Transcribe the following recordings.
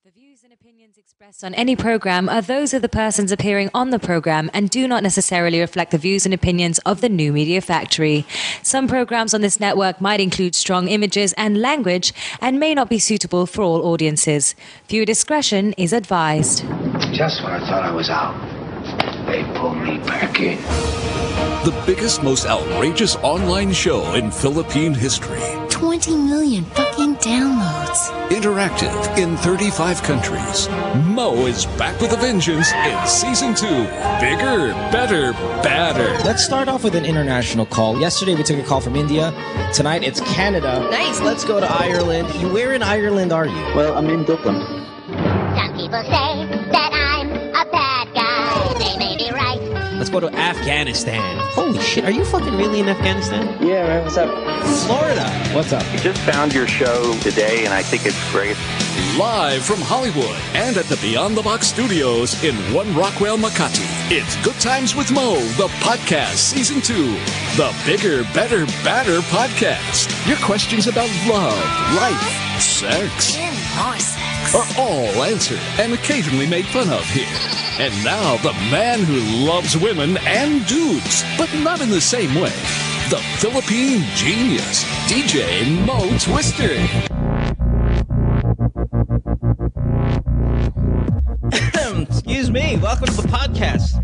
The views and opinions expressed on any program are those of the persons appearing on the program and do not necessarily reflect the views and opinions of the New Media Factory. Some programs on this network might include strong images and language and may not be suitable for all audiences. Viewer discretion is advised. Just when I thought I was out, they pulled me back in. The biggest, most outrageous online show in Philippine history. 20 million fucking downloads. Interactive in 35 countries. Mo is back with a vengeance in Season 2. Bigger, better, badder. Let's start off with an international call. Yesterday we took a call from India. Tonight it's Canada. Nice. Let's go to Ireland. Where in Ireland are you? Well, I'm in Dublin. Some people say that I'm a bad guy. They may be right. Let's go to Afghanistan. Holy shit, are you fucking really in Afghanistan? Yeah, man, what's up? Florida. What's up? Just found your show today, and I think it's great. Live from Hollywood and at the Beyond the Box studios in One Rockwell, Makati. It's Good Times with Mo, the podcast, Season 2. The Bigger, Better, Badder podcast. Your questions about love, life, sex are all answered and occasionally made fun of here. And now, the man who loves women and dudes, but not in the same way. The Philippine genius, DJ Mo Twister. Excuse me. Welcome to the podcast.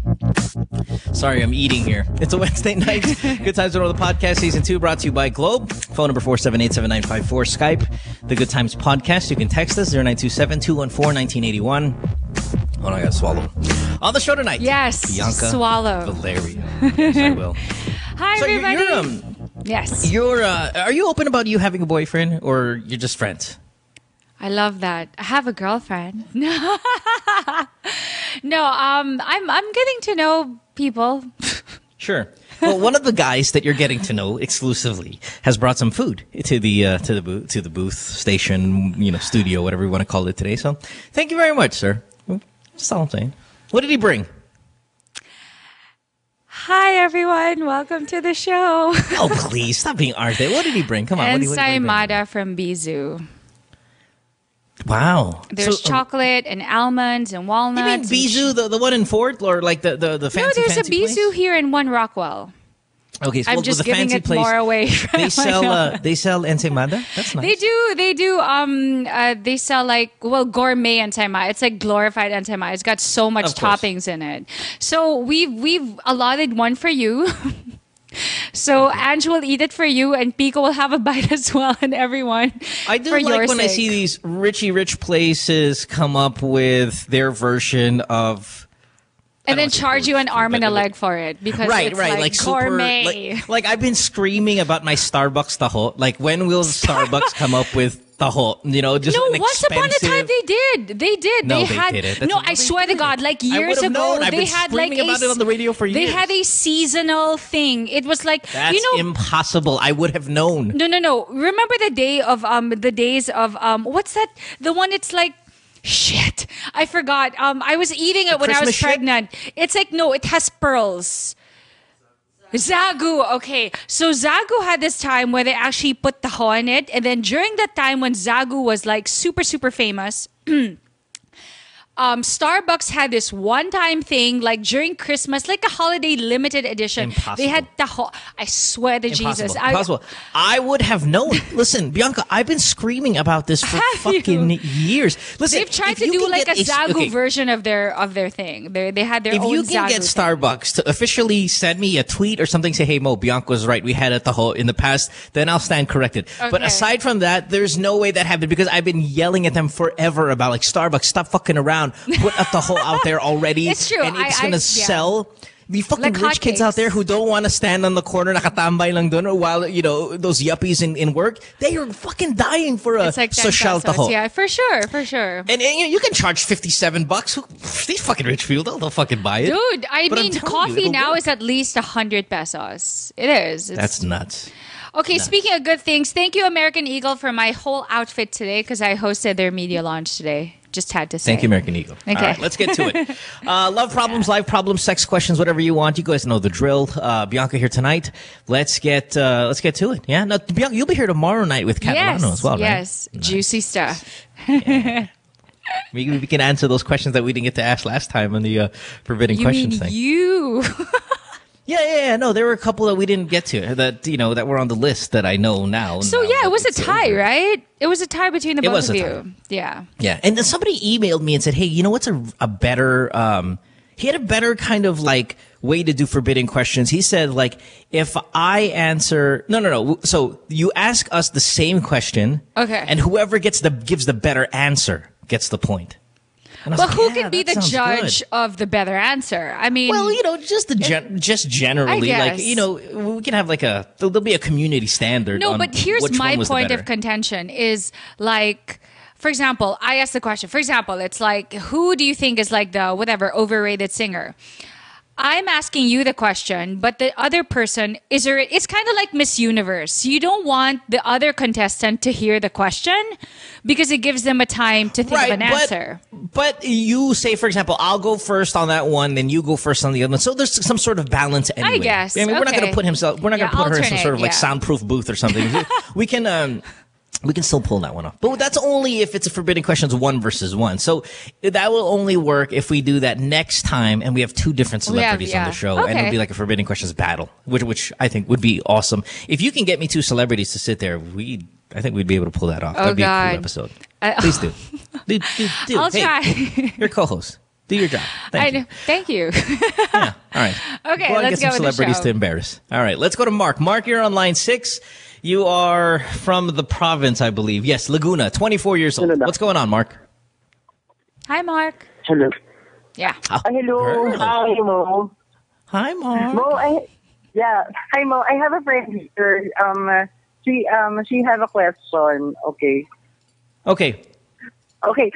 Sorry, I'm eating here. It's a Wednesday night. Good Times with Mo, the podcast, Season 2, brought to you by Globe. Phone number 478-7954. Skype, The Good Times Podcast. You can text us, 0927-214-1981. Oh, I gotta swallow. On the show tonight, yes, Bianca swallow. Valerio. Yes, I will. Hi, so everybody. Yes. Are you open about you having a boyfriend, or you're just friends? I love that. I have a girlfriend. No, I'm getting to know people. Sure. Well, one of the guys that you're getting to know exclusively has brought some food to the booth, station, studio, whatever you want to call it today. So, thank you very much, sir. That's all I'm saying. What did he bring? Hi, everyone. Welcome to the show. Oh, please. Stop being arte. What did he bring? Come on. Ensaymada from Bizu. Wow. There's chocolate and almonds and walnuts. You mean Bizu, the one in Fort? Or like the fancy No, there's a Bizu place? Here in One Rockwell. Okay, so I'm just the giving fancy it place, more away. They sell ensaymada? That's nice. They do. They sell gourmet ensaymada. It's like glorified ensaymada. It's got so much toppings in it. So we've allotted one for you. So Ange will eat it for you, and Pico will have a bite as well, and everyone. I do like when I see these rich places come up with their version of. And then charge you an arm and a leg for it because it's like gourmet. Like I've been screaming about my Starbucks taho. Like, when will Starbucks come up with taho? Just once upon a time they did. No, they didn't. I swear to God, like years ago, they had like about it on the radio for years. They had a seasonal thing. It was like that's impossible. I would have known. No. Remember the days of what's that? The one it's like. Shit, I forgot. I was eating it when I was pregnant. It's like, no, it has pearls. Zagu. Okay. So Zagu had this time where they actually put taho in it. And then during that time when Zagu was like super, super famous, Starbucks had this one-time thing, like during Christmas, like a holiday limited edition. Impossible. They had taho. I swear to Jesus. Impossible. I would have known. Listen, Bianca, I've been screaming about this for fucking years. Listen, they've tried to do like a Zagu version of their thing. They had their own Zagu. If you can get Starbucks to officially send me a tweet or something, say, hey, Mo, Bianca was right. We had a taho in the past. Then I'll stand corrected. Okay. But aside from that, there's no way that happened because I've been yelling at them forever about like Starbucks, stop fucking around. Put a taho out there already. It's true. And it's going to sell. The fucking like rich kids out there who don't want to stand on the corner nakatambay lang dun, or while, those yuppies in work, they are fucking dying for a like social taho. Yeah, for sure. And you can charge $57. These fucking rich people, they'll fucking buy it. Dude, I mean, coffee now is at least 100 pesos. It is. That's nuts. Okay, speaking of good things, thank you, American Eagle, for my whole outfit today because I hosted their media launch today. Just had to say. Thank you, American Eagle. Okay. All right, let's get to it. Love problems, life problems, sex questions, whatever you want. You guys know the drill. Bianca here tonight. Let's get to it. Yeah. No, Bianca, you'll be here tomorrow night with Catalano as well, right? Yes. Nice. Juicy stuff. Yeah. Maybe we can answer those questions that we didn't get to ask last time on the forbidden questions thing. You. Yeah. No, there were a couple that we didn't get to that were on the list that I know now. So yeah, it was a tie, right? It was a tie between the both of you. Yeah. Yeah, and then somebody emailed me and said, "Hey, you know what's a better?" He had a better kind of like way to do forbidden questions. He said, like, if I answer, no. So you ask us the same question, okay, and whoever gives the better answer gets the point. But who can be the judge of the better answer? I mean, well, just generally, like, we can have like there'll be a community standard. No, but here's my point of contention is like, for example, I asked the question. For example, it's like, who do you think is like the whatever overrated singer? I'm asking you the question, but the other person it's kind of like Miss Universe. You don't want the other contestant to hear the question because it gives them a time to think of an answer. But you say, for example, I'll go first on that one, then you go first on the other one. So there's some sort of balance anyway. I guess. I mean, we're not going to put her in some sort of like soundproof booth or something. We can still pull that one off. But that's only if it's a forbidden questions 1 versus 1. So that will only work if we do that next time and we have 2 different celebrities on the show. Okay. And it'll be like a forbidden questions battle, which I think would be awesome. If you can get me 2 celebrities to sit there, I think we'd be able to pull that off. That'd be a cool episode. Please do. do. I'll try. You're co-host. Do your job. Thank you. Thank you. Yeah. All right. Okay, get let's some go with celebrities the show. to embarrass. All right. Let's go to Mark. Mark, you're on line 6. You are from the province, I believe. Yes, Laguna, 24 years old. What's going on, Mark? Hi, Mark. Hello. Yeah. Hello. Hi, Mo. Hi, Mark. Mo, Hi, Mo. I have a friend here. She have a question. Okay. Okay. Okay.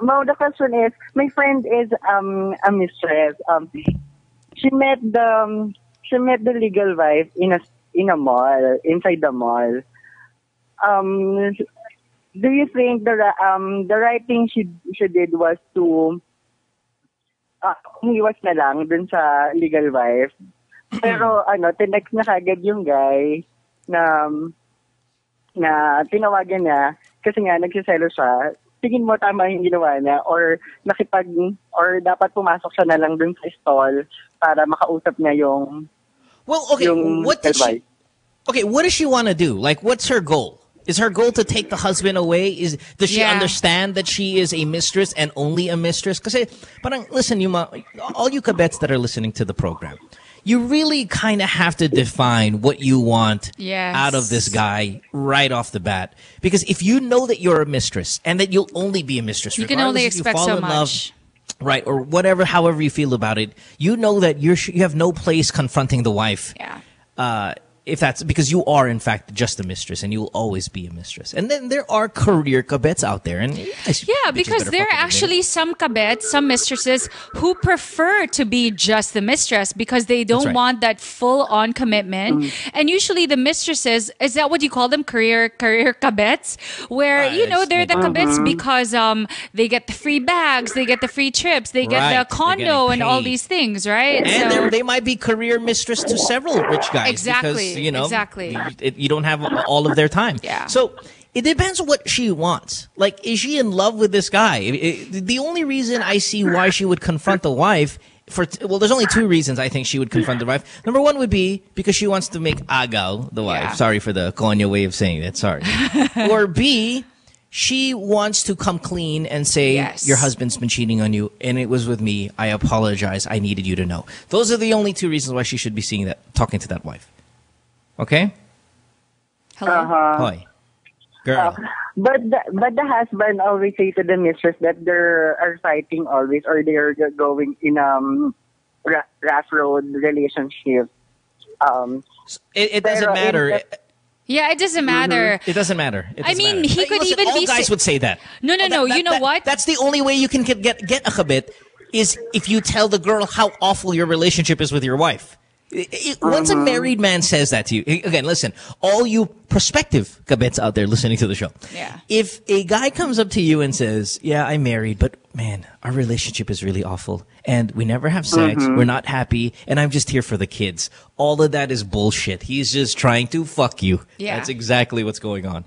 Mo, the question is, my friend is a mistress. She met the legal wife in a mall, inside the mall. Do you think the right thing she did was to umiwas na lang dun sa legal wife? Pero tinext na kagad yung guy na tinawagan niya kasi nga nagsiselo siya. Tingin mo tama yung ginawa niya or dapat pumasok siya na lang dun sa stall para makausap niya yung what does she want to do? Like, what's her goal? Is her goal to take the husband away? Does she understand that she is a mistress and only a mistress? Kasi, parang, listen, all you kabets that are listening to the program, you really kind of have to define what you want out of this guy right off the bat. Because if you know that you're a mistress and that you'll only be a mistress, you can only expect so much. Right, or whatever, however you feel about it, you know that you have no place confronting the wife. Yeah. If that's because you are in fact just a mistress and you will always be a mistress. And then there are career kabets out there, and because there are actually some kabets, some mistresses who prefer to be just the mistress because they don't want that full-on commitment. And usually the mistresses, is that what you call them, career kabets, where they're the kabets because they get the free bags, they get the free trips, they get the condo and all these things, right? And they might be career mistress to several rich guys. Exactly. Because, exactly. You don't have all of their time. Yeah. So it depends on what she wants. Like, is she in love with this guy? The only reason I see why she would confront the wife there's only 2 reasons I think she would confront the wife. Number 1 would be because she wants to make agaw the wife. Yeah. Sorry for the Konya way of saying that. Sorry. Or B, she wants to come clean and say, your husband's been cheating on you, and it was with me. I apologize. I needed you to know. Those are the only 2 reasons why she should be talking to that wife. Okay? Hello? Hoy. Girl. But the husband always say to the mistress that they are fighting always, or they are going in rough road relationship. It doesn't matter. Yeah, it doesn't matter. It doesn't matter. I mean, he could even all be... guys would say that. No. You know what? That's the only way you can get a kabit is if you tell the girl how awful your relationship is with your wife. Once a married man says that to you, again, listen, all you prospective kabets out there listening to the show. Yeah. If a guy comes up to you and says, yeah, I'm married, but man, our relationship is really awful and we never have sex, we're not happy, and I'm just here for the kids. All of that is bullshit. He's just trying to fuck you. Yeah. That's exactly what's going on.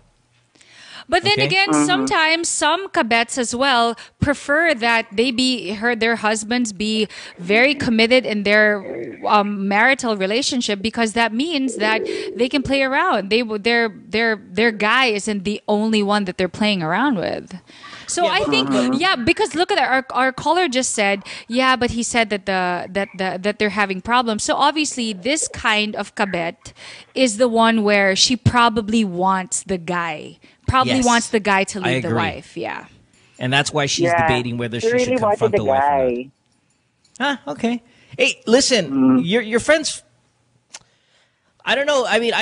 But then Okay. again, sometimes some kabets as well prefer that their husbands be very committed in their marital relationship, because that means that they can play around. Their guy isn't the only one that they're playing around with. So I think, because look at our caller just said, but he said that they're having problems. So obviously, this kind of kabet is the one where she probably wants the guy, wants the guy to leave the wife. Yeah, and that's why she's debating whether she really should confront the wife or not. Huh? Okay. Hey, listen, your friends. I don't know. I mean,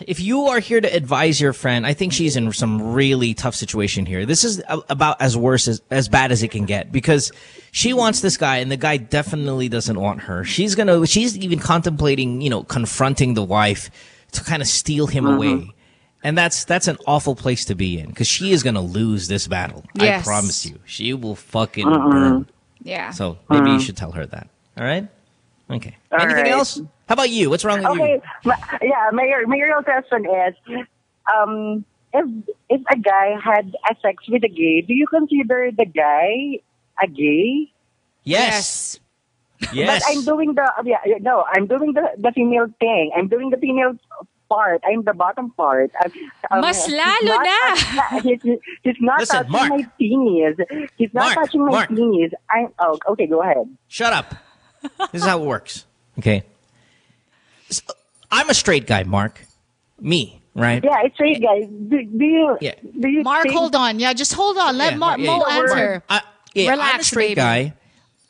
if you are here to advise your friend, I think she's in some really tough situation here. This is about as bad as it can get, because she wants this guy and the guy definitely doesn't want her. She's even contemplating, confronting the wife to kind of steal him away. And that's an awful place to be in, because she is going to lose this battle. Yes. I promise you. She will fucking burn. Yeah. So maybe you should tell her that. All right? Okay. Anything else? How about you? What's wrong with you? My real question is, if a guy had a sex with a gay, do you consider the guy a gay? Yes. But I'm doing I'm doing the female thing. I'm doing the female part. I'm the bottom part. Mas lalo na. He's not touching my penis. He's not touching my penis. Okay, go ahead. Shut up. This is how it works. Okay. So, I'm a straight guy, Mark. Me, right? Yeah, it's straight guy. Do you Mark, hold on. Yeah, just hold on. Let Mo answer. Relax, I'm a straight guy.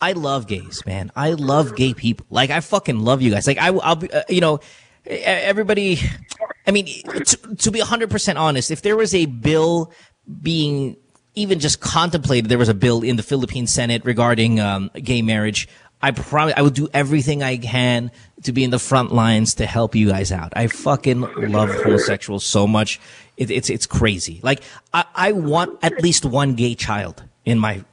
I love gays, man. I love gay people. Like, I fucking love you guys. Like, I'll be, everybody. I mean, to be 100% honest, if there was a bill being even just contemplated, there was a bill in the Philippine Senate regarding gay marriage, I promise I will do everything I can to be in the front lines to help you guys out. I fucking love homosexuals so much. It's crazy. Like, I want at least one gay child in my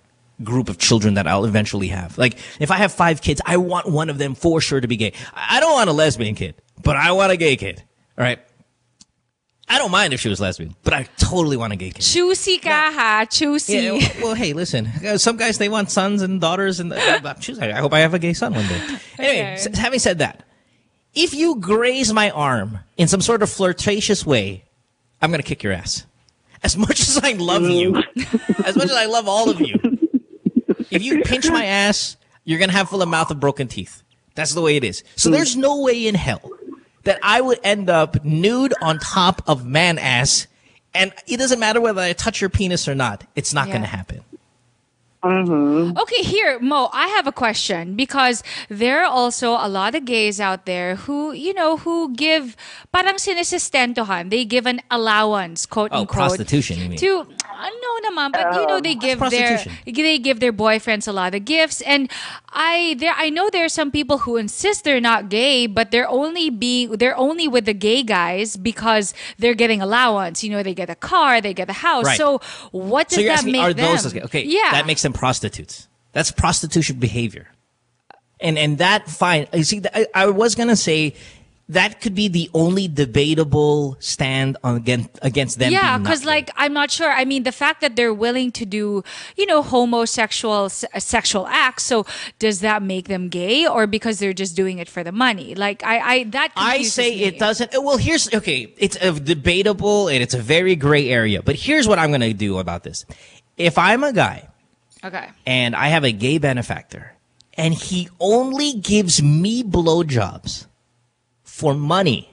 group of children that I'll eventually have. Like, if I have 5 kids, I want one of them for sure to be gay. I don't want a lesbian kid, but I want a gay kid. All right. I don't mind if she was lesbian, but I totally want a gay kid. Choosy ka ha, choosy. Yeah, well, hey, listen. Some guys, they want sons and daughters, and I hope I have a gay son one day. Anyway, having said that, if you graze my arm in some sort of flirtatious way, I'm going to kick your ass. As much as I love you, as much as I love all of you, if you pinch my ass, you're going to have full of mouth of broken teeth. That's the way it is. So there's no way in hell that I would end up nude on top of man ass, and it doesn't matter whether I touch your penis or not. It's not going to happen. Okay, here, Mo, I have a question, because there are also a lot of gays out there who, who give, parang sinisistentohan. They give an allowance, quote unquote. Prostitution, you mean? To, no naman, but they give their boyfriends a lot of gifts. And I know there are some people who insist they're not gay, but they're only with the gay guys because they're getting allowance. They get a car, they get a house. Right. So what does that make them? Okay, that makes them prostitutes. That's prostitution behavior. And that, fine. You see, I was going to say that could be the only debatable stand against them. Yeah, because I'm not sure. I mean, the fact that they're willing to do, homosexual sexual acts. So does that make them gay, or because they're just doing it for the money? Like I say it doesn't. Well, it's a debatable and it's a very gray area. But here's what I'm going to do about this. If I'm a guy, okay, and I have a gay benefactor, and he only gives me blowjobs for money,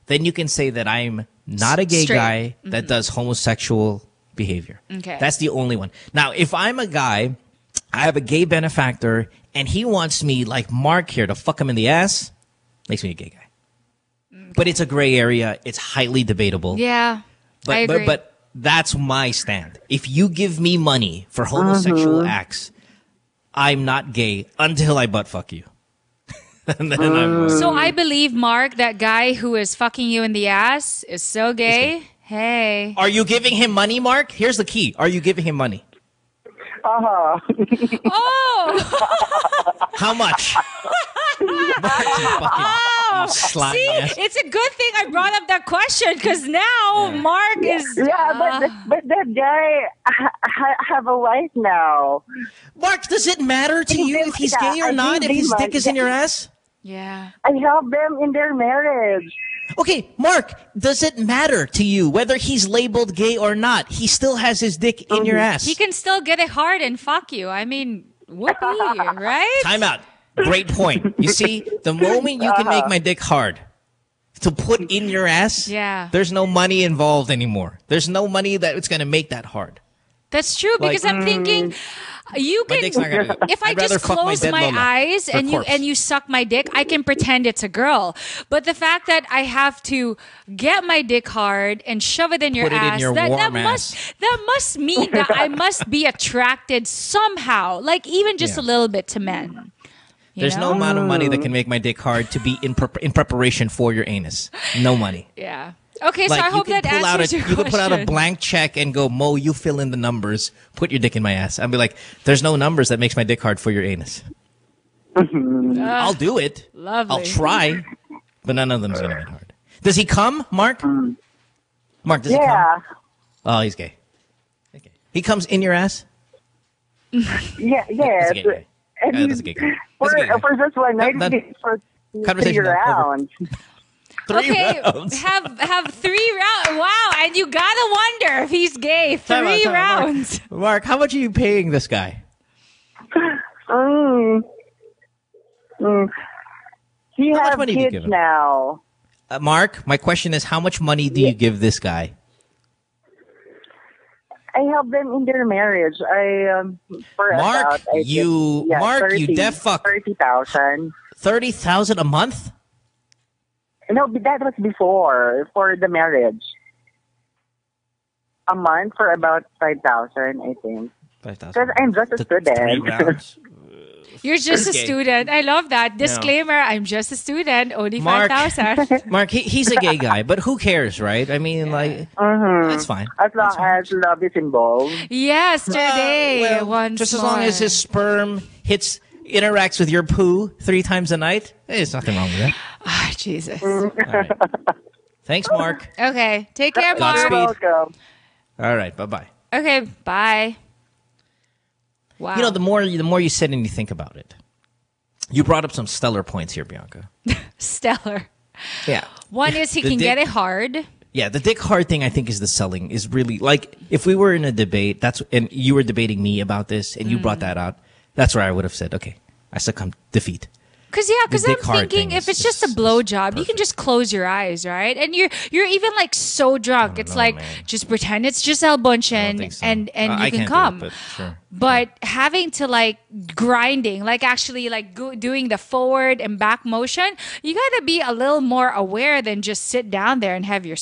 then you can say that I'm not a gay guy that does homosexual behavior. Okay. That's the only one. Now, if I'm a guy, I have a gay benefactor, and he wants me, like Mark here, to fuck him in the ass, makes me a gay guy. Okay. But it's a gray area. It's highly debatable. Yeah, I agree. But that's my stand. If you give me money for homosexual acts, I'm not gay until I butt fuck you. And then I'm so I believe, Mark, that guy who is fucking you in the ass is so gay. Hey. Are you giving him money, Mark? Here's the key. Are you giving him money? Oh! How much? Mark, see, it's a good thing I brought up that question because now Mark is. But that guy have a wife now. Mark, does it matter to you if he's gay or not? If his dick is in your ass? Yeah. I help them in their marriage. Okay, Mark, does it matter to you whether he's labeled gay or not? He still has his dick in your ass. He can still get it hard and fuck you. I mean, whoopee, right? Time out. Great point. You see, the moment you can make my dick hard to put in your ass, there's no money involved anymore. There's no money that it's going to make that hard. That's true because I'm thinking you can. If I just close my eyes and you suck my dick, I can pretend it's a girl. But the fact that I have to get my dick hard and shove it in your ass, that must mean that I must be attracted somehow, like even just a little bit to men. There's no amount of money that can make my dick hard to be in preparation for your anus. No money. Yeah. Okay, so I hope that answers your question. You could put out a blank check and go, Mo, you fill in the numbers. Put your dick in my ass. I'd be like, there's no numbers that makes my dick hard for your anus. I'll do it. Lovely. I'll try, but none of them's going to get hard. Does he come, Mark? Mark, does he come? Oh, he's gay. Okay. He comes in your ass? Yeah. That's a gay guy. That's a gay guy. For this one, maybe for 3 rounds. Rounds. have 3 rounds. Wow, and you gotta wonder if he's gay. 3 rounds. Mark, how much are you paying this guy? He has kids now. Mark, my question is, how much money do you give this guy? I help them in their marriage. Mark, you deaf fuck. 30,000. 30,000 a month? No, that was before, for the marriage. A month for about 5,000, I think. 5,000. Because I'm just a student. You're just a student. I love that. Disclaimer, I'm just a student. Only 5,000. Mark, he's a gay guy, but who cares, right? I mean, that's fine. As long as love is involved. Yesterday, just as long as his sperm interacts with your poo 3 times a night, there's nothing wrong with that. Ah, Jesus. All right. Thanks, Mark. Okay. Take care, Mark. You're welcome. All right. Bye-bye. Okay. Bye. Wow. You know, the more you sit and you think about it, you brought up some stellar points here, Bianca. Stellar. Yeah. One is he can get it hard. Yeah, the dick hard thing I think is the selling is really like if we were in a debate, and you were debating me about this and you brought that out, that's where I would have said, okay, I succumb defeat. Because I'm thinking if it's just a blowjob, you can just close your eyes, right? And you're even like so drunk, it's like just pretend it's Giselle Bundchen and you can come. But having to like grinding, like actually like doing the forward and back motion, you got to be a little more aware than just sit down there and have your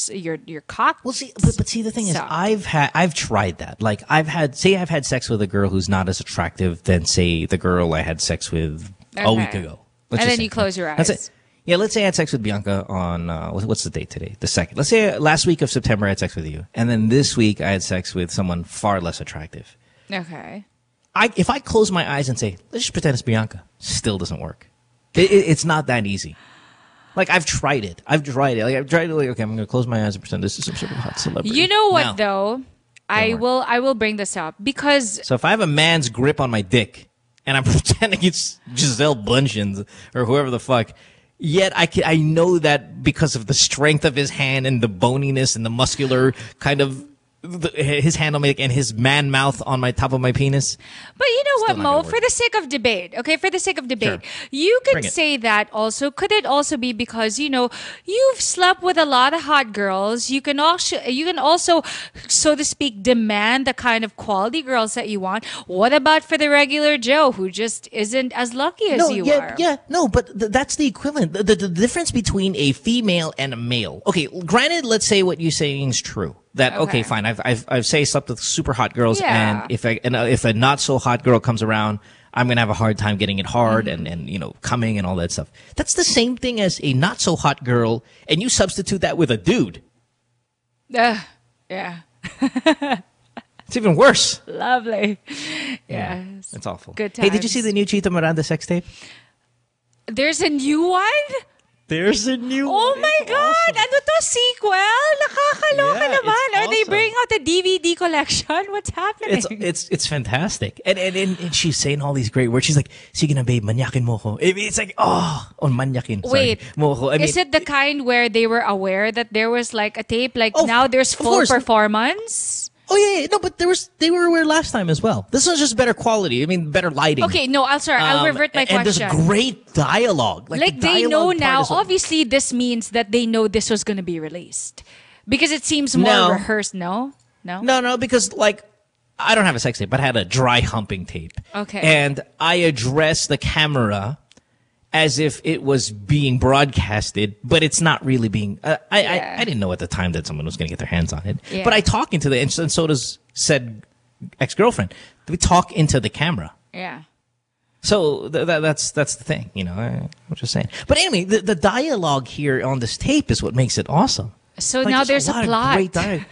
cock. Well, see, but see, the thing is, I've tried that. Like I've had sex with a girl who's not as attractive than say the girl I had sex with a week ago. And then you close your eyes. That's it. Yeah, let's say I had sex with Bianca on, what's the date today? The 2nd. Let's say last week of September I had sex with you. And then this week I had sex with someone far less attractive. Okay. If I close my eyes and say, let's just pretend it's Bianca, still doesn't work. It's not that easy. Like, I've tried it. Like, okay, I'm going to close my eyes and pretend this is some sort of hot celebrity. You know what, though? I will bring this up because... So if I have a man's grip on my dick, and I'm pretending it's Giselle Bundchen or whoever the fuck. Yet I know that because of the strength of his hand and the boniness and the muscular kind of his handle make and his man mouth on my top of my penis. But you know what, Mo? For the sake of debate, okay, you could say that also. Could it also be because you've slept with a lot of hot girls? You can also, so to speak, demand the kind of quality girls that you want. What about for the regular Joe who just isn't as lucky as you are? Yeah, no, but that's the equivalent. The difference between a female and a male. Okay, granted, let's say what you're saying is true. That okay, fine. I've slept with super hot girls, and if a not so hot girl comes around, I'm gonna have a hard time getting it hard and coming and all that stuff. That's the same thing as a not so hot girl, and you substitute that with a dude. Yeah. It's even worse. Lovely. Yeah. It's awful. Good Hey, did you times. see the new Chito Miranda sex tape? There's a new one? There's a new Oh one. my It's God! awesome. Ano to? Sequel? Nakakaloka Yeah, naman. it's Are they awesome. bringing out a DVD collection? What's happening? It's fantastic. And she's saying all these great words. She's like, sige na babe, manyakin mo ko. It's like, manyakin. Sorry. Wait, Mo ko. I mean, is it the kind where they were aware that there was like a tape? Like Oh, now there's of full course. performance? Oh yeah, no, but they were aware last time as well. This was just better quality. I mean, better lighting. Okay, no, I'll revert my and question. there's great dialogue. Like the they know dialogue part now. is what- Obviously, this means that they know this was going to be released because it seems more No. rehearsed. No, No, because like I don't have a sex tape, but I had a dry humping tape. Okay. And I addressed the camera as if it was being broadcasted, but it's not really being. I didn't know at the time that someone was going to get their hands on it. Yeah. But I talk into the and so does said ex-girlfriend. We talk into the camera. Yeah. So that's the thing, you know. I'm just saying. But anyway, the dialogue here on this tape is what makes it awesome. So Like, now there's a lot of plot. great dialogue.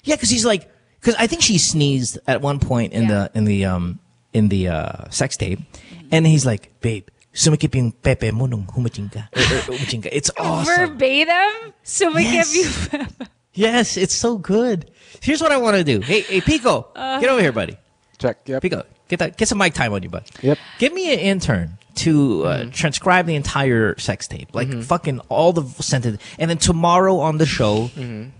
Yeah, because I think she sneezed at one point in the sex tape, and he's like, "Babe, sumikip yung pepe mo nung humaching ka." Humaching ka. It's awesome. Verbatim. So we Yes. give you. Yes, it's so good. Here's what I want to do. Hey, Pico, get over here, buddy. Check. Yep. Pico, get some mic time on you, bud. Yep. Give me an intern to transcribe the entire sex tape, like fucking all the sentence, and then tomorrow on the show,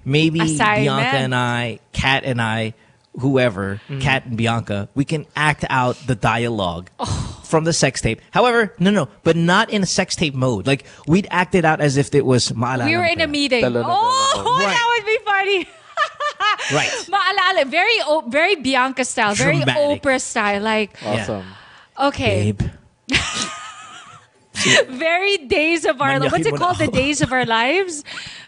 maybe Assignment. Bianca and I, Kat and I, whoever, Kat and Bianca, we can act out the dialogue from the sex tape. However, no, but not in a sex tape mode. Like we'd act it out as if it was maalala We were mo in a kaya. meeting. Telenovela. Oh, Right. that would be funny. Right. Maalala, very Bianca style, very Dramatic. Oprah style. Like, Awesome. okay, Babe. very days of our Manyakin what's it mo na called? The ako. days of our lives.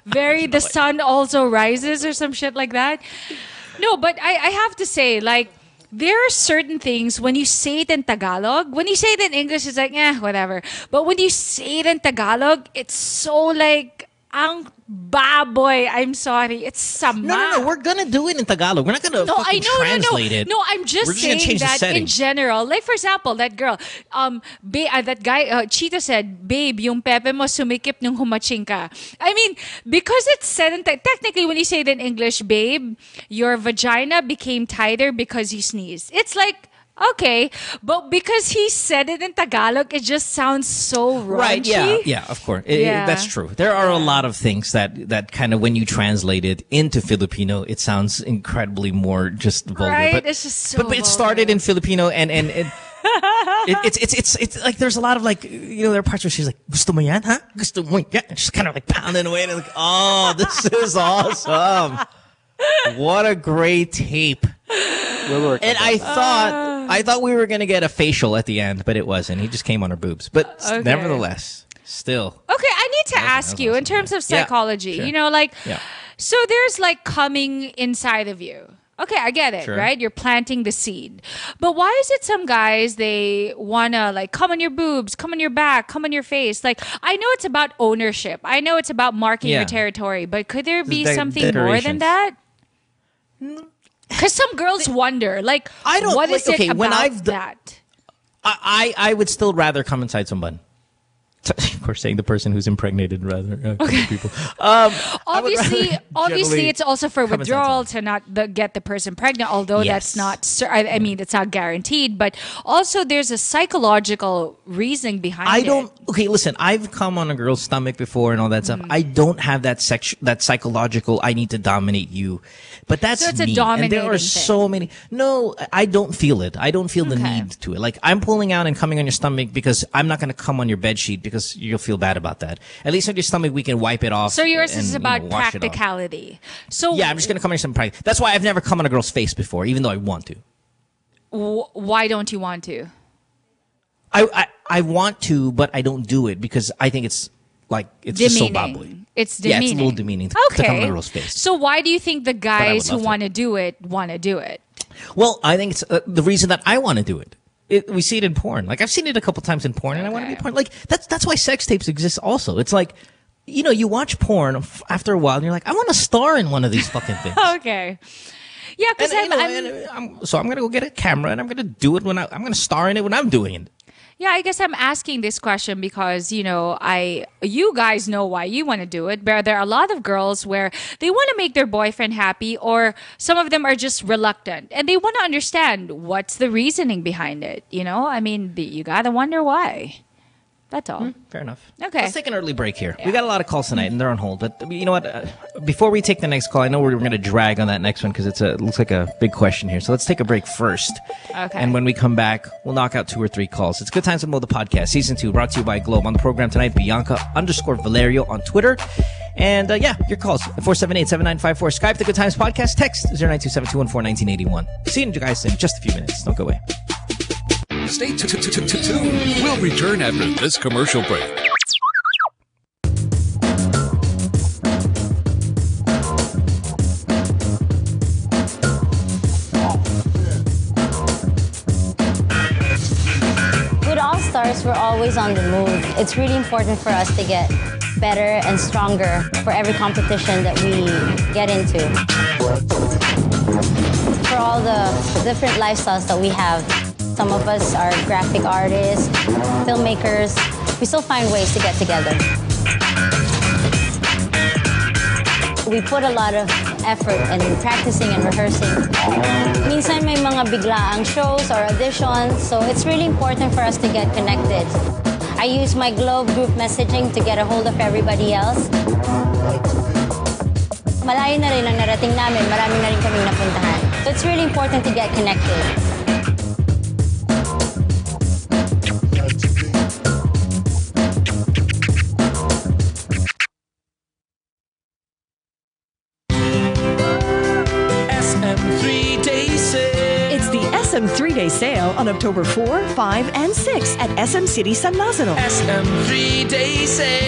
Very the sun also rises or some shit like that. No, but I have to say, like, there are certain things when you say it in Tagalog, when you say it in English, it's like, whatever. But when you say it in Tagalog, it's so like, ang baboy. I'm sorry. It's sama. No, we're gonna do it in Tagalog. We're not gonna No, I fucking know, translate it. No, I'm just We're just gonna saying change the that setting. in general. Like for example, that girl, that guy, Cheetah said, "Babe, yung pepe mo sumikip nung humaching ka." I mean, because it's said in technically when you say it in English, "Babe, your vagina became tighter because you sneezed." It's like. Okay, but because he said it in Tagalog, it just sounds so raunchy. Right, yeah, of course. Yeah. That's true. There are a lot of things that kind of, when you translate it into Filipino, it sounds incredibly more just vulgar. Right, But, it's just so but it started vulgar. in Filipino and it's like there's a lot of like, you know, there are parts where she's like, "Gusto mo yan, huh? Gusto mo yan?" She's kind of like pounding away and like, oh, this is awesome. What a great tape. We'll work And on that. I thought we were gonna get a facial at the end, but it wasn't. He just came on her boobs. But Okay. nevertheless, still. Okay, I need to ask you in terms of Yeah, psychology, sure. you know, like, Yeah. so there's like coming inside of you. Okay, I get it, Sure. right? You're planting the seed. But why is it some guys, they want to like come on your boobs, come on your back, come on your face? Like, I know it's about ownership. I know it's about marking Yeah. your territory, but could there be The something more than decorations. that? Because some girls wonder, like, I don't- what is like, okay, it when about I've d- that? I would still rather come inside someone. Of course, saying the person who's impregnated rather people. Obviously, generally it's also for come inside withdrawal to not get the person pregnant. Although Yes. that's not, I mean, it's not guaranteed. But also, there's a psychological reasoning behind I it. don't. Okay, listen. I've come on a girl's stomach before and all that stuff. I don't have that that psychological. I need to dominate you, but that's So it's a me. And there dominating are thing. so many. No, I don't feel it. I don't feel the Okay. need to it. Like I'm pulling out and coming on your stomach because I'm not going to come on your bed sheet because you'll feel bad about that. At least on your stomach we can wipe it off. So yours and, is you about know, wash it off. practicality. So Yeah, I'm just going to come on your stomach. That's why I've never come on a girl's face before, even though I want to. why don't you want to? I want to, but I don't do it because I think it's like it's just so Demeaning. bubbly. It's Yeah, demeaning. it's a little demeaning to Okay. come on a girl's face. So why do you think the guys who love to. want to do it? Well, I think it's the reason that I want to do it. We see it in porn. Like I've seen it a couple times in porn, and I want to be porn. Like that's why sex tapes exist. Also, it's like, you know, you watch porn after a while, and you're like, I want to star in one of these fucking things. Okay. Yeah, because so I'm gonna go get a camera and I'm gonna do it when I'm gonna star in it when I'm doing it. Yeah, I guess I'm asking this question because, you guys know why you want to do it, but there are a lot of girls where they want to make their boyfriend happy, or some of them are just reluctant and they want to understand what's the reasoning behind it. I mean, you gotta wonder why. That's all. Fair enough. Okay. Let's take an early break here. Yeah. We got a lot of calls tonight, and they're on hold. But you know what? Before we take the next call, I know we're going to drag on that next one because it looks like a big question here. So let's take a break first. Okay. And when we come back, we'll knock out 2 or 3 calls. It's Good Times with Mo, the podcast, Season 2, brought to you by Globe. On the program tonight, Bianca_Valerio on Twitter. And your calls, 478-7954. Skype, the Good Times Podcast. Text 092-721-41981. See you guys in just a few minutes. Don't go away. Stay tuned. We'll return after this commercial break. With All Stars, we're always on the move. It's really important for us to get better and stronger for every competition that we get into. For all the different lifestyles that we have, some of us are graphic artists, filmmakers. We still find ways to get together. We put a lot of effort in practicing and rehearsing. Minsan may mga biglaang shows or auditions, so it's really important for us to get connected. I use my Globe group messaging to get a hold of everybody else. Malayo na rin ang narating namin, marami na rin kaming napuntahan. So it's really important to get connected. SM 3-day sale on October 4, 5, and 6 at SM City San Lazaro. SM 3-day sale.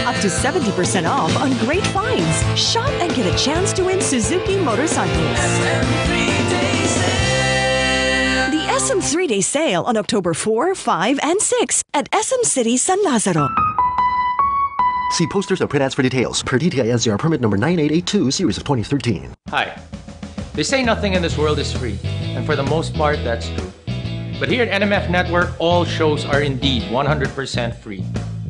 Up to 70% off on great finds. Shop and get a chance to win Suzuki motorcycles. SM 3-day sale. The SM 3-day sale on October 4, 5, and 6 at SM City San Lazaro. See posters or print ads for details. Per DTI NCR permit number 9882, series of 2013. Hi. They say nothing in this world is free, and for the most part, that's true. But here at NMF Network, all shows are indeed 100% free.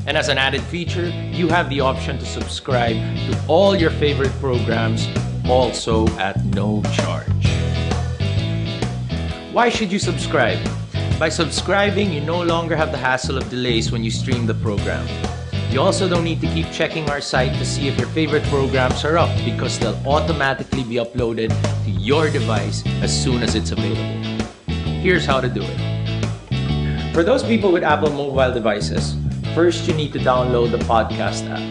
And as an added feature, you have the option to subscribe to all your favorite programs, also at no charge. Why should you subscribe? By subscribing, you no longer have the hassle of delays when you stream the program. You also don't need to keep checking our site to see if your favorite programs are up, because they'll automatically be uploaded to your device as soon as it's available. Here's how to do it. For those people with Apple mobile devices, first you need to download the podcast app.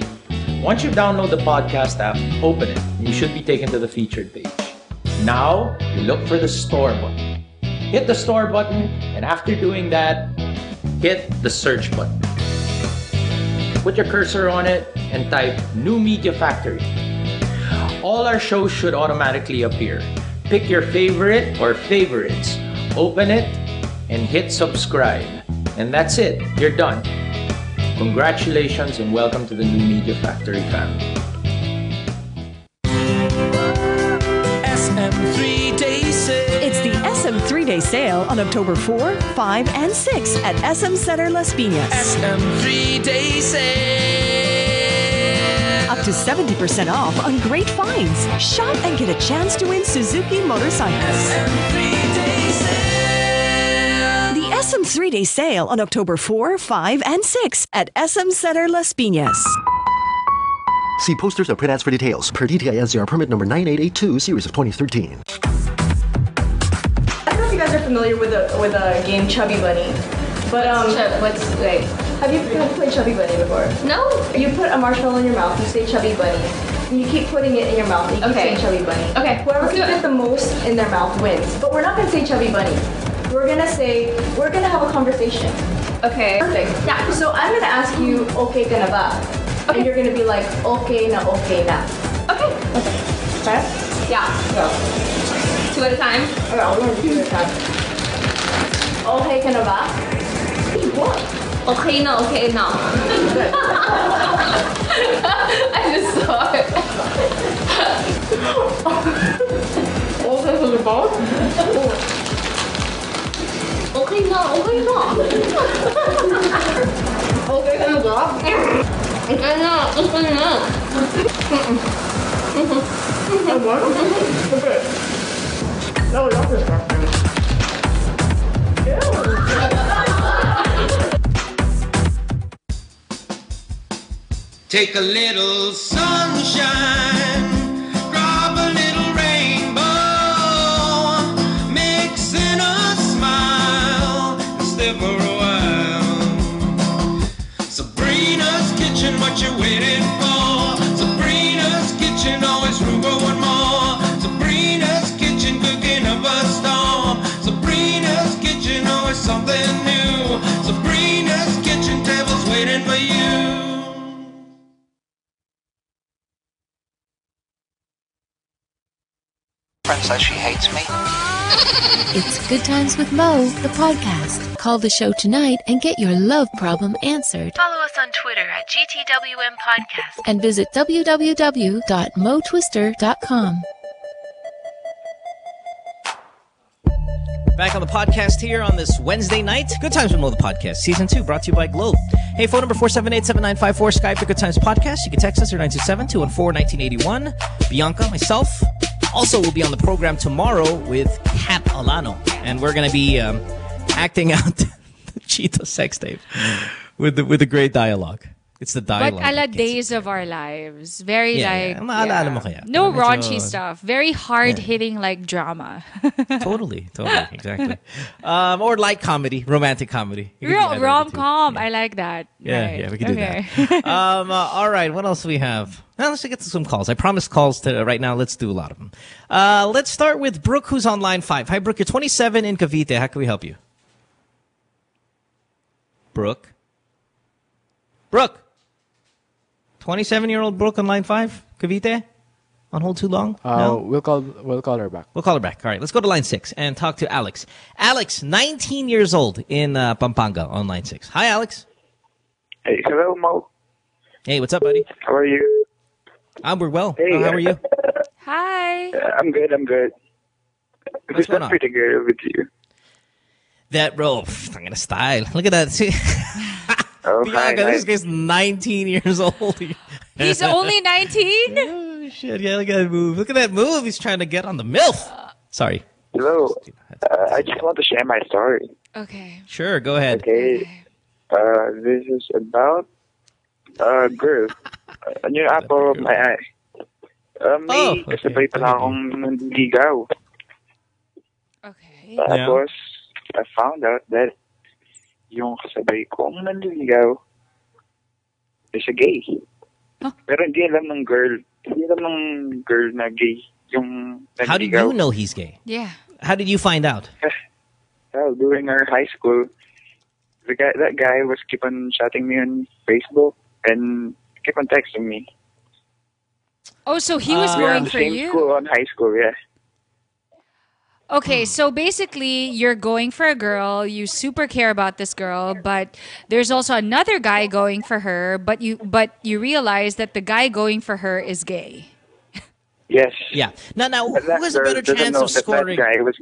Once you download the podcast app, open it, and you should be taken to the featured page. Now, you look for the store button. Hit the store button, and after doing that, hit the search button. Put your cursor on it and type New Media Factory. All our shows should automatically appear. Pick your favorite or favorites, open it, and hit subscribe. And that's it, you're done. Congratulations and welcome to the New Media Factory family. SM 3-day sale. It's the SM 3-day sale on October 4, 5, and 6 at SM Center Las Piñas. SM 3-day sale. Up to 70% off on great finds. Shop and get a chance to win Suzuki motorcycles. SM 3-day sale. The SM 3-day sale on October 4, 5, and 6 at SM Center Las Piñas. See posters or print ads for details. Per DTI NCR permit number 9882, series of 2013. I don't know if you guys are familiar with a game Chubby Bunny, but have you played Chubby Bunny before? No. You put a marshmallow in your mouth, you say Chubby Bunny, and you keep putting it in your mouth, and you keep saying Chubby Bunny. Okay. Whoever can fit the most in their mouth wins. But we're not gonna say Chubby Bunny. We're gonna have a conversation. Okay. Perfect. Yeah. So I'm gonna ask you, okay ka na ba? Okay. And you're gonna be like, okay na, okay na. Okay. Okay? Yeah. Go. 2 at a time? Okay, I'll learn 2 at a time. Okay ka na ba? What? Okay na, okay na. I just saw it. Okay na ba? Okay na, okay na. Okay ka na ba? Okay na, okay na. Take a little sunshine, drop a little rainbow, mix in a smile, and stay for a while. Sabrina's kitchen, what you waiting for? Sabrina's kitchen, always room for one more. Sabrina's kitchen, cooking up a storm. Sabrina's kitchen, always something new. Sabrina's kitchen, tables waiting for you. Friend says she hates me. It's Good Times with Mo, the podcast. Call the show tonight and get your love problem answered. Follow us on Twitter at GTWM Podcast. And visit www.motwister.com. Back on the podcast here on this Wednesday night. Good Times with Mo, the podcast, Season 2, brought to you by Globe. Hey, phone number 478-7954, Skype the Good Times Podcast. You can text us at 927-214-1981. Bianca, myself. Also, we'll be on the program tomorrow with Kat Alano. And we're going to be acting out the Cheeto sex tape with the great dialogue. It's the dialogue. But ala days of our lives. Very Maalala mo kaya. no raunchy stuff. Very hard-hitting like drama. Totally, exactly. Or light comedy, romantic comedy. Rom-com. I like that. Yeah, we can do that. All right, what else do we have? Now, let's get to some calls. I promised calls right now. Let's do a lot of them. Let's start with Brooke, who's on line 5. Hi, Brooke. You're 27 in Cavite. How can we help you? Brooke? 27-year-old Brooke on line 5, Cavite? On hold too long? No? We'll call her back. We'll call her back. All right, let's go to line 6 and talk to Alex. Alex, 19 years old in Pampanga on line 6. Hi, Alex. Hey, hello, Mo. Hey, what's up, buddy? How are you? We're well. Hey, how are you? Hi. I'm good. Who's that pretty girl with you? That, bro, I'm gonna style. Look at that. See? Oh, Bianca, hi. this guy's 19 years old. He's only 19? Oh, shit. Yeah, look at that move. Look at that move. He's trying to get on the MILF. Sorry. Hello. I just want to share my story. Okay. Sure, go ahead. Okay. This is about a girl. A new apple of my eye. May kasabay pala akong nanligaw. Okay. Tapos, I found out that yung kasabay kong nanligaw is a gay. Pero hindi alam ng girl. Hindi alam ng girl na gay yung nanligaw. How did you know he's gay? Yeah. How did you find out? Well, during our high school, that guy was keep on chatting me on Facebook and keep on texting me. Oh, so he was we were going in the for same you? school on high school, yeah. Okay, so basically, you're going for a girl, you super care about this girl, but there's also another guy going for her, but you realize that the guy going for her is gay. Yes. Yeah. Now, who has a better chance of scoring? That guy was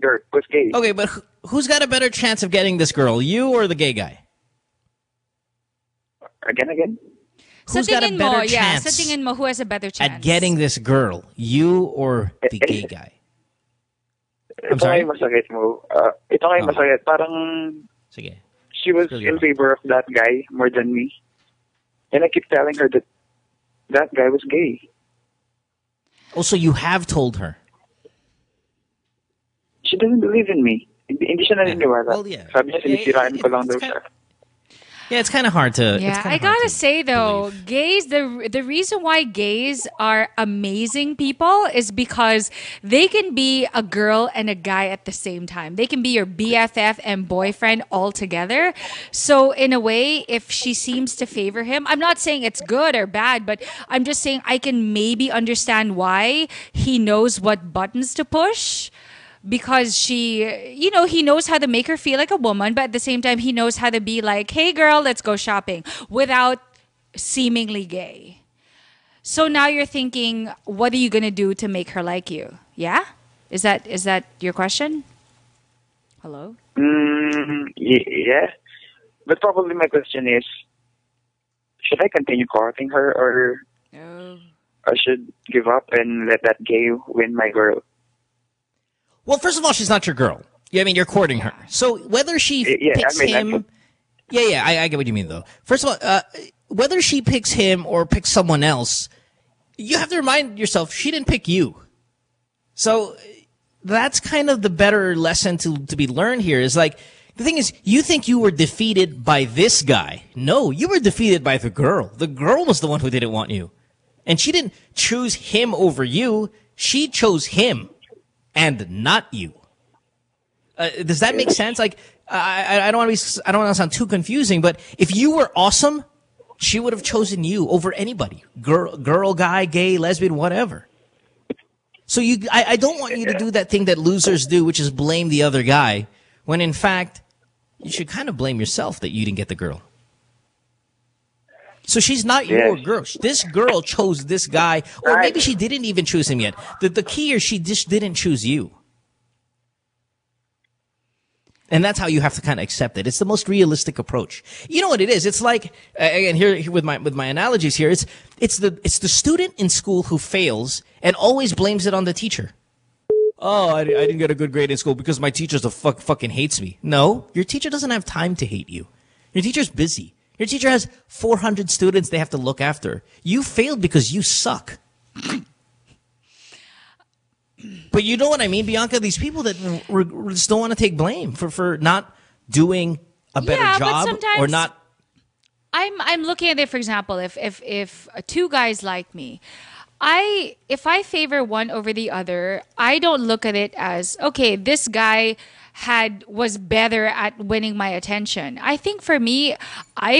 gay. Okay, but who's got a better chance of getting this girl, you or the gay guy? Again? Who's got a better sa chance tingin mo, who has a better chance? at getting this girl, you or the gay guy? I'm Ito sorry? ay masakit mo. Ito ay masakit. Parang Sige. she was in favor of that guy more than me. And I keep telling her that that guy was gay. Oh, so you have told her? She doesn't believe in me. Hindi siya naniniwala. Well, yeah. Sabi niya, sinisiraan ko lang daw siya. Yeah, it's kind of hard to... Yeah, I gotta say though, gays, the reason why gays are amazing people is because they can be a girl and a guy at the same time. They can be your BFF and boyfriend all together. So in a way, if she seems to favor him, I'm not saying it's good or bad, but I'm just saying I can maybe understand why he knows what buttons to push. because she, he knows how to make her feel like a woman, but at the same time, he knows how to be like, hey girl, let's go shopping without seemingly gay. So now you're thinking, what are you going to do to make her like you? Yeah? Is that your question? Hello? Yeah. But probably my question is, should I continue courting her or I should give up and let that gay win my girl? Well, first of all, she's not your girl. I mean, you're courting her. So whether she picks him... Yeah, I get what you mean, though. First of all, whether she picks him or picks someone else, you have to remind yourself, she didn't pick you. So that's kind of the better lesson to be learned here is like, the thing is, you think you were defeated by this guy. No, you were defeated by the girl. The girl was the one who didn't want you. And she didn't choose him over you. She chose him and not you. Does that make sense? Like, I don't want to sound too confusing, but if you were awesome, she would have chosen you over anybody. Girl, guy, gay, lesbian, whatever. So I don't want you to do that thing that losers do, which is blame the other guy, when in fact, you should kind of blame yourself that you didn't get the girl. So she's not your girl. This girl chose this guy, or maybe she didn't even choose him yet. The key is she just didn't choose you. And that's how you have to kind of accept it. It's the most realistic approach. You know what it is? It's like, again, here with my analogies here, it's the student in school who fails and always blames it on the teacher. Oh, I didn't get a good grade in school because my teacher fucking hates me. No, your teacher doesn't have time to hate you. Your teacher's busy. Your teacher has 400 students they have to look after. You failed because you suck. But you know what I mean, Bianca? These people that just don't want to take blame for not doing a better job or not. I'm looking at it, for example, if two guys like me, if I favor one over the other, I don't look at it as, okay, this guy was better at winning my attention. I think for me,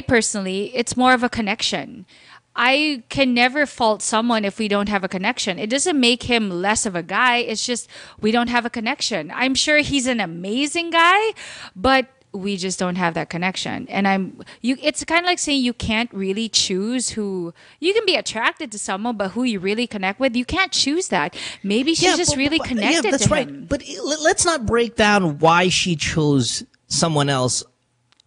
personally, it's more of a connection. I can never fault someone if we don't have a connection. It doesn't make him less of a guy. It's just we don't have a connection. I'm sure he's an amazing guy, but we just don't have that connection. And it's kind of like saying you can't really choose who you can be attracted to someone, but who you really connect with, you can't choose that. Maybe she's just really connected that's to right. him. But let's not break down why she chose someone else.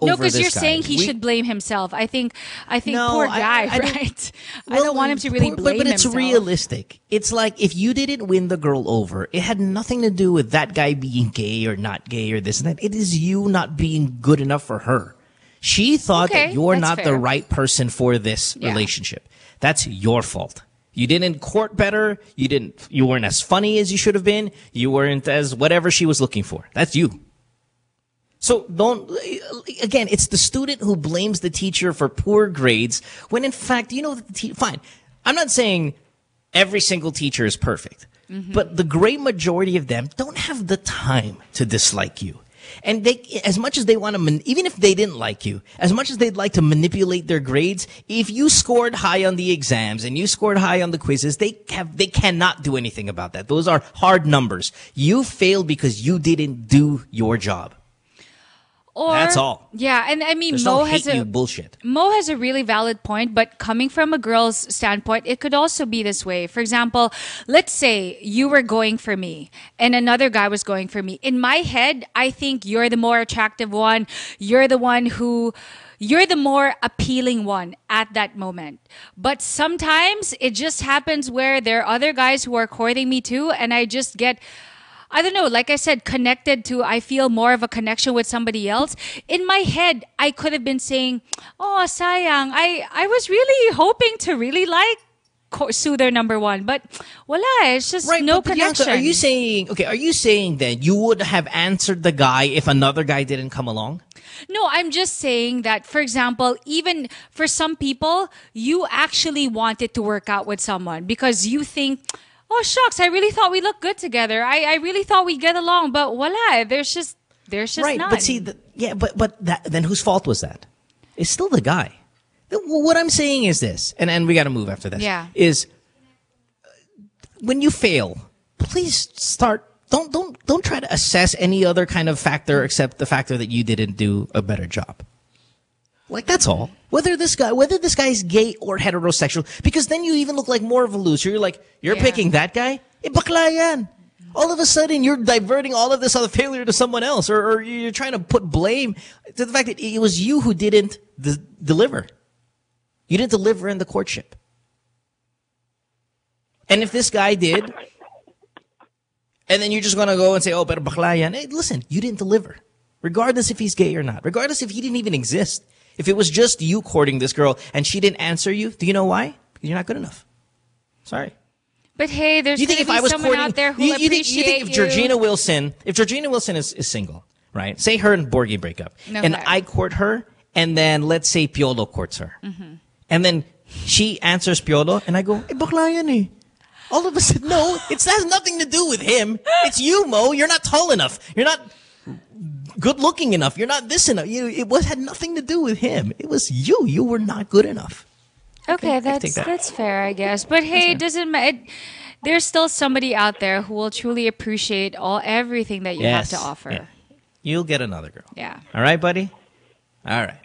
No, because you're saying he should blame himself. I think poor guy, right? I don't want him to really blame himself. But it's realistic. It's like if you didn't win the girl over, it had nothing to do with that guy being gay or not gay or this and that. It is you not being good enough for her. She thought that you're not the right person for this relationship. That's your fault. You didn't court better. You weren't as funny as you should have been. You weren't as whatever she was looking for. That's you. So again, it's the student who blames the teacher for poor grades when in fact, fine. I'm not saying every single teacher is perfect, but the great majority of them don't have the time to dislike you. And as much as they want to, even if they didn't like you, as much as they'd like to manipulate their grades, if you scored high on the exams and you scored high on the quizzes, they cannot do anything about that. Those are hard numbers. You failed because you didn't do your job. That's all. Yeah, and I mean, There's Mo no has bullshit. Mo has a really valid point, but coming from a girl's standpoint, it could also be this way. For example, let's say you were going for me and another guy was going for me. In my head, I think you're the more attractive one. You're the more appealing one at that moment. But sometimes it just happens where there are other guys who are courting me too, and I just get, I don't know, like I said, connected to, I feel more of a connection with somebody else. In my head, I could have been saying, oh, sayang, I was really hoping to really like Soother number one, but voila, it's just no connection. Bianca, are you saying that you would have answered the guy if another guy didn't come along? No, I'm just saying that, for example, even for some people, you actually wanted to work out with someone because you think, oh, shucks, I really thought we looked good together. I really thought we'd get along, but voila, there's just right, none. But see, then whose fault was that? It's still the guy. What I'm saying is this, and we got to move after this. Yeah. Is when you fail, please don't try to assess any other kind of factor except the factor that you didn't do a better job. Like, that's all. Whether this guy is gay or heterosexual, because then you even look like more of a loser. You're like, you're picking that guy? Bakla yan. All of a sudden, you're diverting all of this other failure to someone else, or you're trying to put blame to the fact that it was you who didn't deliver. You didn't deliver in the courtship. And if this guy did, and then you're just going to go and say, oh, pero bakla yan. Hey, listen, you didn't deliver. Regardless if he's gay or not. Regardless if he didn't even exist. If it was just you courting this girl and she didn't answer you, do you know why? Because you're not good enough. Sorry. But hey, there's going to be someone out there who appreciate you think if Georgina Wilson is single, right? Say her and Borgie break up. Okay. And I court her, and then let's say Piolo courts her. Mm-hmm. And then she answers Piolo, and I go, bakla yan eh. All of a sudden, no, it has nothing to do with him. It's you, Mo. You're not tall enough. You're not good looking enough. You're not this enough. It had nothing to do with him. It was you. You were not good enough. Okay, that's fair, I guess. But hey, it doesn't matter. There's still somebody out there who will truly appreciate everything that you have to offer. Yeah. You'll get another girl. Yeah. All right, buddy? All right.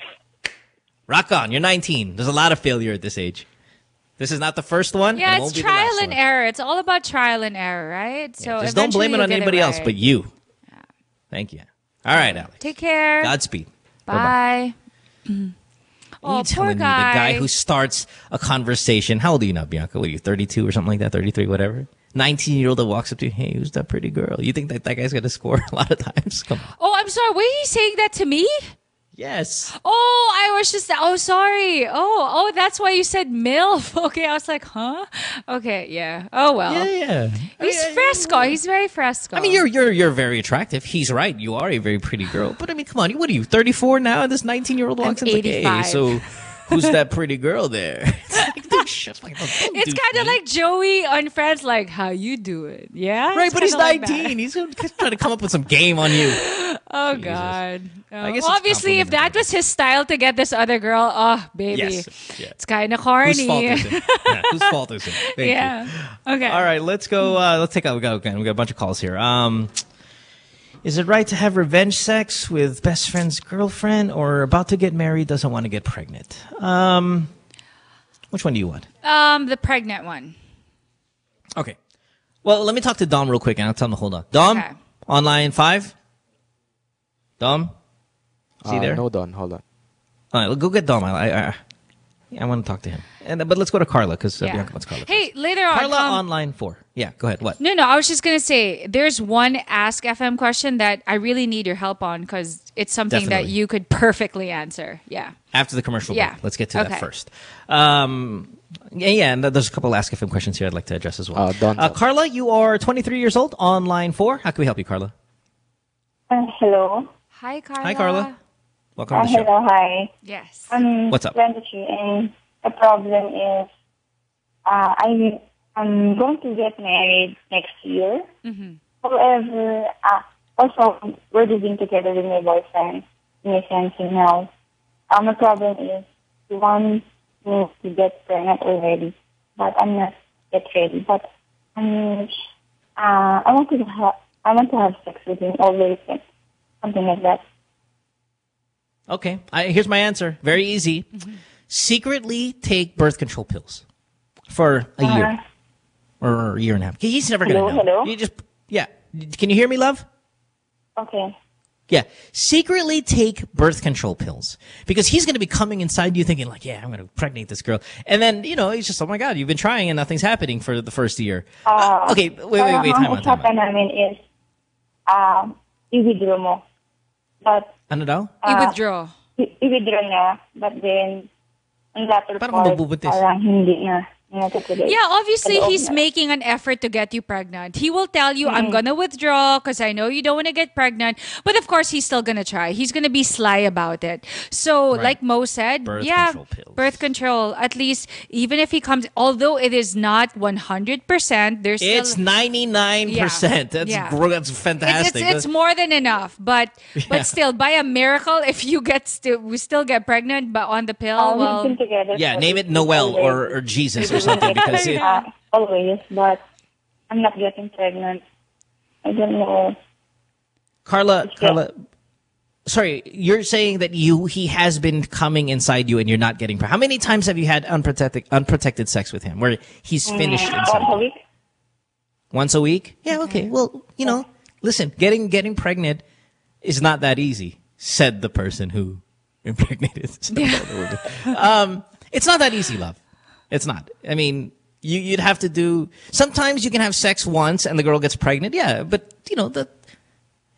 Rock on. You're 19. There's a lot of failure at this age. This is not the first one. Yeah, it's trial and error. It's all about trial and error, right? So just don't blame it on anybody else but you. Yeah. Thank you. All right, Alex. Take care. Godspeed. Bye. Oh, you telling me the guy who starts a conversation. How old are you now, Bianca? What are you, 32 or something like that? 33, whatever? 19-year-old that walks up to you, hey, who's that pretty girl? You think that guy's going to score a lot of times? Come on. Oh, I'm sorry. Were you saying that to me? Yes. Oh, I was just, sorry. Oh, that's why you said MILF. Okay, I was like, huh? Okay, yeah. Oh, well. Yeah. He's fresco. He's very fresco. I mean, you're very attractive. He's right. You are a very pretty girl. But I mean, come on. What are you, 34 now? And this 19-year-old walks in like, hey, so who's that pretty girl there? It's kind of like Joey on Friends, like, how you doing? Yeah? Right, but he's 19. Like he's trying to come up with some game on you. Oh, Jesus. God. Obviously, if that was his style to get this other girl, baby. Yes. Yeah. It's kind of corny. Whose fault is it? Thank you. Okay. All right, let's go. Let's take out. We got a bunch of calls here. Is it right to have revenge sex with best friend's girlfriend, or about to get married, doesn't want to get pregnant? Which one do you want? The pregnant one. Okay. Well, let me talk to Dom real quick, and I'll tell him to hold on. Dom, on line 5? Dom? Is he there? No, Don. Hold on. All right, go get Dom. I want to talk to him. But let's go to Carla, because Bianca wants Carla. Hey, later on. Carla on line 4. Yeah, go ahead. What? No, I was just going to say, there's one Ask FM question that I really need your help on, because it's something that you could perfectly answer. Yeah. After the commercial break. Let's get to that first. And there's a couple of Ask FM questions here I'd like to address as well. Carla, you are 23 years old on line 4. How can we help you, Carla? Hello. Hi, Carla. Hi, Carla. Welcome to the show. Hello, hi. Yes. What's up? 23, and the problem is I'm going to get married next year. Mm-hmm. However, also, we're living together with my boyfriend in a fiancé now. The problem is he wants me to get pregnant already, but I'm not yet ready. But I want to have sex with him always, something like that. Okay, here's my answer. Very easy. Mm-hmm. Secretly take birth control pills for a year or a year and a half. He's never going to know. Hello? You just, Can you hear me, love? Okay. Yeah. Secretly take birth control pills because he's going to be coming inside you thinking like, yeah, I'm going to impregnate this girl. And then, he's just, oh my God, you've been trying and nothing's happening for the first year. Okay. Wait. Time out. What happened is, i-withdraw mo. But, ano daw? I-withdraw. I-withdraw niya, but then, ang latter part, parang hindi na. Yeah, obviously he's making an effort to get you pregnant. He will tell you, I'm going to withdraw because I know you don't want to get pregnant. But of course, he's still going to try. He's going to be sly about it. So like Mo said, control pills. Birth control, at least, even if he comes, although it is not 100%, there's still... It's 99%. That's fantastic. It's more than enough. But still, by a miracle, if you we still get pregnant but on the pill, name it Noel or Jesus or something because always, but I'm not getting pregnant. I don't know. Carla, sorry, you're saying that he has been coming inside you and you're not getting pregnant. How many times have you had unprotected sex with him where he's finished inside Once a week. Once a week? Yeah, okay. Well, listen, getting pregnant is not that easy, said the person who impregnated. It's not that easy, love. It's not. I mean, you'd have to do... Sometimes you can have sex once and the girl gets pregnant. Yeah, but,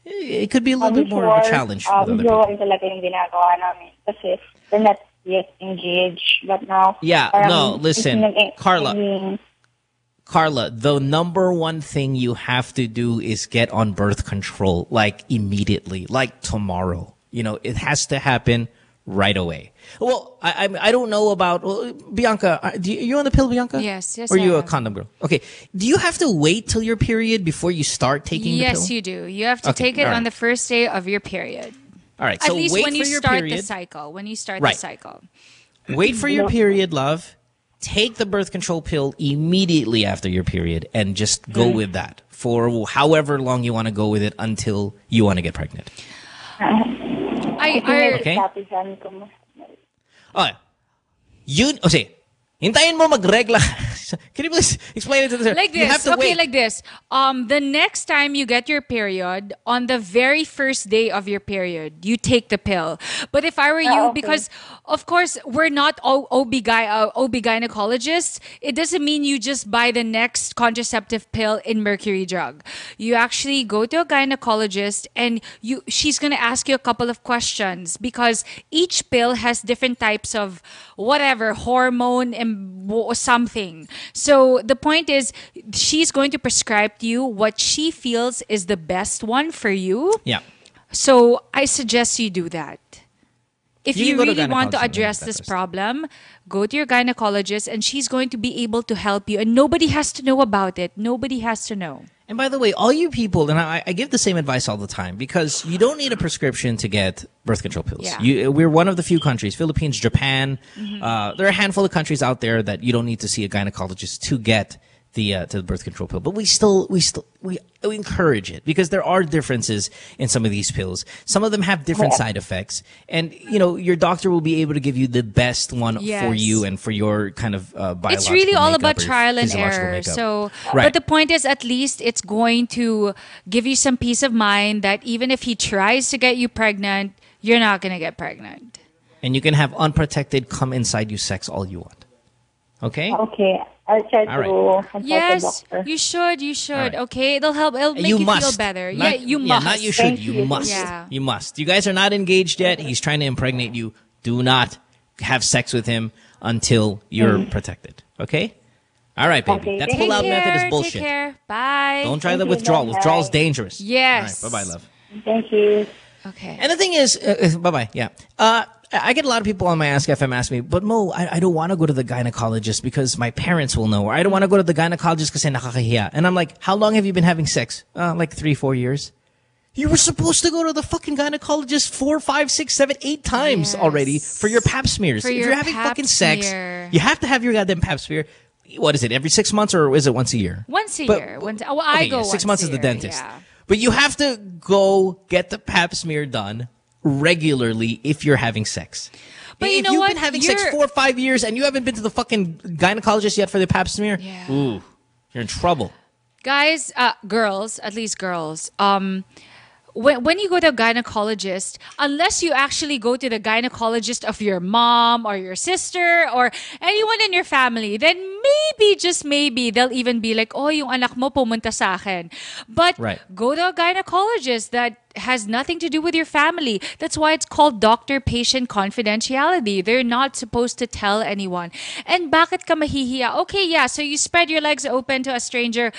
it could be a little bit more of a challenge. Talaga yung ginagawa namin kasi we're not yet engaged, but now... Yeah, no, listen, Carla, the number one thing you have to do is get on birth control, like immediately, like tomorrow. It has to happen right away. Well, I don't know about Bianca. Are you on the pill, Bianca? Yes. Or are you a condom girl? Okay. Do you have to wait till your period before you start taking the pill? Yes, you do. You have to take it on the first day of your period. All right. At So least wait when for you your start period. the cycle. When you start the cycle. Wait for your period, love. Take the birth control pill immediately after your period and just go with that for however long you want to go with it until you want to get pregnant. Okay. Hintayin mo magregla. Can you please explain it to the... Like this. You have to wait. Like this. The next time you get your period, on the very first day of your period, you take the pill. But if I were you, because of course we're not OB-gynecologists, it doesn't mean you just buy the next contraceptive pill in Mercury Drug. You actually go to a gynecologist and she's going to ask you a couple of questions because each pill has different types of whatever, hormone and something. So the point is, she's going to prescribe to you what she feels is the best one for you. Yeah. So I suggest you do that. If you really want to gynecologist address this problem, go to your gynecologist and she's going to be able to help you. And nobody has to know about it. Nobody has to know. And by the way, all you people, and I give the same advice all the time, because you don't need a prescription to get birth control pills. Yeah. We're one of the few countries, Philippines, Japan. There are a handful of countries out there that you don't need to see a gynecologist to get the birth control pill. But we encourage it because there are differences in some of these pills. Some of them have different side effects. And, your doctor will be able to give you the best one for you and for your kind of biological It's really all about makeup or trial and physiological error. makeup. So, Right. but the point is, at least it's going to give you some peace of mind that even if he tries to get you pregnant, you're not going to get pregnant. And you can have unprotected come inside you sex all you want. Okay? Okay. I'll try to consult Yes, the doctor. you should. right. Okay, it'll help. It'll make you feel better. You must. Not you should. Thank You you. must. Yeah. You must. You guys are not engaged yet. He's trying to impregnate you. Do not have sex with him until you're protected. Okay? All right, baby. Okay, That thank pull-out Take method care. is bullshit. Take care. Bye. Don't try the you. withdrawal. Bye-bye. Withdrawal's dangerous. Yes. All right. Bye-bye, love. Thank you. Okay. And the thing is, bye-bye, yeah. I get a lot of people on my Ask FM ask me, but Mo, I don't want to go to the gynecologist because my parents will know, or I don't want to go to the gynecologist kasi nakakahiya. And I'm like, how long have you been having sex? Like 3-4 years. You were supposed to go to the fucking gynecologist 4, 5, 6, 7, 8 times already for your pap smears. If you're having fucking sex, you have to have your goddamn pap smear. What is it, every 6 months or is it once a year? Once a year. I go 6 months once is a the year, dentist. yeah. But you have to go get the pap smear done regularly if you're having sex. But if you know you've what? been having sex 4 or 5 years and you haven't been to the fucking gynecologist yet for the pap smear, ooh, you're in trouble. Guys, girls, at least girls, when you go to a gynecologist, unless you actually go to the gynecologist of your mom or your sister or anyone in your family, then maybe, just maybe, they'll even be like, oh, yung anak mo pumunta sa akin. But go to a gynecologist that has nothing to do with your family. That's why it's called doctor-patient confidentiality. They're not supposed to tell anyone. And bakit ka mahihiya? Okay, yeah, so you spread your legs open to a stranger.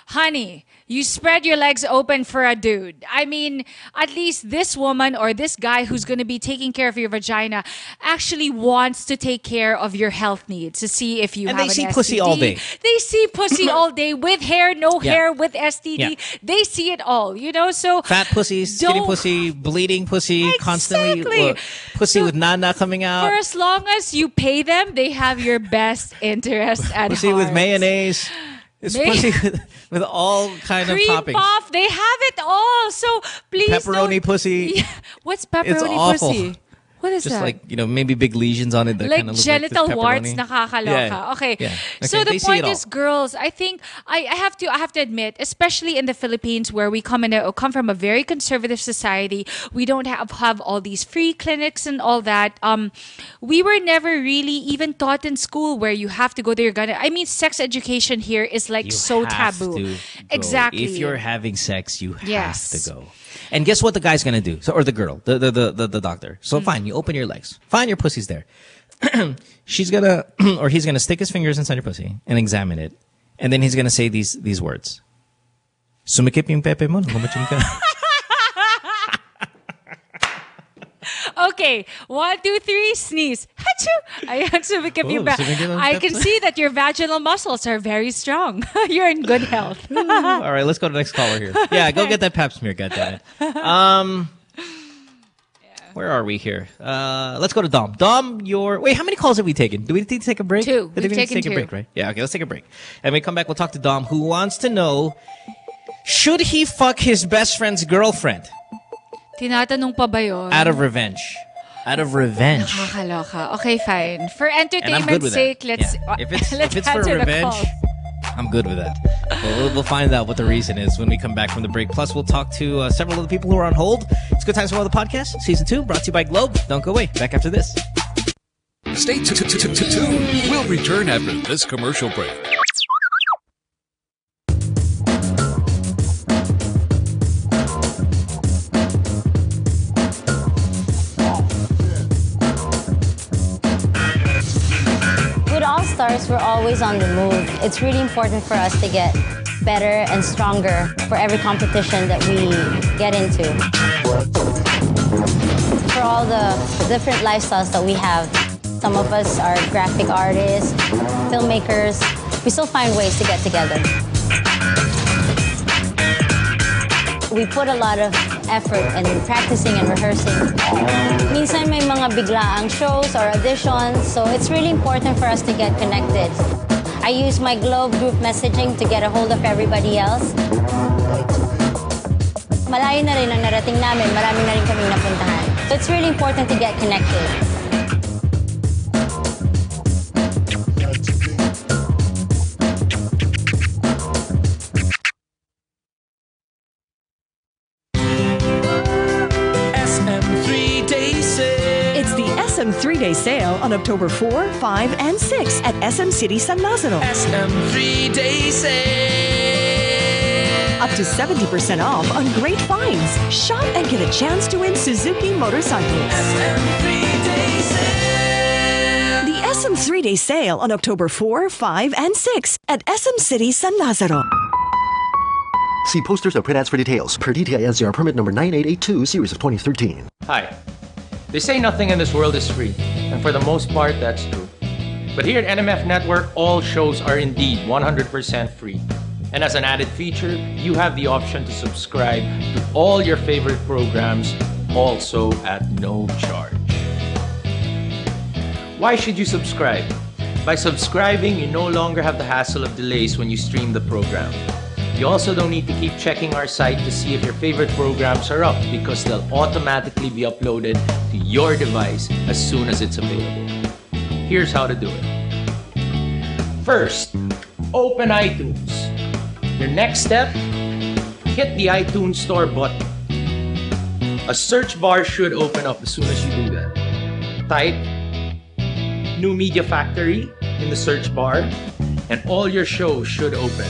Honey, you spread your legs open for a dude. I mean, at least this woman or this guy who's going to be taking care of your vagina actually wants to take care of your health needs to see if you have an STD. And they see pussy all day. They see pussy all day with hair, no hair, with STD. Yeah. They see it all, so... Fat pussy, skinny pussy, bleeding pussy, constantly pussy with nana coming out. For as long as you pay them, they have your best interest at Pussy heart. with mayonnaise. It's pussy with all kind of cream toppings. puff. They have it all. So please Pepperoni pussy. Yeah. What's pepperoni It's awful. pussy? What is Just that? like, maybe big lesions on it that like kind of look genital like warts, pepperoni. nakakaloka. Yeah. Okay. Yeah. So Okay, the they see point it is, all. girls, I think I have to admit, especially in the Philippines where we come from a very conservative society, we don't have all these free clinics and all that. We were never really even taught in school where you have to go there. Sex education here is like You so have taboo. to go. Exactly. If you're having sex, you Yes. have to go. And guess what the guy's gonna do? Or the girl, the doctor. So fine, you open your legs. Fine, your pussy's there. She's gonna or he's gonna stick his fingers inside your pussy and examine it, and then he's gonna say these words. Sumikip yung pepe mo, humaching ka. Okay, 1, 2, 3, sneeze. Achoo! Ayan, sumikip yung I can see that your vaginal muscles are very strong. You're in good health. All right, let's go to the next caller here. Yeah, go get that pap smear, goddammit. Where are we here? Let's go to Dom. Dom, wait, how many calls have we taken? Do we need to take a break? 2. We've taken take 2. a break, right? Yeah, okay, let's take a break. And when we come back, we'll talk to Dom, who wants to know, should he fuck his best friend's girlfriend? Tinatanong pa ba yun? Out of revenge. Out of revenge. Nakakaloka. Okay, fine. For And I'm good entertainment's with sake, that. let's Yeah. If it's for answer the revenge, call. I'm good with that. We'll find out what the reason is when we come back from the break. Plus, we'll talk to several of the people who are on hold. It's Good Times with Mo, the podcast, Season 2, brought to you by Globe. Don't go away. Back after this. Stay tuned. We'll return after this commercial break. With All Stars, we're always on the move. It's really important for us to get better and stronger for every competition that we get into. For all the different lifestyles that we have, some of us are graphic artists, filmmakers. We still find ways to get together. We put a lot of effort in practicing and rehearsing. Minsan may mga biglaang shows or auditions, so it's really important for us to get connected. I use my Globe group messaging to get a hold of everybody else. Malayo na rin ang narating namin, marami na rin kaming napuntahan. So it's really important to get connected. It's the SM 3-day sale on October 4, 5, and 6 at SM City San Lazaro. SM 3-day sale. Up to 70% off on great finds. Shop and get a chance to win Suzuki motorcycles. SM 3-day sale. The SM 3-day sale on October 4, 5, and 6 at SM City San Lazaro. See posters or print ads for details. Per DTI NCR permit number 9882, series of 2013. Hi. They say nothing in this world is free, and for the most part, that's true. But here at NMF Network, all shows are indeed 100% free. And as an added feature, you have the option to subscribe to all your favorite programs, also at no charge. Why should you subscribe? By subscribing, you no longer have the hassle of delays when you stream the program. You also don't need to keep checking our site to see if your favorite programs are up, because they'll automatically be uploaded to your device as soon as it's available. Here's how to do it. First, open iTunes. Your next step, hit the iTunes Store button. A search bar should open up as soon as you do that. Type New Media Factory in the search bar, and all your shows should open.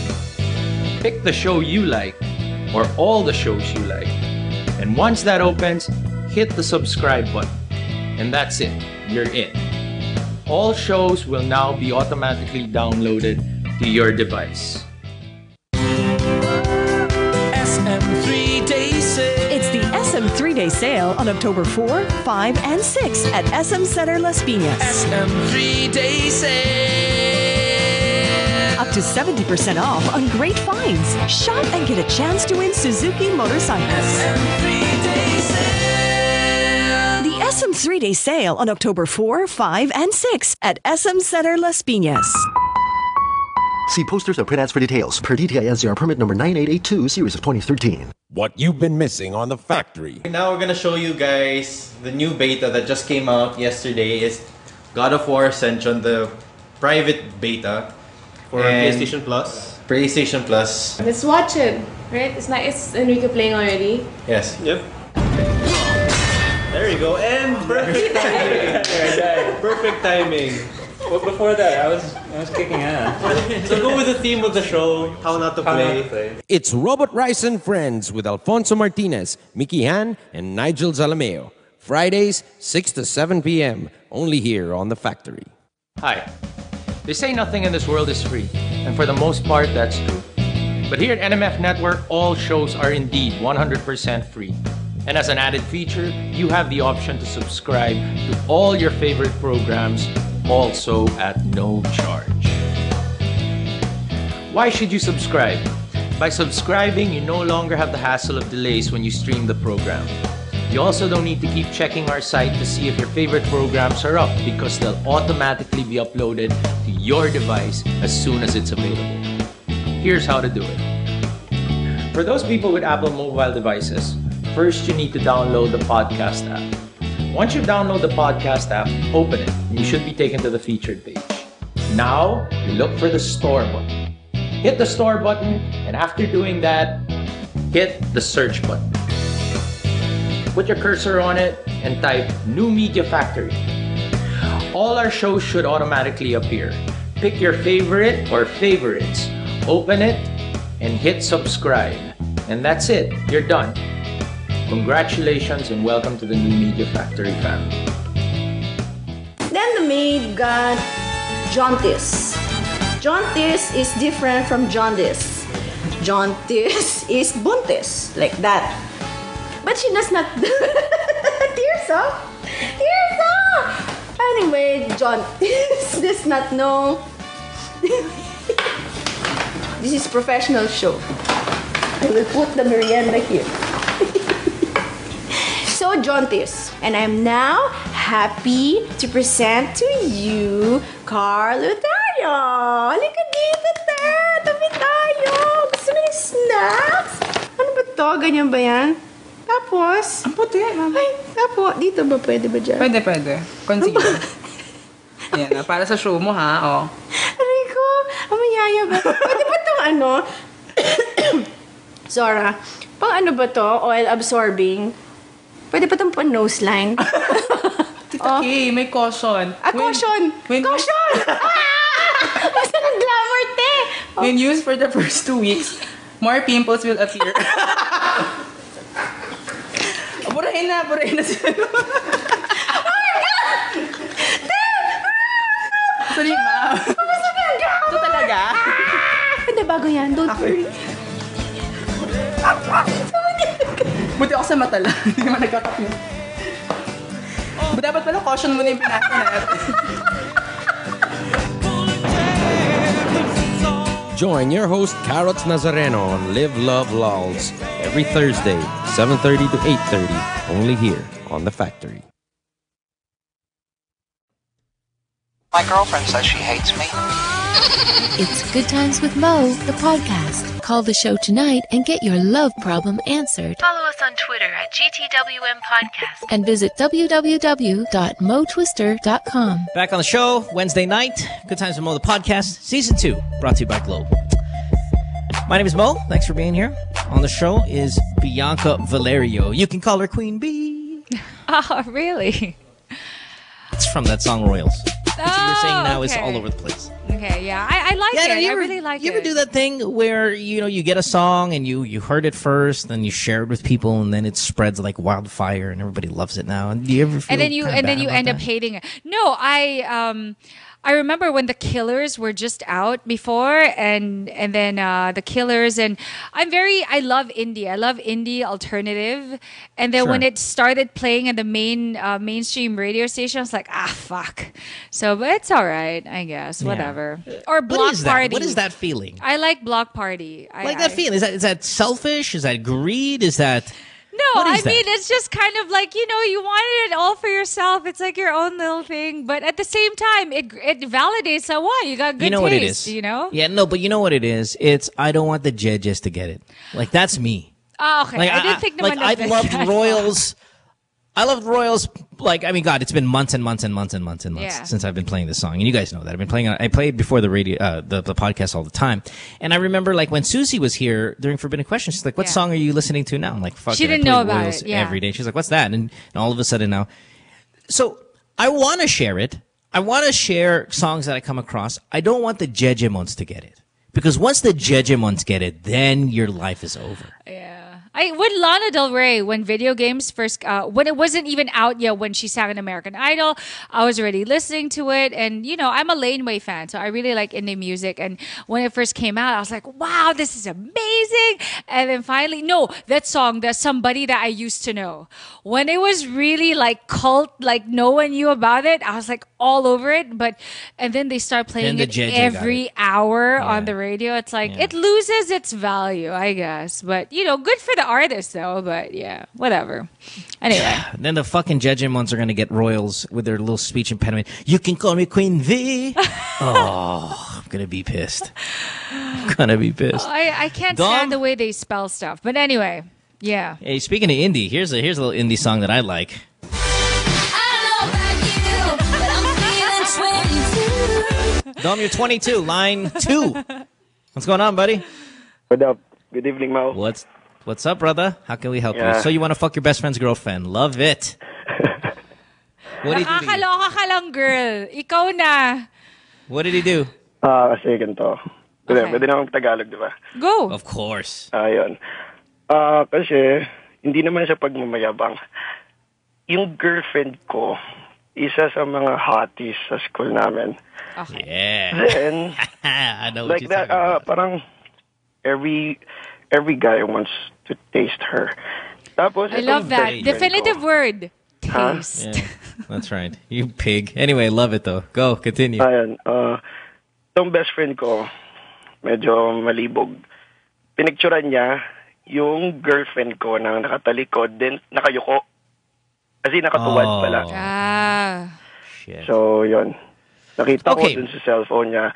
Pick the show you like, or all the shows you like. And once that opens, hit the subscribe button. And that's it. You're in. All shows will now be automatically downloaded to your device. SM 3-day sale. It's the SM 3-day sale on October 4, 5, and 6 at SM Center Las Piñas. SM 3-day sale. Up to 70% off on great finds. Shop and get a chance to win Suzuki motorcycles. SM 3-day sale. The SM 3-day sale on October 4, 5, and 6 at SM Center Las Piñas. See posters or print ads for details. Per DTI NCR permit number 9882, series of 2013. What you've been missing on The Factory. Now we're gonna show you guys the new beta that just came out yesterday. Is God of War Ascension, the private beta for PlayStation Plus. PlayStation Plus. Let's watch it. Right? It's not. It's Enrique playing already. Yes. Yep. There you go. And perfect timing. Perfect timing. Well, before that, I was kicking ass. So go with the theme of the show, how not to play. It's Robot Rice and Friends with Alfonso Martinez, Mickey Han, and Nigel Zalameo. Fridays, 6 to 7 p.m. Only here on The Factory. Hi. They say nothing in this world is free, and for the most part, that's true. But here at NMF Network, all shows are indeed 100% free. And as an added feature, you have the option to subscribe to all your favorite programs, also at no charge. Why should you subscribe? By subscribing, you no longer have the hassle of delays when you stream the program. You also don't need to keep checking our site to see if your favorite programs are up, because they'll automatically be uploaded to your device as soon as it's available. Here's how to do it. For those people with Apple mobile devices, first you need to download the podcast app. Once you download the podcast app, open it, and you should be taken to the featured page. Now, you look for the store button. Hit the store button, and after doing that, hit the search button. Put your cursor on it and type New Media Factory. All our shows should automatically appear. Pick your favorite or favorites, open it, and hit subscribe. And that's it, you're done. Congratulations and welcome to the New Media Factory family. Then the maid got jaundice. Jaundice is different from jaundice. Jaundice is buntis, like that. But she does not... Tears off! Tears off! Anyway, jaundice does not know. This is professional show. I will put the merienda here. So jaundice, and I'm now happy to present to you Carl Lutario. Halika dito, te! Tabi tayo! Gusto mo ng snacks? Ano ba to? Ganyan ba yan? Tapos? Ang puti, mama. Ay, tapos. Dito ba? Pwede ba dyan? Pwede. Concealer. Yan na, para sa show mo, ha? Oh. Aray ko, amayaya ba? Pwede ba itong ano? Zora, pang ano ba to? Oil absorbing? Pwede pa itong nose line? Tita Kay, may caution. Caution! Caution! Basta ng glamour, te! When used for the first 2 weeks, more pimples will appear. Burahin na sila. Oh my God! Te! Sorry, ma. Basta ng glamour! Ito talaga? Hindi, bago yan. Don't worry. Buti ako sa mata lang. Hindi naman nagkakapin. But dapat pala caution muna yung pinasa natin. Join your host Carrots Nazareno on Live Love Lols every Thursday, 7:30 to 8:30, only here on The Factory. My girlfriend says she hates me. It's Good Times with Mo, the podcast. Call the show tonight and get your love problem answered. Follow us on Twitter at GTWM Podcast. And visit www.motwister.com. Back on the show, Wednesday night. Good Times with Mo, the podcast, Season 2, brought to you by Globe. My name is Mo. Thanks for being here. On the show is Bianca Valerio. You can call her Queen Bee. Oh, really? It's from that song Royals. What you were saying now is okay. all over the place. Okay, yeah. I like it. I really like it. You ever do that thing where, you get a song and you heard it first, then you share it with people, and then it spreads like wildfire and everybody loves it now? And do you ever feel and then you end up hating it? No, I remember when the Killers were just out before, and then the Killers, and I love indie. I love indie alternative, and then when it started playing in the mainstream radio station, I was like, fuck. So, but it's all right, I guess. Whatever. Or Block Party. What is that feeling? I like Block Party. That feeling. Is that selfish? Is that greed? Is that? No, I mean, it's just kind of like, you wanted it all for yourself. It's like your own little thing. But at the same time, it validates that, you got good taste, what it is? Yeah, no, but you know what it is? It's, I don't want the judges to get it. Like, that's me. Oh, okay. I didn't think I loved Royals. I loved Royals. Like, I mean, God, it's been months and months and months and months and months since I've been playing this song, and you guys know that I've been playing. I played before the radio, the podcast all the time. And I remember, like, when Susie was here during Forbidden Questions, she's like, "What song are you listening to now?" I'm like, "Fuck." She didn't know about Royals it every day. She's like, "What's that?" And all of a sudden now, so I want to share it. I want to share songs that I come across. I don't want the Jejemons to get it, because once the Jejemons get it, then your life is over. Yeah. With Lana Del Rey, when video games first, when it wasn't even out yet, when she sang in American Idol, I was already listening to it. And, I'm a Laneway fan, so I really like indie music. And when it first came out, I was like, wow, this is amazing. And then finally, that song, there's Somebody That I Used to Know. When it was really like cult, like no one knew about it, I was like all over it. And then they start playing it every hour on the radio. It's like, it loses its value, I guess. But, good for the artist though, but yeah, whatever. Anyway. Then the fucking Jejemons are going to get Royals with their little speech impediment. You can call me Queen V. I'm going to be pissed. I can't stand the way they spell stuff. But anyway, yeah. Hey, speaking of indie, here's a little indie song that I like. Dom, you're 22, line 2. What's going on, buddy? What up? Good evening, Mo. What's up, brother? How can we help you? So you want to fuck your best friend's girlfriend. Love it. What did he do? Nakakaloka ka lang, girl. Ikaw na. What did he do? Kasi ganito. Pwede na akong Tagalog, di ba? Go. Of course. Ayun. Kasi, hindi naman siya pagmamayabang. Yung girlfriend ko, isa sa mga hotties sa school namin. Okay. Yeah. Then, I know what like that, parang every guy wants to taste her. Tapos, I love that. Definitive word. Taste. Yeah, that's right. You pig. Anyway, love it though. Go, continue. Ayan. Itong best friend ko, medyo malibog. Pinicturan niya yung girlfriend ko na nakatalikod, then nakayuko. Kasi nakatuwad pala. Shit. So, yun. Nakita ko dun sa cellphone niya.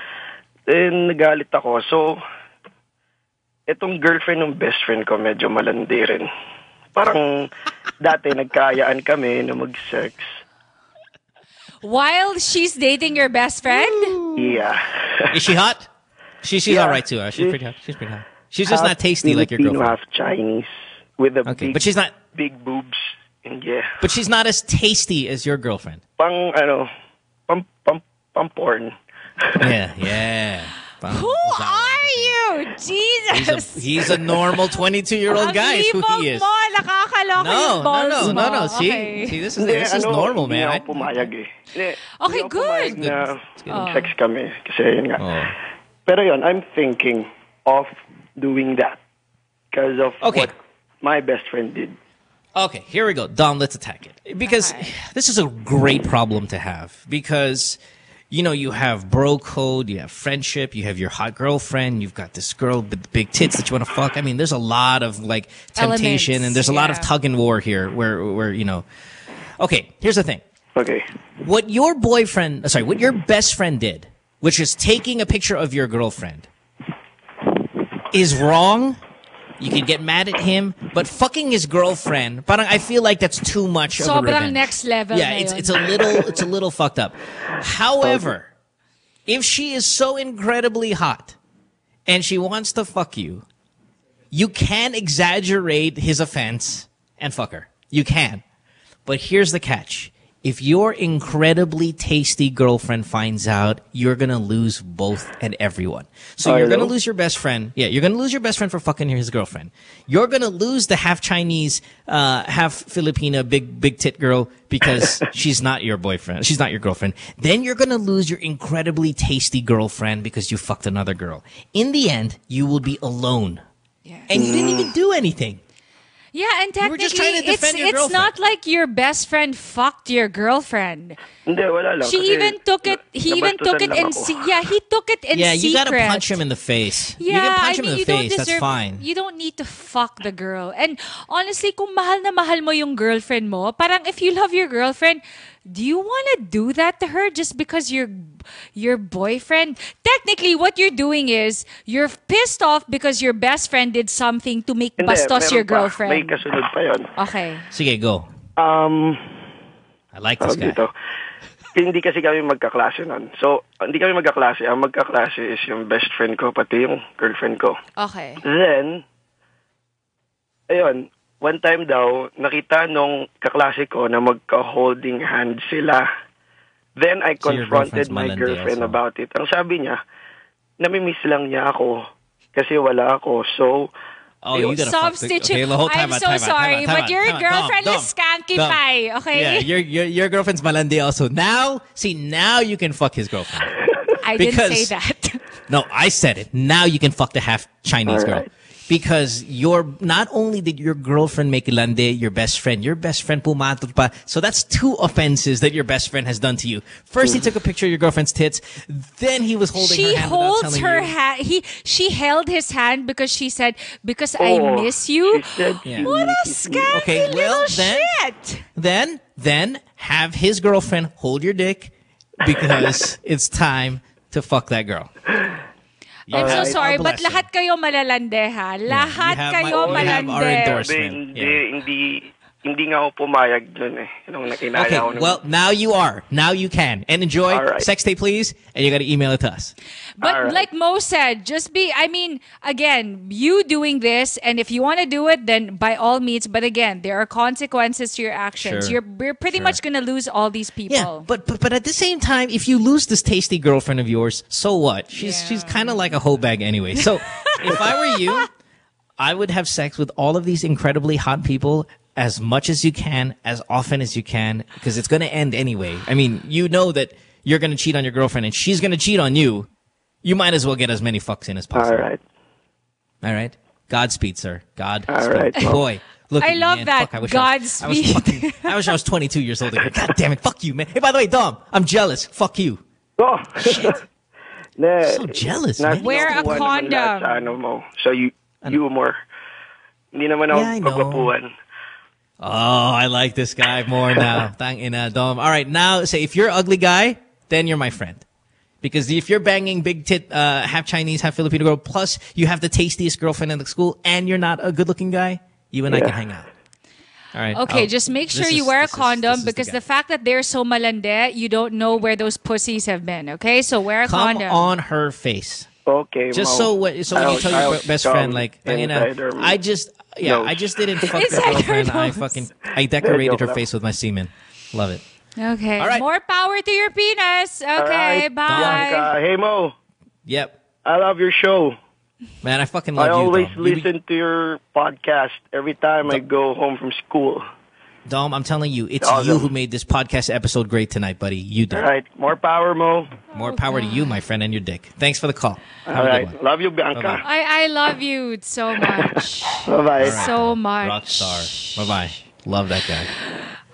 Then, nagalit ako. So, itong girlfriend ng best friend ko, medyo malandi rin. Parang, dati nagkaayaan kami na mag-sex. While she's dating your best friend? Yeah. Is she hot? She's alright too. She's pretty hot. She's pretty hot. She's just not tasty like your girlfriend. Half Chinese with a but she's not big boobs. And yeah. But she's not as tasty as your girlfriend. Pang porn. Yeah. Who are you? Jesus. He's a normal 22-year-old guy. Is who he is. No. See, this is normal, man. Hindi ako pumayag eh. Okay, good. Na sex kami kasi yun nga. Pero yun, I'm thinking of doing that because of what my best friend did. Okay, here we go. Dom, let's attack it. Because this is a great problem to have. Because, you have bro code, you have friendship, you have your hot girlfriend, you've got this girl with big tits that you want to fuck. I mean, there's a lot of, temptation, elements, and there's a lot of tug and war here where. Okay, here's the thing. Okay. What your best friend did, which is taking a picture of your girlfriend, is wrong. You can get mad at him, but fucking his girlfriend, parang I feel like that's too much of a revenge. Next level. Yeah, it's a little fucked up. However, if she is so incredibly hot and she wants to fuck you, you can exaggerate his offense and fuck her. You can. But here's the catch. If your incredibly tasty girlfriend finds out, you're going to lose both and everyone. So you're going to lose your best friend. Yeah, you're going to lose your best friend for fucking his girlfriend. You're going to lose the half Chinese, half Filipina, big tit girl because she's not your boyfriend. She's not your girlfriend. Then you're going to lose your incredibly tasty girlfriend because you fucked another girl. In the end, you will be alone. Yeah. And you didn't even do anything. Yeah, and You were just trying to defend your it's girlfriend. not like your best friend fucked your girlfriend. Hindi, wala lang. She Kasi even took it. He even took it in. Yeah, he took it in Yeah, secret. you gotta punch him in the face. Yeah, you can punch I him mean, in the you don't face. deserve. That's fine. You don't need to fuck the girl. And honestly, kung mahal na mahal mo yung girlfriend mo, parang if you love your girlfriend, do you want to do that to her just because your boyfriend? Technically, what you're doing is you're pissed off because your best friend did something to make Hindi, bastos your meron pa. girlfriend. May kasunod pa yun. Okay. Sige, go. I like this guy. Dito. Hindi kasi kami magkaklase nun. So, hindi kami magkaklase. Ang magkaklase is yung best friend ko, pati yung girlfriend ko. Okay. Then, ayun, one time daw, nakita nung kaklase ko na magka-holding hand sila. Then, I So your confronted girlfriend's my malandi girlfriend also. about it. Ang sabi niya, namimiss lang niya ako kasi wala ako. So, Oh, you gotta fuck the... Substitute. Okay, hold, I'm so sorry, but your girlfriend is skanky Dom. pie, okay? Yeah, your girlfriend's malandi also. Now you can fuck his girlfriend. I didn't say that. No, I said it. Now you can fuck the half Chinese girl. Alright. Because not only did your girlfriend make lande your best friend pumatol pa. So that's two offenses that your best friend has done to you. First, he took a picture of your girlfriend's tits. Then he was holding her hand without holds telling her you. hand. She held his hand because she said, "Because I miss you." Yeah. What a skanky Okay, well, little shit. Then have his girlfriend hold your dick because it's time to fuck that girl. I'm so sorry, I'll but bless lahat kayo malalande ha. Lahat kayo malande. Hindi nga ako pumayag dun eh. Nung nakinaya Okay, ko nung- well, now you are. Now you can. And enjoy. Alright. Sex tape, please. And you got to email it to us. But like Mo said, again, you doing this, and if you want to do it, then by all means. But again, there are consequences to your actions. Sure. You're pretty much going to lose all these people. Yeah, but at the same time, if you lose this tasty girlfriend of yours, so what? She's kind of like a hoe bag anyway. So if I were you, I would have sex with all of these incredibly hot people as much as you can, as often as you can, because it's going to end anyway. I mean, you know that you're going to cheat on your girlfriend and she's going to cheat on you. You might as well get as many fucks in as possible. All right. Godspeed, sir. Godspeed. All right, well. Boy. Look I at me, love man. that. Fuck, Godspeed. I wish I was 22 years old again. God damn it. Fuck you, man. Hey, by the way, Dom, I'm jealous. Fuck you. Oh. Shit. Ne, So jealous, man. Wear a nakukuha naman lahat condom. Sa ano mo. So, humor. Hindi naman ako Yeah, I know. pagpapuan. Oh, I like this guy more now. Tang ina, Dom. All right, now say if you're an ugly guy, then you're my friend. Because if you're banging big tit, half Chinese, half Filipino girl, plus you have the tastiest girlfriend in the school, and you're not a good-looking guy, you and I can hang out. All right. Okay, just make sure you wear a condom because the fact that they're so malande, you don't know where those pussies have been. Okay, so wear a Come condom. on her face. Okay, Just Mo. when you tell your best friend, like, Insider I just didn't fuck the Insider girlfriend. I decorated her face with my semen. Love it. Okay, All right. more power to your penis. Okay, bye. Bianca, hey Mo. Yep. I love your show. Man, I fucking love I you, always Dom. listen to your podcast every time I go home from school. Dom, I'm telling you, it's Awesome. you who made this podcast episode great tonight, buddy. You did. All right, more power, Mo. More power to you, my friend, and your dick. Thanks for the call. Have All a good right, one. love you, Bianca. Bye-bye. I love you so much. Bye-bye. So much. Rock star. Bye-bye. Love that guy.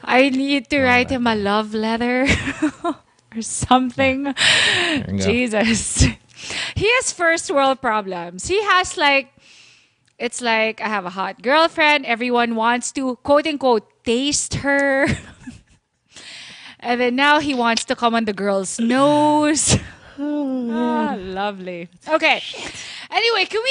I need to write him a love letter or something. you go. Jesus. He has first world problems. He has it's like, I have a hot girlfriend. Everyone wants to, quote unquote, taste her. And then now he wants to come on the girl's nose. Lovely. Okay. Anyway, can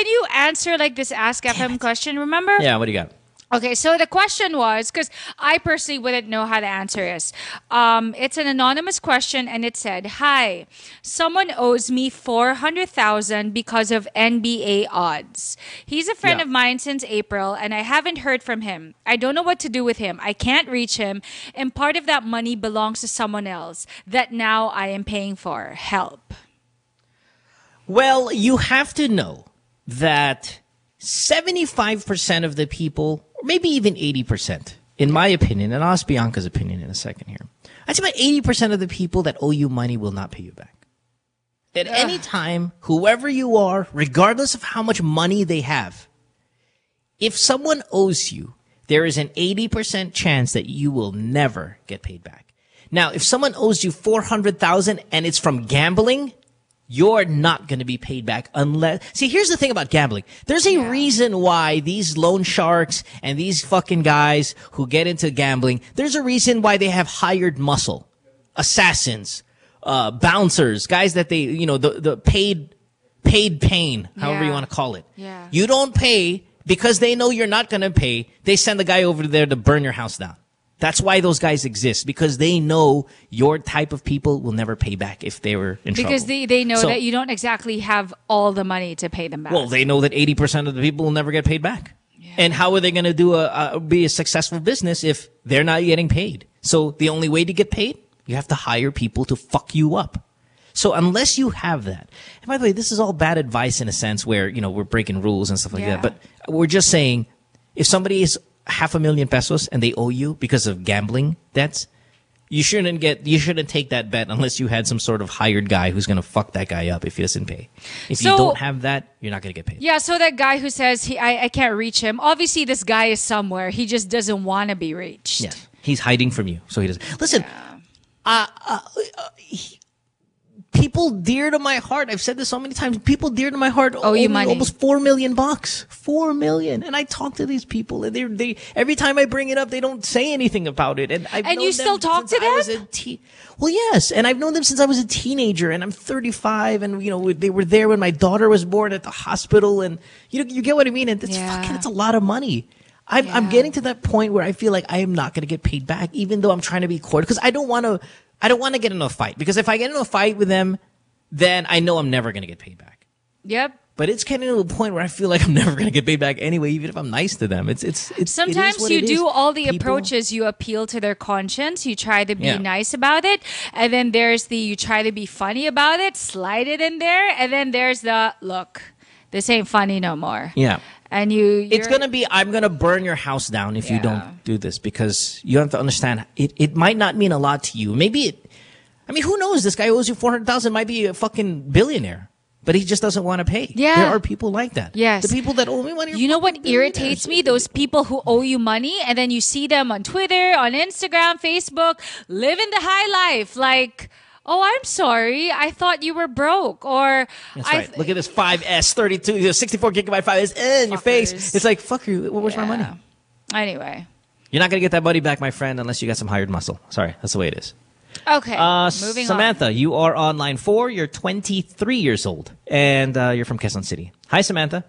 you answer this Ask FM question, remember? Yeah, what do you got? Okay, so the question was, because I personally wouldn't know how to answer this. It's an anonymous question, and it said, "Hi, someone owes me $400,000 because of NBA odds. He's a friend of mine since April, and I haven't heard from him. I don't know what to do with him. I can't reach him, and part of that money belongs to someone else that now I am paying for. Help." Well, you have to know that 75% of the people, or maybe even 80%, in my opinion, and I'll ask Bianca's opinion in a second here, I'd say about 80% of the people that owe you money will not pay you back. At any time, whoever you are, regardless of how much money they have, if someone owes you, there is an 80% chance that you will never get paid back. Now, if someone owes you $400,000 and it's from gambling, you're not going to be paid back unless... See, here's the thing about gambling. There's a reason why these loan sharks and these fucking guys who get into gambling, there's a reason why they have hired muscle. Assassins, bouncers, guys that they, the paid pain, however you want to call it. Yeah. You don't pay because they know you're not going to pay. They send the guy over there to burn your house down. That's why those guys exist, because they know your type of people will never pay back if they were in trouble. Because they know that you don't exactly have all the money to pay them back. Well, they know that 80% of the people will never get paid back. Yeah. And how are they going to be a successful business if they're not getting paid? So the only way to get paid, you have to hire people to fuck you up. So unless you have that, and by the way, this is all bad advice in a sense where, we're breaking rules and stuff like that. But we're just saying, if somebody is $500,000 pesos and they owe you because of gambling debts, you shouldn't take that bet unless you had some sort of hired guy who's going to fuck that guy up if he doesn't pay. If you don't have that, you're not going to get paid. Yeah, so that guy who says I can't reach him, obviously this guy is somewhere. He just doesn't want to be reached. Yeah, he's hiding from you, so he doesn't. Listen, people dear to my heart, I've said this so many times, people dear to my heart owe you money. Almost $4 million. $4 million. And I talk to these people, and they every time I bring it up, they don't say anything about it. And you still talk to them? Well, yes. And I've known them since I was a teenager, and I'm 35, and they were there when my daughter was born at the hospital, and you get what I mean? And it's a lot of money. I'm getting to that point where I feel like I am not going to get paid back, even though I'm trying to be courteous, because I don't want to get into a fight, because if I get into a fight with them, then I know I'm never going to get paid back. Yep. But it's getting to a point where I feel like I'm never going to get paid back anyway, even if I'm nice to them. Sometimes you do all the approaches. You appeal to their conscience. You try to be nice about it. And then there's you try to be funny about it, slide it in there. And then there's look, this ain't funny no more. Yeah. And it's going to be, I'm going to burn your house down if you don't do this, because you have to understand, it might not mean a lot to you. Maybe who knows? This guy owes you $400,000, might be a fucking billionaire, but he just doesn't want to pay. Yeah. There are people like that. Yes. The people that owe me money. You know what irritates me? Those people who owe you money, and then you see them on Twitter, on Instagram, Facebook, living the high life. Like, oh, I'm sorry, I thought you were broke. Or that's right. Look at this 5S 32, 64 gigabyte 5S in your face. It's like, fuck you. Where's my money? Anyway. You're not going to get that money back, my friend, unless you got some hired muscle. Sorry, that's the way it is. Okay, moving Samantha, on. you are on line 4. You're 23 years old, and you're from Quezon City. Hi, Samantha.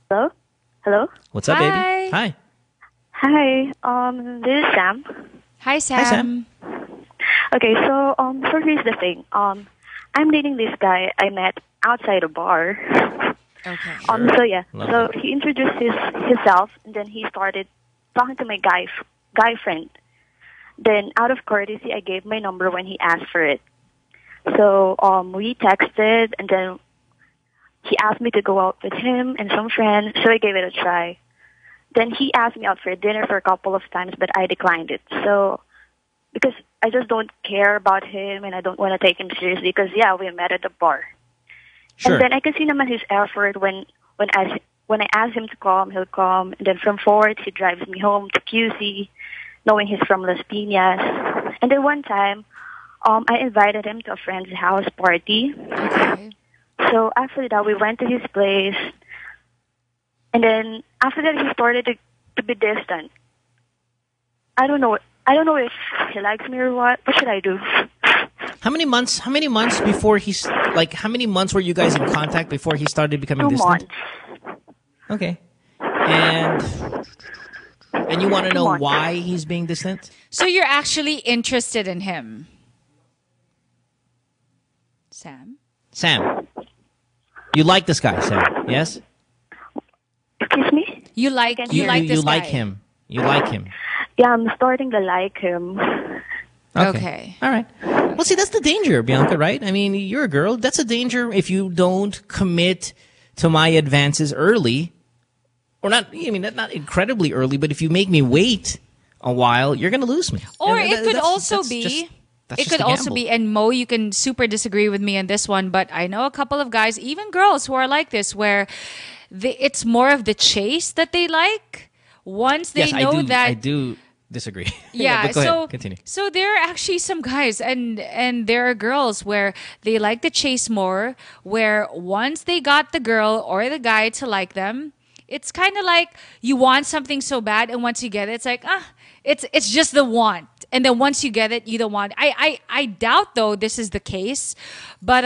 Hello? Hello? What's up, baby? Hi. Hi, this is Sam. Hi, Sam. Hi, Sam. Okay, so here's the thing. I'm dating this guy I met outside a bar. Okay. So yeah, so he introduced himself, and then he started talking to my guy friend. Then, out of courtesy, I gave my number when he asked for it. So we texted, and then he asked me to go out with him and some friends. So I gave it a try. Then he asked me out for dinner for a couple of times, but I declined it. So because I just don't care about him, and I don't want to take him seriously, because we met at the bar. Sure. And then I can see naman his effort when I ask him to come, he'll come. And then from Fort, he drives me home to QC, knowing he's from Las Piñas. And then one time, I invited him to a friend's house party. Okay. So after that, we went to his place. And then after that, he started to be distant. I don't know if he likes me or what. What should I do? How many months before how many months were you guys in contact before he started becoming 2 distant? months. Okay. And you want to know why he's being distant? So you're actually interested in him. Sam? You like this guy, Sam, yes? Excuse me? You like this guy? You like him. You like him. Yeah, I'm starting to like him. Okay. All right. Well, see, that's the danger, Bianca, right? I mean, you're a girl. That's a danger if you don't commit to my advances early. Or not incredibly early, but if you make me wait a while, you're going to lose me. Or it could also be, and Mo, you can super disagree with me on this one, but I know a couple of guys, even girls, who are like this, where it's more of the chase that they like. Once they know that, I do disagree. Yeah, but go ahead. Continue. So there are actually some guys and there are girls where they like the chase more, where once they got the girl or the guy to like them, it's kind of like you want something so bad, and once you get it, it's like, it's just the want. And then once you get it, you don't want. I doubt though this is the case, but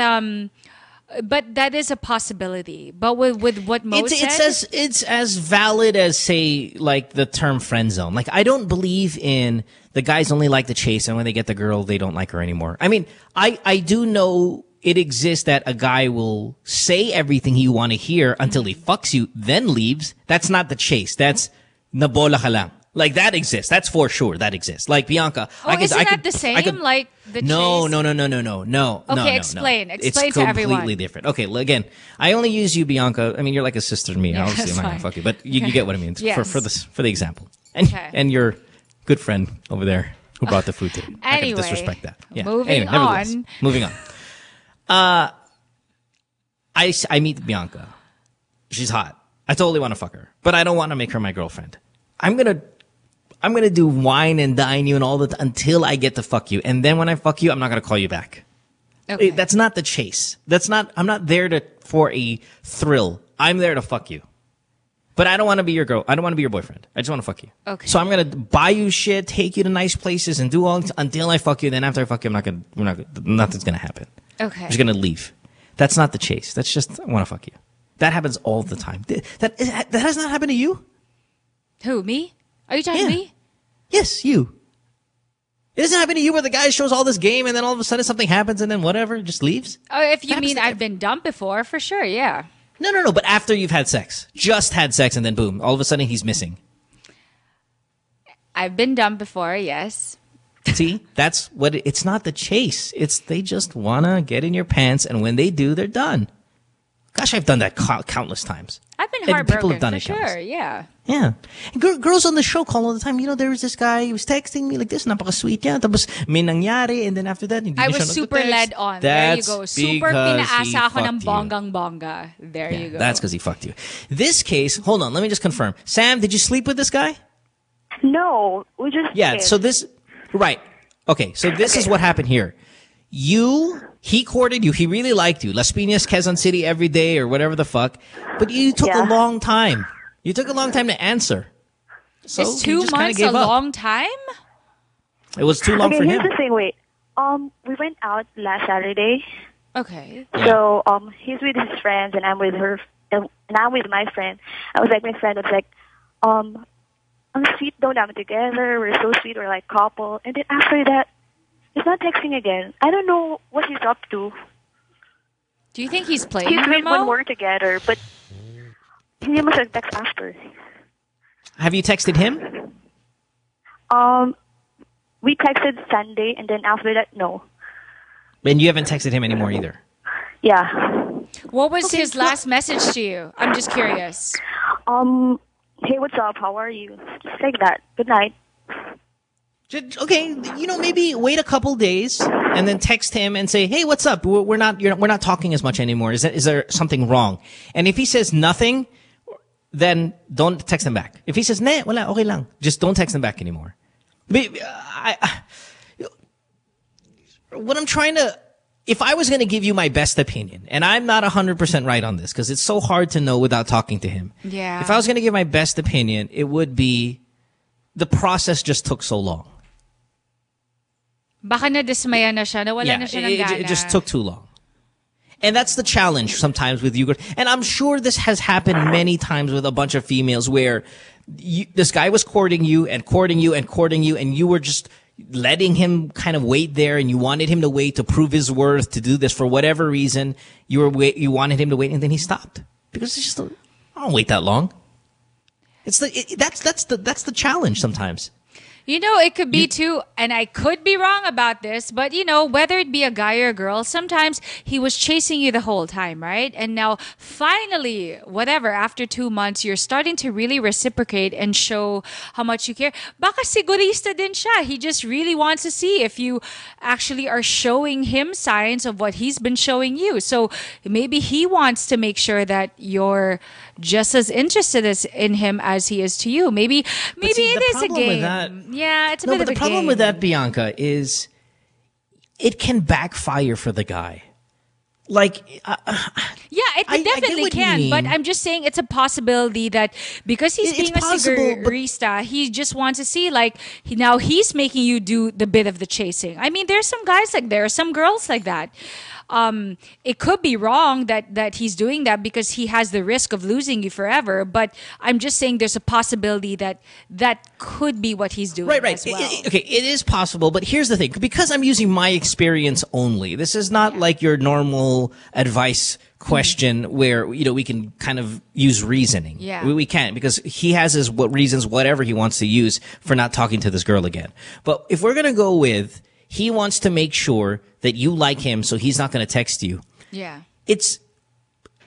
that is a possibility. But with what Mo said, it's as valid as, say, like the term friend zone. Like, I don't believe in the guys only like the chase, and when they get the girl, they don't like her anymore. I mean, I do know it exists that a guy will say everything you want to hear until he fucks you, then leaves. That's not the chase. That's nabola ka lang. Like, that exists. That's for sure. That exists. Like, Bianca. Isn't that the same? Like the chase? No. Okay, explain. Explain it's to everyone. It's completely different. Okay, again, I only use you, Bianca. I mean, you're like a sister to me. Yeah, Obviously, I'm not gonna fuck you, but you get what I mean. Yes. For the example, and your good friend over there who brought the food today. I Anyway, can disrespect that. Yeah. moving nevertheless, on. Moving on. I meet Bianca. She's hot. I totally want to fuck her, but I don't want to make her my girlfriend. I'm gonna do wine and dine you and all that until I get to fuck you, and then when I fuck you, I'm not gonna call you back. Okay. That's not the chase. I'm not there for a thrill. I'm there to fuck you. But I don't want to be your girl. I don't want to be your boyfriend. I just want to fuck you. Okay. So I'm gonna buy you shit, take you to nice places, and do all until I fuck you. Then after I fuck you, nothing's gonna happen. Okay. I'm just gonna leave. That's not the chase. That's just I want to fuck you. That happens all the time. That has not happened to you. Who, me? Are you talking to me? Yes, you. It doesn't happen to you where the guy shows all this game and then all of a sudden something happens and then whatever, just leaves? Oh, if you mean I've been dumped before, for sure, yeah. No, but after you've had sex. Just had sex and then boom, all of a sudden he's missing. I've been dumped before, yes. See? That's what it's not the chase. It's they just want to get in your pants, and when they do, they're done. Gosh, I've done that countless times. I've been And heartbroken, people have done for it countless. sure, yeah. Yeah. And girls on the show call all the time, there was this guy, he was texting me like this, napaka-sweet niya, tapos may nangyari, and then after that, hindi I na siya was super nagte-text. led on. That's there you go. Super because pinaasa he ako ng fucked you. bonggang-bongga. There you go. That's because he fucked you. This case, hold on, let me just confirm. Sam, did you sleep with this guy? No, we just Yeah, so this, right. Okay, so this is what happened here. He courted you, he really liked you. Las Piñas, Quezon City every day or whatever the fuck. But you took a long time. You took a long time to answer. So Is you 2 just kinda months gave a up. long time? It was too long for here's him. the thing, wait. We went out last Saturday. Okay. So, he's with his friends and I'm with her, and I'm with my friend. I was like, my friend was like, ang sweet daw namin together, we're so sweet, we're like couple. And then after that, he's not texting again. I don't know what he's up to. Do you think he's playing He's with Mo? when we're together, but hindi mo siya text after. Have you texted him? We texted Sunday, and then after that, no. And you haven't texted him anymore either. Yeah. What was his last message to you? I'm just curious. Hey, what's up? How are you? Just like that. Good night. Okay, maybe wait a couple days and then text him and say, "Hey, what's up? We're not talking as much anymore. Is there something wrong?" And if he says nothing, then don't text him back. If he says, "Ne, wala, okay lang," just don't text him back anymore. If I was going to give you my best opinion, and I'm not 100% right on this because it's so hard to know without talking to him. Yeah. If I was going to give my best opinion, it would be the process just took so long. Baka na-dismaya na siya, nawala na siya ng gana. It just took too long. And that's the challenge sometimes with you girls. And I'm sure this has happened many times with a bunch of females where this guy was courting you and courting you and courting you, and you were just letting him kind of wait there, and you wanted him to wait to prove his worth, to do this for whatever reason. You wanted him to wait, and then he stopped because it's just I don't wait that long. That's the challenge sometimes. You know, it could be too, and I could be wrong about this, but you know, whether it be a guy or a girl, sometimes he was chasing you the whole time, right? And now finally, whatever, after 2 months, you're starting to really reciprocate and show how much you care. Baka sigurista din siya. He just really wants to see if you actually are showing him signs of what he's been showing you. So maybe he wants to make sure that you're just as interested in him as he is to you. Maybe it is a game. Yeah, it's a bit of a game. No, but the problem with that, Bianca, is it can backfire for the guy. Like, yeah, it definitely can. But I'm just saying it's a possibility that because he's being a sigurista, he just wants to see now he's making you do the bit of the chasing. I mean, there's some guys like there are some girls like that. It could be wrong that he's doing that because he has the risk of losing you forever. But I'm just saying there's a possibility that could be what he's doing. Right. As well. It is possible. But here's the thing: because I'm using my experience only, this is not like your normal advice question where we can kind of use reasoning. Yeah, we can't because he has his reasons, whatever he wants to use for not talking to this girl again. But if we're gonna go with he wants to make sure that you like him, so he's not going to text you. Yeah. It's,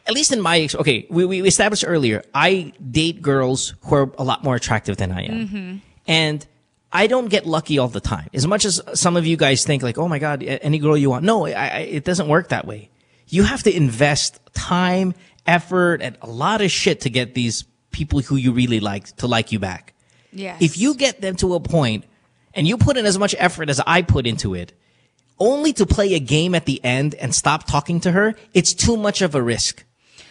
at least in my, we established earlier, I date girls who are a lot more attractive than I am. Mm-hmm. And I don't get lucky all the time. As much as some of you guys think like, oh my God, any girl you want. No, it doesn't work that way. You have to invest time, effort, and a lot of shit to get these people who you really like to like you back. Yes. If you get them to a point and you put in as much effort as I put into it, only to play a game at the end and stop talking to her, it's too much of a risk.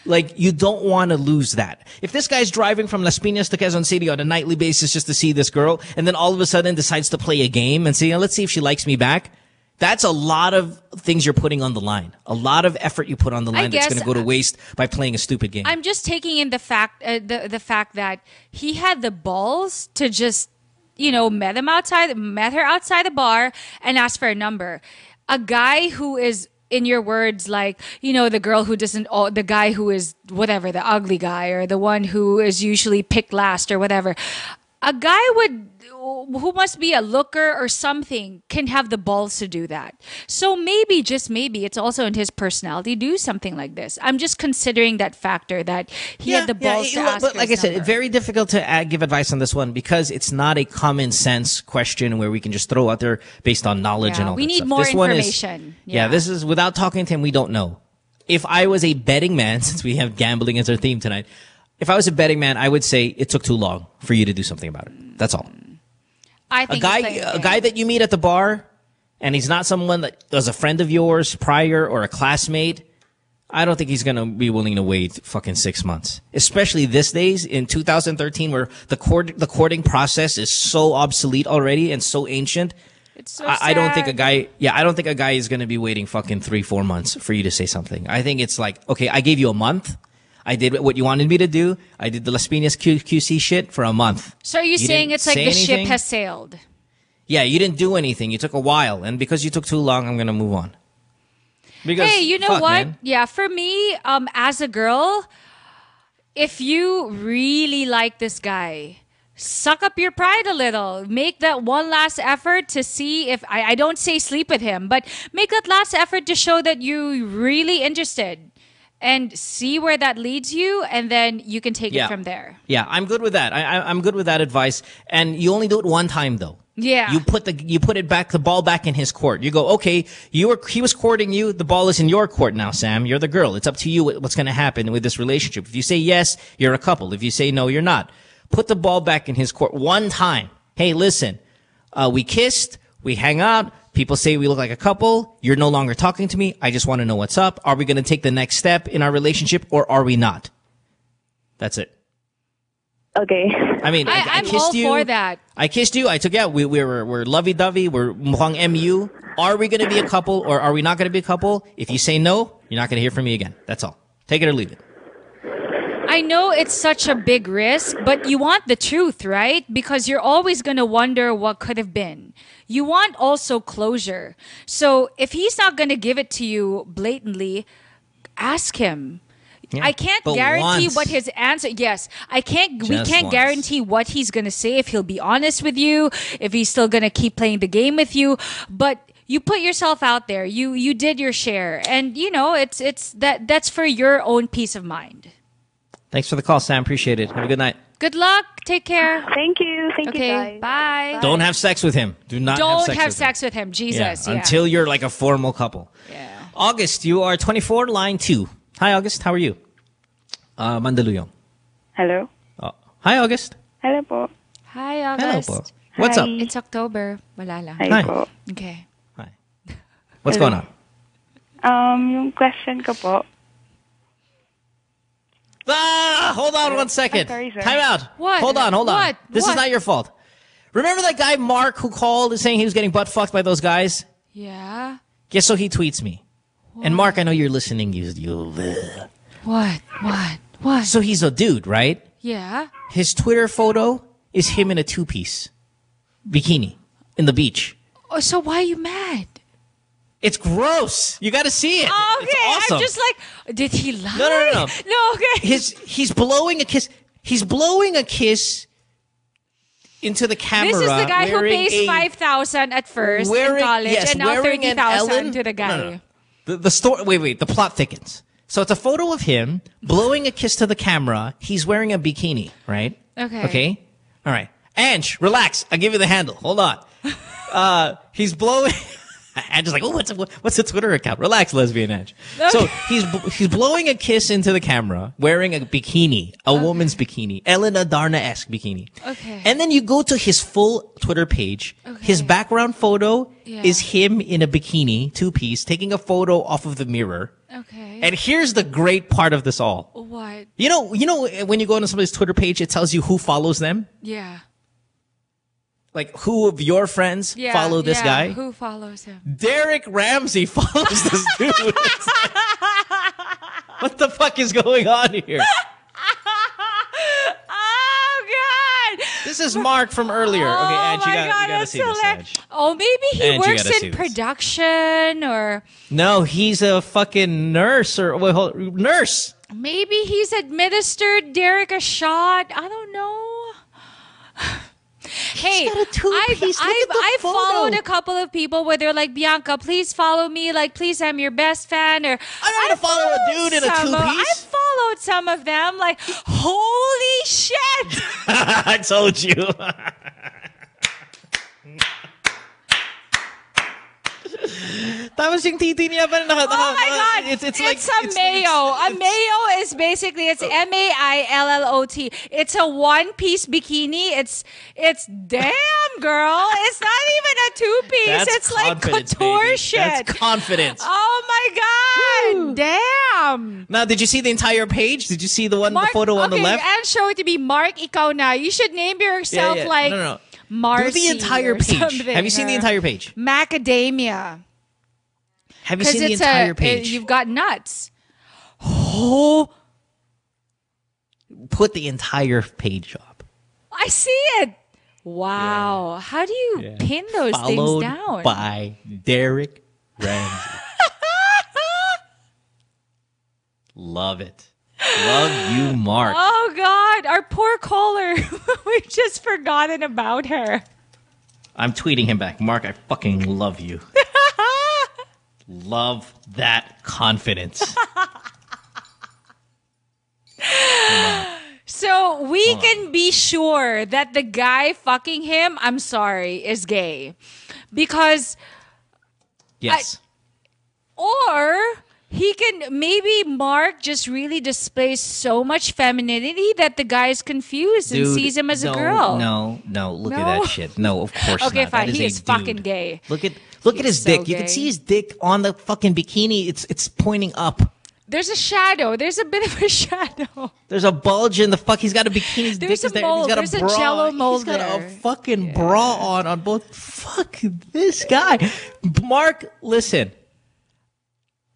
Like, you don't want to lose that. If this guy's driving from Las Piñas to Quezon City on a nightly basis just to see this girl, and then all of a sudden decides to play a game and say, let's see if she likes me back, that's a lot of things you're putting on the line. A lot of effort you put on the line that's going to go to waste by playing a stupid game. I'm just taking in the fact that he had the balls to just met her outside the bar and asked for a number. A guy who is, in your words, like, the girl who doesn't, the guy who is whatever, the ugly guy or the one who is usually picked last or whatever. A guy who must be a looker or something can have the balls to do that. So maybe, just maybe, it's also in his personality to do something like this. I'm just considering that factor that he had the balls to ask. But like I said, it's very difficult to give advice on this one because it's not a common sense question where we can just throw out there based on knowledge and all that stuff. We need more information. This is without talking to him, we don't know. If I was a betting man, since we have gambling as our theme tonight, if I was a betting man, I would say it took too long for you to do something about it. That's all. I think a guy that you meet at the bar and he's not someone that was a friend of yours prior or a classmate, I don't think he's going to be willing to wait fucking 6 months. Especially these days in 2013 where the courting process is so obsolete already and so ancient. It's so I don't think a guy is going to be waiting fucking 3-4 months for you to say something. I think it's like, okay, I gave you a month. I did what you wanted me to do. I did the Las Piñas QC shit for a month. So are you saying it's like the ship has sailed? Yeah, you didn't do anything. You took a while. And because you took too long, I'm going to move on. Because, hey, you know what? Man. Yeah, for me, as a girl, if you really like this guy, suck up your pride a little. Make that one last effort to see if, I don't say sleep with him, but make that last effort to show that you're really interested. And see where that leads you, and then you can take it from there. Yeah, I'm good with that. I'm good with that advice. And you only do it one time, though. Yeah. You put the ball back in his court. You go, okay, he was courting you. The ball is in your court now, Sam. You're the girl. It's up to you what's going to happen with this relationship. If you say yes, you're a couple. If you say no, you're not. Put the ball back in his court one time. Hey, listen, we kissed, we hang out. People say we look like a couple. You're no longer talking to me. I just want to know what's up. Are we going to take the next step in our relationship or are we not? That's it. Okay. I mean, I kissed all you. For that. I kissed you. I took you out. We're lovey-dovey. We're mukhang MU. Are we going to be a couple or are we not going to be a couple? If you say no, you're not going to hear from me again. That's all. Take it or leave it. I know it's such a big risk, but you want the truth, right? Because you're always going to wonder what could have been. You want also closure. So if he's not going to give it to you blatantly, ask him. Yeah. I can't But guarantee once. what his answer. Yes, I can't. We Just can't once. guarantee what he's gonna say. If he'll be honest with you, if he's still gonna keep playing the game with you. But you put yourself out there. You did your share, and that's for your own peace of mind. Thanks for the call, Sam. Appreciate it. Have a good night. Good luck. Take care. Thank you. Thank you, Okay. guys. Bye. Don't have sex with him. Do not Don't have sex with him. with him. Jesus. Yeah. Until you're like a formal couple. Yeah. August, you are 24, line 2. Hi, August. How are you? Mandaluyong. Hello. Hi, August. Hello po. Hi, August. Hello po. What's up? It's October. Wala lang. Hi po. Okay. What's going on? Yung question ko po. Hold on 1 second. Sorry, sir. Time out. What? Hold on. What? This What? is not your fault. Remember that guy Mark who called and saying he was getting butt fucked by those guys? Yeah. Guess so he tweets me. And Mark, I know you're listening. What? What? So he's a dude, right? Yeah. His Twitter photo is him in a two-piece bikini in the beach. Oh, so why are you mad? It's gross. You got to see it. Okay, It's awesome. I'm just like, did he lie? No. No, okay. He's blowing a kiss. He's blowing a kiss into the camera. This is the guy who wearing pays 5,000 at first in college, and now wearing an 30,000 Ellen- to the guy. No. The story. Wait. The plot thickens. So it's a photo of him blowing a kiss to the camera. He's wearing a bikini, right? Okay. Okay. All right. Ange, relax. I'll give you the handle. Hold on. He's blowing. Ange's like, oh, what's the Twitter account? Relax, lesbian Ange. Okay. So he's blowing a kiss into the camera, wearing a bikini, a woman's bikini, Elena Darna-esque bikini. Okay. And then you go to his full Twitter page. Okay. His background photo is him in a bikini, two-piece, taking a photo off of the mirror. Okay. And here's the great part of this all. What? You know when you go on somebody's Twitter page, it tells you who follows them? Yeah. Like, who of your friends follow this guy? Who follows him? Derek Ramsey follows this dude. What the fuck is going on here? Oh, God. This is Mark from earlier. Okay, Ange, you gotta see this, Ange. Oh, maybe he Ange, you works gotta see in this. production, or No, he's a fucking nurse nurse. maybe he's administered Derek a shot. I don't know. Hey, I've followed a couple of people where they're like, Bianca, please follow me. Like, please, I'm your best fan. Or I don't follow a dude in a two-piece. I've followed some of them. Like, holy shit! I told you. Tapos yung titi niya pa Oh my God! It's like a mayo. A mayo is basically, it's MAILLOT. It's a one-piece bikini. It's damn, girl. It's not even a two-piece. That's it's like confidence, couture baby. shit. That's confidence. Oh my God! Damn. Now, did you see the entire page? Did you see the photo on the left? And show it to be Mark, ikaw na. You should name yourself like No. Marcy. Do the entire or page. something, Have you seen the or entire page? Macadamia. Have you seen the entire page? You've got nuts. Oh, Put the entire page up. I see it. Wow. How do you pin those Followed things down? by Derek Ramsey. Love it. Love you, Mark. Oh, God. Our poor caller. We've just forgotten about her. I'm tweeting him back. Mark, I fucking love you. Love that confidence. So we can be sure that the guy fucking him, I'm sorry, is gay. Because... Yes. Or he can, maybe Mark just really displays so much femininity that the guy's confused and sees him as a girl. No, look at No? that shit. No, of course Okay, not. fine. That He a is dude. fucking gay. Look at his so dick. You can gay. see his dick on the fucking bikini. It's pointing up. There's a shadow. There's a bit of a shadow. There's a bulge in the fuck. He's got a bikini. His There's dick is a there. mold. He's got There's a bra. jello mold He's got there. a fucking bra on both. Fuck this guy. Mark, listen.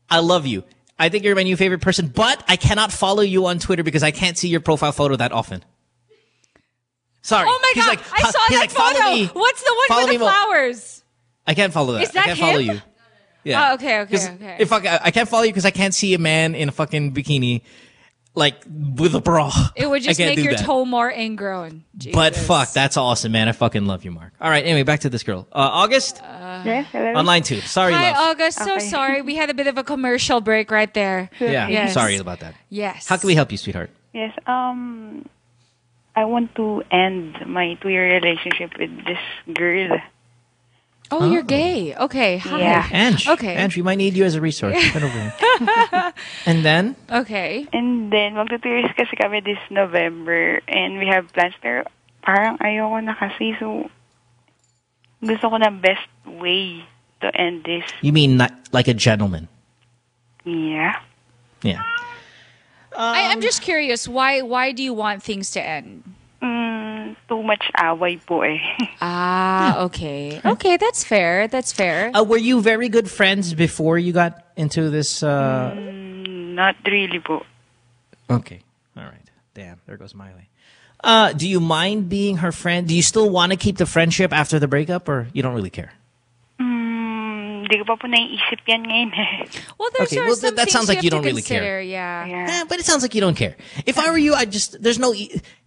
I love you. I think you're my new favorite person, but I cannot follow you on Twitter because I can't see your profile photo that often. Sorry. Oh my He's God. like, I saw he's that like, follow photo. me. What's the one Follow with me the more. flowers? I can't follow that. Is that I can't follow him? you. Yeah. Oh, okay. 'Cause I can't follow you because I can't see a man in a fucking bikini. like with a bra. It would just I can't make do your that. toe more ingrown. But fuck, that's awesome, man. I fucking love you, Mark. All right, anyway, back to this girl. August? Yes, hello. On line 2. Sorry, Hi, love. August. So Okay. sorry. We had a bit of a commercial break right there. Yeah, Yes. sorry about that. Yes. How can we help you, sweetheart? Yes, I want to end my 2-year relationship with this girl. Oh, you're gay. Okay. Hi. Yeah. Ange. Okay. Ange, we might need you as a resource. Come over here. And then? Okay. And then, magto 2 years kasi kami this November and we have plans pero parang ayoko na kasi so gusto ko na best way to end this. You mean not like a gentleman? Yeah. Yeah. I'm just curious. Why do you want things to end? Too much away po eh. Okay. Okay, that's fair. That's fair. Were you very good friends before you got into this? Not really po. Okay. All right. Damn, there goes Miley. Do you mind being her friend? Do you still want to keep the friendship after the breakup, or you don't really care? Hindi ko pa po naiisip yan ngayon eh. Well, there's Okay, well, some that things sounds like have you to don't really consider, care. Yeah. But it sounds like you don't care. If I were you, there's no,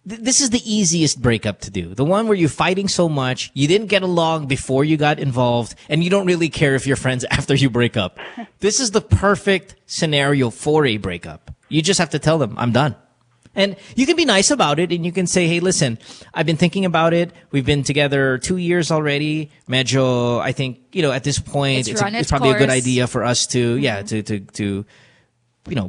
this is the easiest breakup to do. The one where you're fighting so much, you didn't get along before you got involved, and you don't really care if you're friends after you break up. This is the perfect scenario for a breakup. You just have to tell them, I'm done. And you can be nice about it, and you can say, hey, listen, I've been thinking about it. We've been together 2 years already. Medyo, I think, at this point, it's probably a good idea for us to, to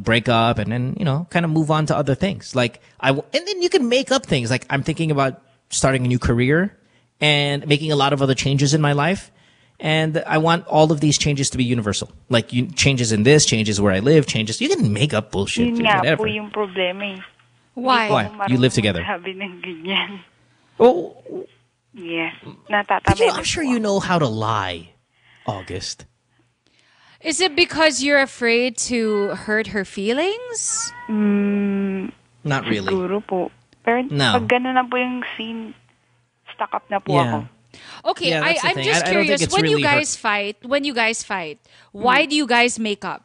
break up and then, kind of move on to other things. Like, and then you can make up things. Like, I'm thinking about starting a new career and making a lot of other changes in my life. And I want all of these changes to be universal. Like, changes in this, changes where I live, changes. You can make up bullshit. Yun nga Whatever. po yung problema eh. Why? Why? You live together. Sabi ng ganyan. Oh. Yes. But Natatabi. I'm sure you know how to lie, August. Is it because you're afraid to hurt her feelings? Not really. Siguro po. Pero No. pag gano'n na po yung scene, stuck up na po ako. Okay, Yeah, that's the I'm thing. just I don't think curious. it's When you really guys fight, why do you guys make up?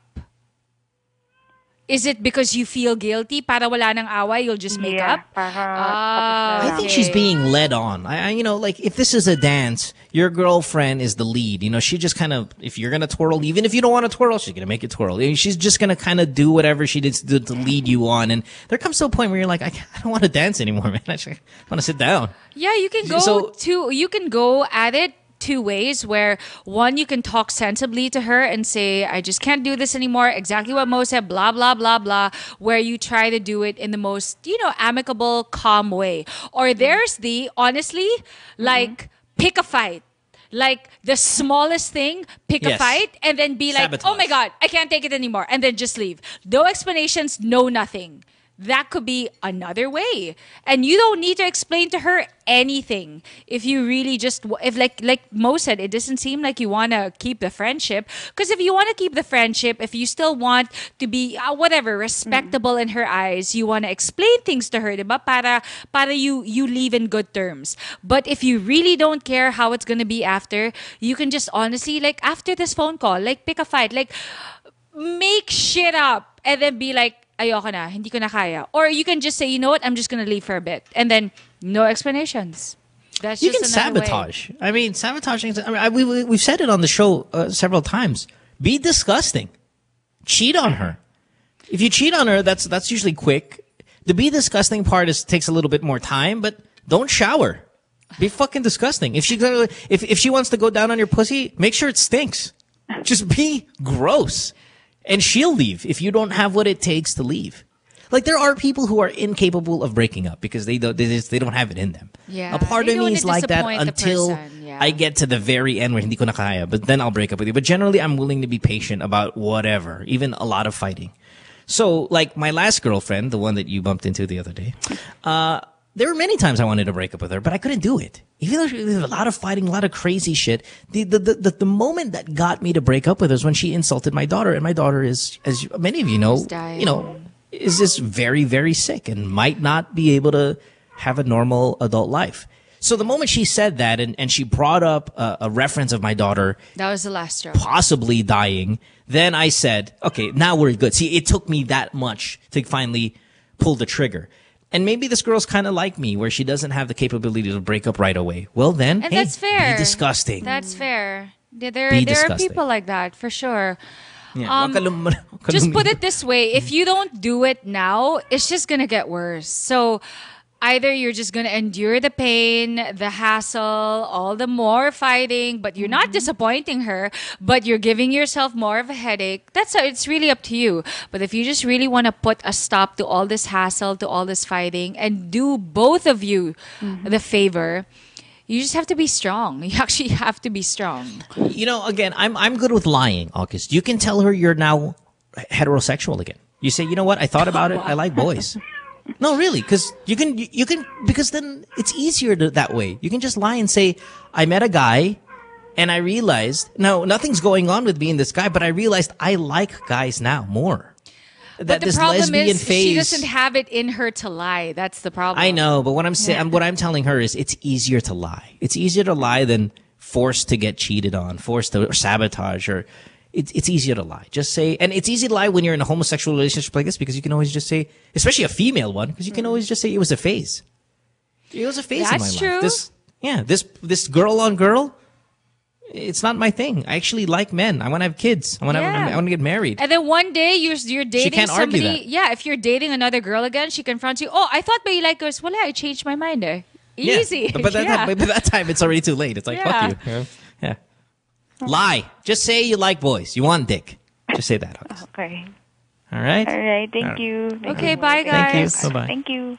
Is it because you feel guilty? Para wala nang away, you'll just make up? I think she's being led on. Like if this is a dance, your girlfriend is the lead. She just kind of, if you're going to twirl, even if you don't want to twirl, she's going to make it twirl. She's just going to kind of do whatever she needs to do to lead you on. And there comes to a point where you're like, I don't want to dance anymore, man. I just want to sit down. Yeah, you can go at it 2 ways, where one, you can talk sensibly to her and say, I just can't do this anymore, exactly what Mo said, blah blah blah blah, where you try to do it in the most amicable, calm way. Or there's the honestly, like, pick a fight. Like the smallest thing, pick a fight and then be like, oh my God, I can't take it anymore. And then just leave. No explanations, no nothing. That could be another way. And you don't need to explain to her anything. If you really if like Mo said, it doesn't seem like you want to keep the friendship. Because if you want to keep the friendship, if you still want to be, respectable in her eyes, you want to explain things to her, diba? Para you leave in good terms. But if you really don't care how it's going to be after, you can just honestly, like after this phone call, like pick a fight, like make shit up and then be like, ayoko na, hindi ko na kaya. Or you can just say, you know what, I'm just gonna leave for a bit. And then, no explanations. That's You just can another sabotage. way. I mean, sabotaging. We've said it on the show several times. Be disgusting. Cheat on her. If you cheat on her, that's usually quick. The be disgusting part takes a little bit more time, but don't shower. Be fucking disgusting. If she wants to go down on your pussy, make sure it stinks. Just be gross. And she'll leave if you don't have what it takes to leave. Like there are people who are incapable of breaking up because they don't have it in them. Yeah, a part of me is like that until person, I get to the very end where hindi ko na kaya, but then I'll break up with you. But generally, I'm willing to be patient about whatever, even a lot of fighting. So, like my last girlfriend, the one that you bumped into the other day, there were many times I wanted to break up with her, but I couldn't do it. Even though there was a lot of fighting, a lot of crazy shit. The moment that got me to break up with her is when she insulted my daughter, and my daughter is, as many of you know, is just very, very sick and might not be able to have a normal adult life. So the moment she said that and she brought up a reference of my daughter, that was the last straw, possibly dying, then I said, okay, now we're good. See, it took me that much to finally pull the trigger. And maybe this girl's kind of like me, where she doesn't have the capability to break up right away. Well, then, And that's fair. be disgusting. That's fair. There are people like that, for sure. Yeah. Just put it this way. If you don't do it now, it's just going to get worse. So either you're just going to endure the pain, the hassle, all the more fighting, but you're not disappointing her, but you're giving yourself more of a headache. It's really up to you. But if you just really want to put a stop to all this hassle, to all this fighting, and do both of you the favor, you just have to be strong. You actually have to be strong. You know, again, I'm good with lying, August. You can tell her you're now heterosexual again. You say, you know what? I thought about it. I like boys. No, really, because you can because then it's easier that way. You can just lie and say, I met a guy, and I realized nothing's going on with me and this guy, but I realized I like guys now more. But the problem is she doesn't have it in her to lie. That's the problem. I know, but what I'm saying, what I'm telling her is, it's easier to lie. It's easier to lie than forced to get cheated on, forced to sabotage, or it's easier to lie. Just say, and it's easy to lie when you're in a homosexual relationship like this, because you can always just say, especially a female one, because you can always just say it was a phase. It was a phase in my life. That's true. This girl on girl, it's not my thing. I actually like men. I want to have kids. I want to get married. And then one day you're dating She can't somebody. argue that. Yeah, if you're dating another girl again, she confronts you. Oh, I thought you like girls. Well, I changed my mind. Easy. Yeah. But by that time, it's already too late. It's like, fuck you. Yeah. Lie. Just say you like boys. You want dick. Just say that. August. Okay. All right? All right. Thank you. Okay, bye, guys. Thank you. Bye-bye. Thank you.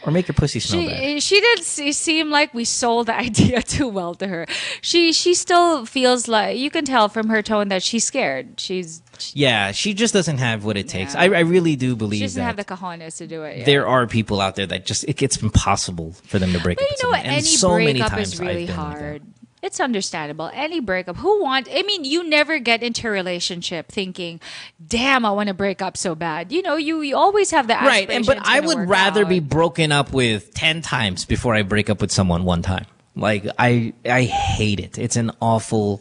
Or make your pussy smell bad. She did seem like we sold the idea too well to her. She still feels like, you can tell from her tone that she's scared. She just doesn't have what it takes. I really do believe she doesn't that have the cojones to do it. Yeah. there are people out there that it's impossible for them to break up with But you know what? someone. And Any so many breakup times is really I've been hard. It's understandable. Any breakup. You never get into a relationship thinking, damn, I want to break up so bad. You know, you always have the aspiration. Right, but I would rather out. be broken up with 10 times before I break up with someone one time. Like, I hate it. It's an awful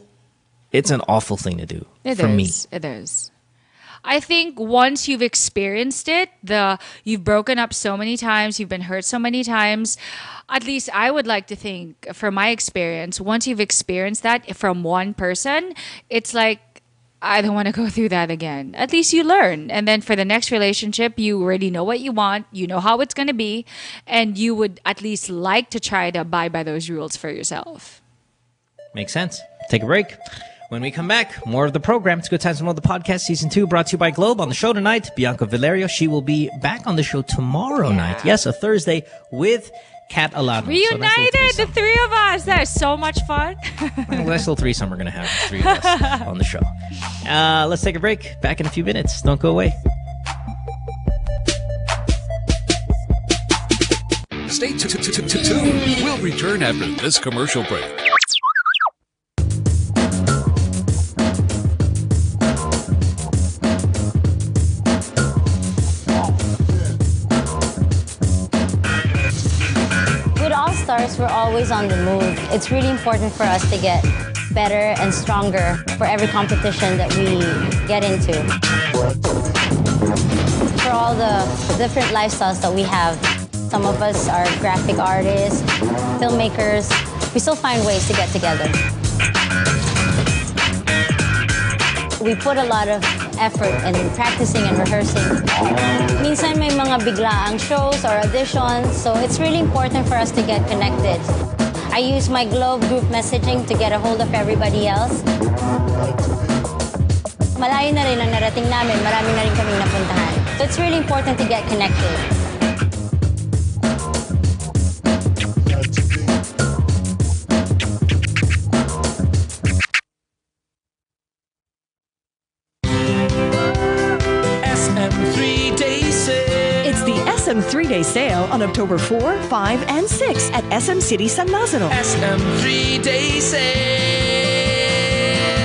thing to do for me. It is. I think once you've experienced it, you've broken up so many times, you've been hurt so many times, at least I would like to think, from my experience, once you've experienced that from one person, it's like, I don't want to go through that again. At least you learn. And then for the next relationship, you already know what you want, you know how it's going to be, and you would at least like to try to abide by those rules for yourself. Makes sense. Take a break. When we come back, more of the program. It's Good Times with Mo, the podcast, Season 2, brought to you by Globe. On the show tonight, Bianca Valerio. She will be back on the show tomorrow night. Yes, a Thursday with Kat Alano. Reunited, the three of us. That is so much fun. Well, that's a little threesome we're going to have, the three of us on the show. Let's take a break. Back in a few minutes. Don't go away. Stay tuned. We'll return after this commercial break. Stars, we're always on the move. It's really important for us to get better and stronger for every competition that we get into. For all the different lifestyles that we have, some of us are graphic artists, filmmakers. We still find ways to get together. We put a lot of effort in practicing and rehearsing. Minsan may mga biglaang shows or auditions, so it's really important for us to get connected. I use my Globe group messaging to get a hold of everybody else. Malayo na rin ang narating namin, marami na rin kaming napuntahan. So it's really important to get connected. SM 3-day sale on October 4, 5, and 6 at SM City San Lazaro. SM 3-day sale.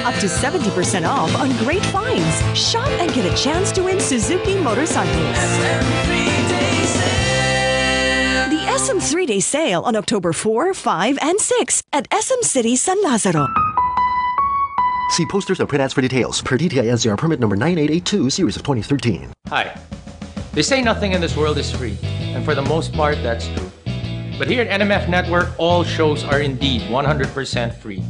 Up to 70% off on great finds. Shop and get a chance to win Suzuki motorcycles. SM 3-day sale. The SM 3-day sale on October 4, 5, and 6 at SM City San Lazaro. See posters or print ads for details. Per DTI NCR permit number 9882, series of 2013. Hi. They say nothing in this world is free, and for the most part, that's true. But here at NMF Network, all shows are indeed 100% free.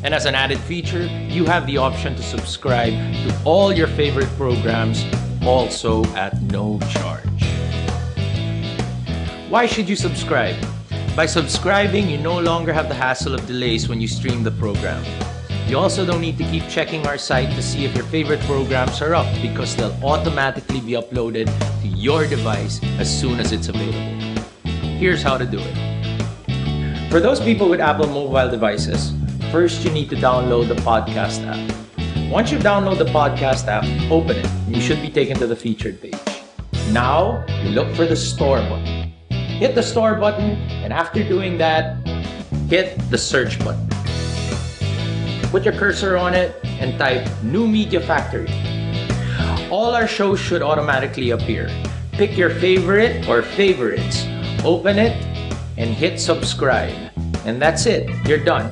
And as an added feature, you have the option to subscribe to all your favorite programs, also at no charge. Why should you subscribe? By subscribing, you no longer have the hassle of delays when you stream the program. You also don't need to keep checking our site to see if your favorite programs are up, because they'll automatically be uploaded to your device as soon as it's available. Here's how to do it. For those people with Apple mobile devices, first you need to download the podcast app. Once you download the podcast app, open it, and you should be taken to the featured page. Now, you look for the store button. Hit the store button, and after doing that, hit the search button. Put your cursor on it and type New Media Factory. All our shows should automatically appear. Pick your favorite or favorites, open it, and hit subscribe. And that's it, you're done.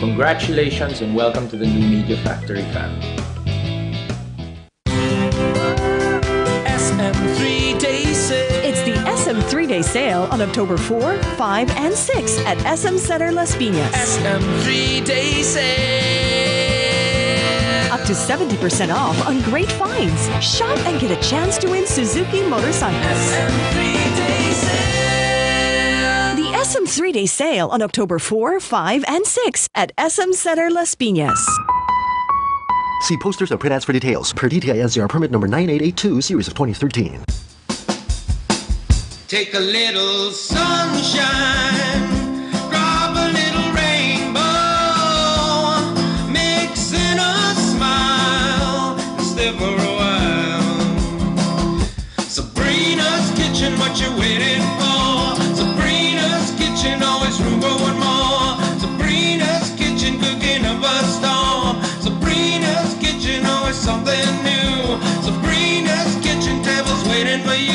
Congratulations and welcome to the New Media Factory family. SM3 Day Sale. It's the SM3 Day Sale on October 4, 5, and 6 at SM Center Las Piñas. SM3 Day Sale. Up to 70% off on great finds. Shop and get a chance to win Suzuki motorcycles. SM3 Day Sale. The SM3 Day Sale on October 4, 5, and 6 at SM Center Las Piñas. See posters or print ads for details. Per DTI NCR permit number 9882, series of 2013. Take a little sunshine, drop a little rainbow, mix in a smile, and stay for a while. Sabrina's kitchen, what you waiting for? Sabrina's kitchen, always room for one more. Sabrina's kitchen, cooking up a storm. Sabrina's kitchen, always something new. Sabrina's kitchen, tables waiting for you.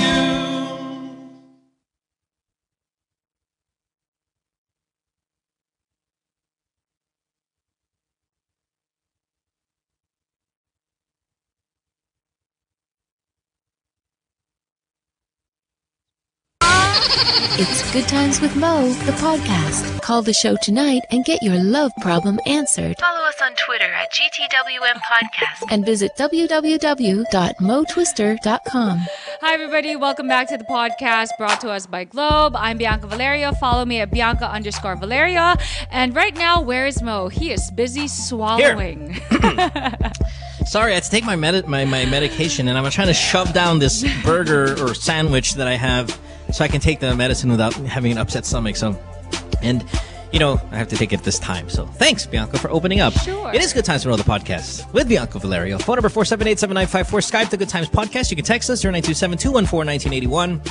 It's Good Times with Mo, the podcast. Call the show tonight and get your love problem answered. Follow us on Twitter at GTWM Podcast. And visit www.motwister.com. Hi, everybody. Welcome back to the podcast brought to us by Globe. I'm Bianca Valerio. Follow me at Bianca_Valerio. And right now, where is Mo? He is busy swallowing. Sorry, I had to take my medication, and I'm trying to shove down this burger or sandwich that I have so I can take the medicine without having an upset stomach. So, and, you know, I have to take it this time. So thanks, Bianca, for opening up. Sure. It is Good Times to Know the Podcast with Bianca Valerio. Phone number 478-7954. Skype, The Good Times Podcast. You can text us, 0927-214-1981.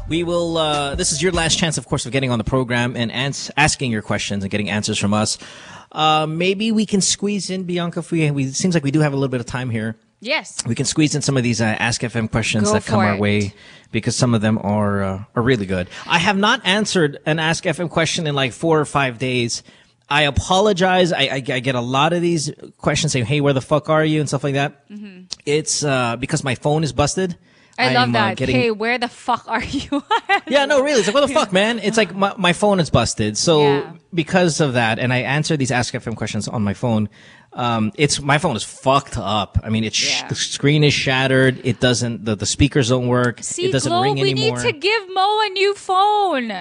We will, this is your last chance, of course, of getting on the program and asking your questions and getting answers from us. Maybe we can squeeze in, Bianca, if it seems like we do have a little bit of time here. Yes. We can squeeze in some of these Ask FM questions that come our way, because some of them are really good. I have not answered an Ask FM question in like 4 or 5 days. I apologize. I get a lot of these questions saying, hey, where the fuck are you? And stuff like that. Mm-hmm. It's because my phone is busted. I love that. Hey, where the fuck are you? Yeah, no, really. It's like, what the fuck, man? It's like my phone is busted. So because of that, and I answer these Ask FM questions on my phone, my phone is fucked up. I mean, the screen is shattered. It doesn't, the speakers don't work. See, it doesn't Globe, ring anymore. We need to give Mo a new phone.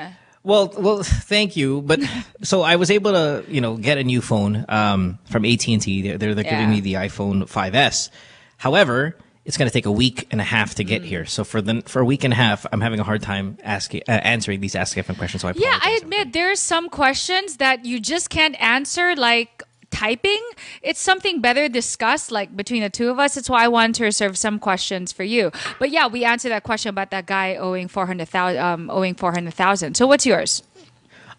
Well, thank you. But so I was able to, get a new phone from AT&T. They're giving me the iPhone 5S. However, it's going to take a week and a half to get here. So for a week and a half, I'm having a hard time answering these Ask FM questions. So I admit there are some questions that you just can't answer, like typing. It's something better discussed, like between the two of us. It's why I wanted to reserve some questions for you. But yeah, we answered that question about that guy owing $400,000. So what's yours?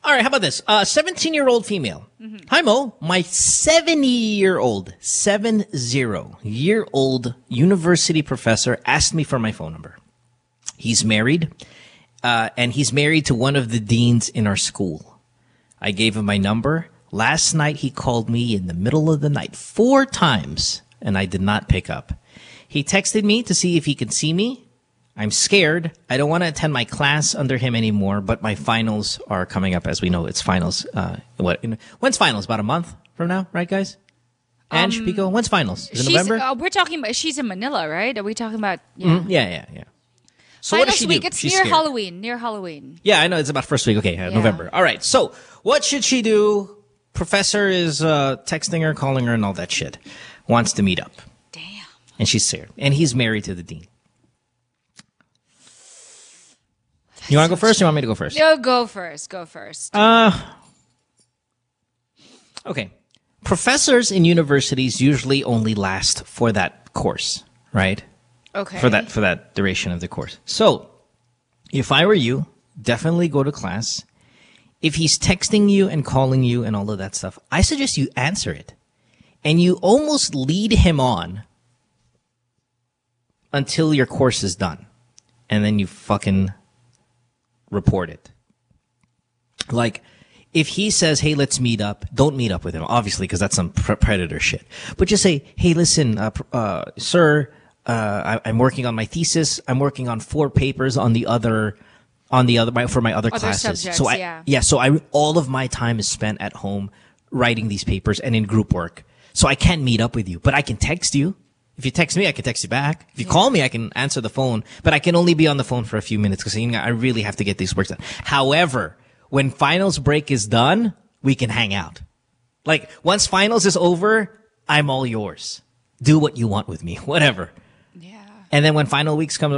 All right, how about this? 17-year-old female. Mm-hmm. Hi, Mo. My 70-year-old university professor asked me for my phone number. He's married, and he's married to one of the deans in our school. I gave him my number. Last night, he called me in the middle of the night 4 times, and I did not pick up. He texted me to see if he could see me, I'm scared. I don't want to attend my class under him anymore, but my finals are coming up. As we know, it's finals. When's finals? About a month from now, right, guys? Ange, Pico, when's finals? Is it November? We're talking about, she's in Manila, right? Are we talking about, Yeah. So what does she do? Week, it's She's near scared. Halloween. Near Halloween. Yeah, I know. It's about first week. Okay, November. All right. So what should she do? Professor is texting her, calling her, and all that shit. Wants to meet up. Damn. And she's scared. And he's married to the dean. You want to go first? Or you want me to go first? No, go first. Go first. Okay. Professors in universities usually only last for that course, right? Okay. For that duration of the course. So, if I were you, definitely go to class. If he's texting you and calling you and all of that stuff, I suggest you answer it. And you almost lead him on until your course is done. And then you fucking report it. Like, if he says, hey, let's meet up, don't meet up with him, obviously, because that's some predator shit. But just say, hey, listen, sir, I'm working on my thesis. I'm working on 4 papers for my other classes. Subjects, So all of my time is spent at home writing these papers and in group work. So I can't meet up with you, but I can text you. If you text me, I can text you back. If you call me, I can answer the phone, but I can only be on the phone for a few minutes because I really have to get these works done. However, when finals break is done, we can hang out. Like, once finals is over, I'm all yours. Do what you want with me, whatever. Yeah. And then when final weeks come,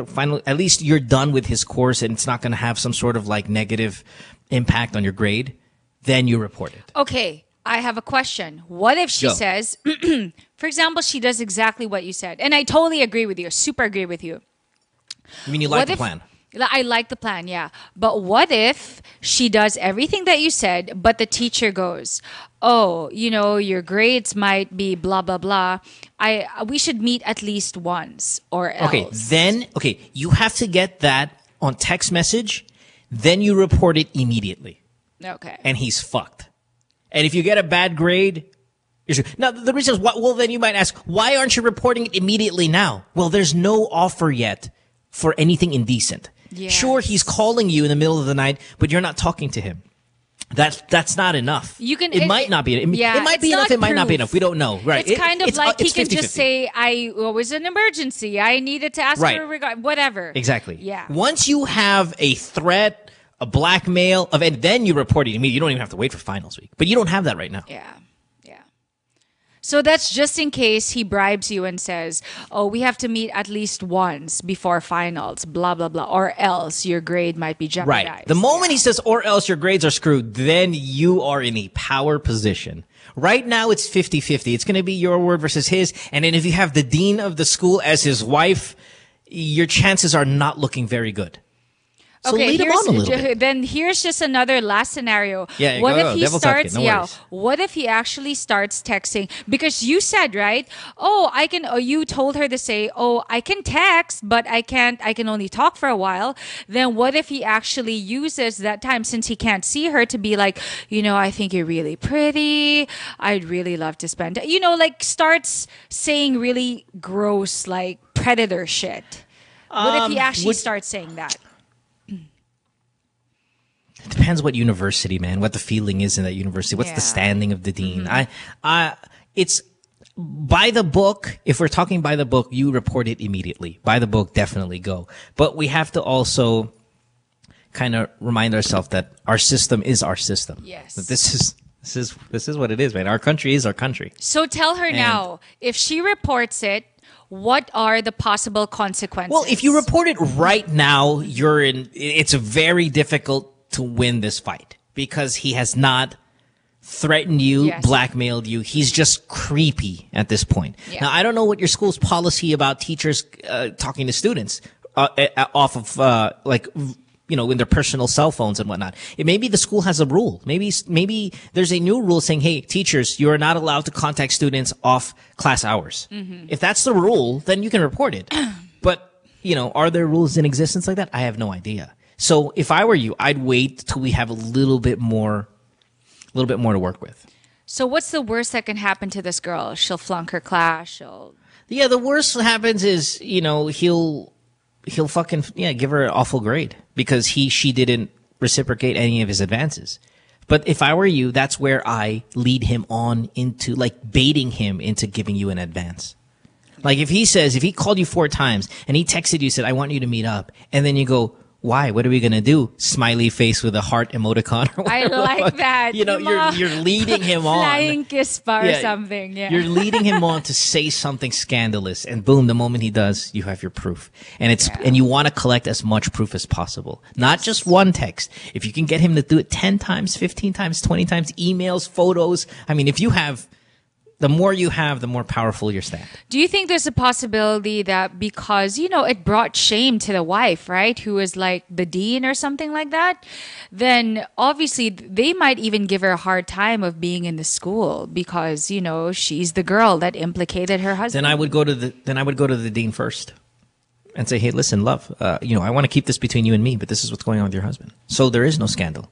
at least you're done with his course and it's not going to have some sort of like negative impact on your grade. Then you report it. Okay. I have a question. What if she Go. says, for example, she does exactly what you said, and I totally agree with you, super agree with you. I mean, you like the plan. I like the plan, yeah. But what if she does everything that you said, but the teacher goes, oh, your grades might be blah, blah, blah. We should meet at least once or else. Okay, you have to get that on text message, then you report it immediately. Okay. And he's fucked. And if you get a bad grade, now the reason is, well, then you might ask, why aren't you reporting it immediately now? Well, there's no offer yet for anything indecent. Yes. Sure, he's calling you in the middle of the night, but you're not talking to him. That's not enough. It might not be. It might be enough. It might not be enough. We don't know. Right? It's kind of like he can 50-50. just say, "It was an emergency. I needed to ask for a regard." Whatever. Exactly. Yeah. Once you have a threat, a blackmail event, then you report it immediately. You don't even have to wait for finals week. But you don't have that right now. Yeah. So that's just in case he bribes you and says, oh, we have to meet at least once before finals, blah, blah, blah, or else your grade might be jeopardized. Right. The moment he says, or else your grades are screwed, then you are in a power position. Right now, it's 50-50. It's going to be your word versus his. And then if you have the dean of the school as his wife, your chances are not looking very good. So lead him on a little bit. Then here's just another last scenario. Yeah, what go, if he Devil's starts? advocate, no worries. What if he actually starts texting? Because you said, right? Oh, I can. Oh, you told her to say, oh, I can text, but I can't. I can only talk for a while. Then what if he actually uses that time, since he can't see her, to be like, I think you're really pretty. I'd really love to spend. Like starts saying really gross, like predator shit. What if he actually starts saying that? It depends what university, man, what the feeling is in that university. What's the standing of the dean? Mm-hmm. It's by the book. If we're talking by the book, you report it immediately. By the book, definitely go. But we have to also kind of remind ourselves that our system is our system. Yes. That this is what it is, man. Our country is our country. So tell her now, if she reports it, what are the possible consequences? Well, if you report it right now, it's very difficult to win this fight because he has not threatened you, blackmailed you. He's just creepy at this point. Yeah. Now, I don't know what your school's policy about teachers talking to students off of in their personal cell phones and whatnot. Maybe the school has a rule. Maybe there's a new rule saying, hey, teachers, you are not allowed to contact students off class hours. Mm-hmm. If that's the rule, then you can report it. But, are there rules in existence like that? I have no idea. So if I were you, I'd wait till we have a little bit more to work with. So what's the worst that can happen to this girl? She'll flunk her class. The worst that happens is, he'll he'll fucking give her an awful grade because she didn't reciprocate any of his advances. But if I were you, that's where I lead him on into like baiting him into giving you an advance. Like if he called you 4 times and he texted you, said, I want you to meet up. And then you go, why? What are we going to do? Smiley face with a heart emoticon. Or I like that. You know, you're leading him on. Flying kiss bar or something. Yeah. You're leading him on to say something scandalous. And boom, the moment he does, you have your proof. And and you want to collect as much proof as possible. Not just one text. If you can get him to do it 10 times, 15 times, 20 times, emails, photos. I mean, if you have, the more you have, the more powerful your stand. Do you think there's a possibility that because, it brought shame to the wife, right? Who is like the dean or something like that, then obviously they might even give her a hard time of being in the school because, she's the girl that implicated her husband. Then I would go to the dean first and say, hey, listen, love, I want to keep this between you and me, but this is what's going on with your husband. So there is no scandal.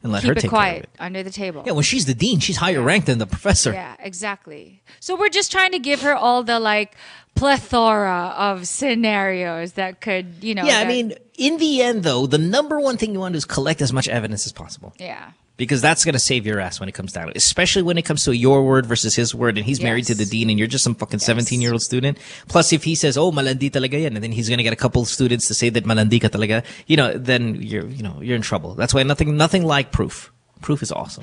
And let her take quiet care of it. Under the table. Yeah, when she's the dean, she's higher ranked than the professor. Yeah, exactly. So we're just trying to give her all the plethora of scenarios that could, Yeah, I mean, in the end, though, the number one thing you want to do is collect as much evidence as possible. Yeah. Because that's going to save your ass when it comes down to it. Especially when it comes to your word versus his word, and he's married to the dean, and you're just some fucking 17-year-old student. Plus, if he says, "Oh, malandi talaga yan," and then he's going to get a couple of students to say that malandi ka talaga, then you're in trouble. That's why nothing like proof. Proof is awesome.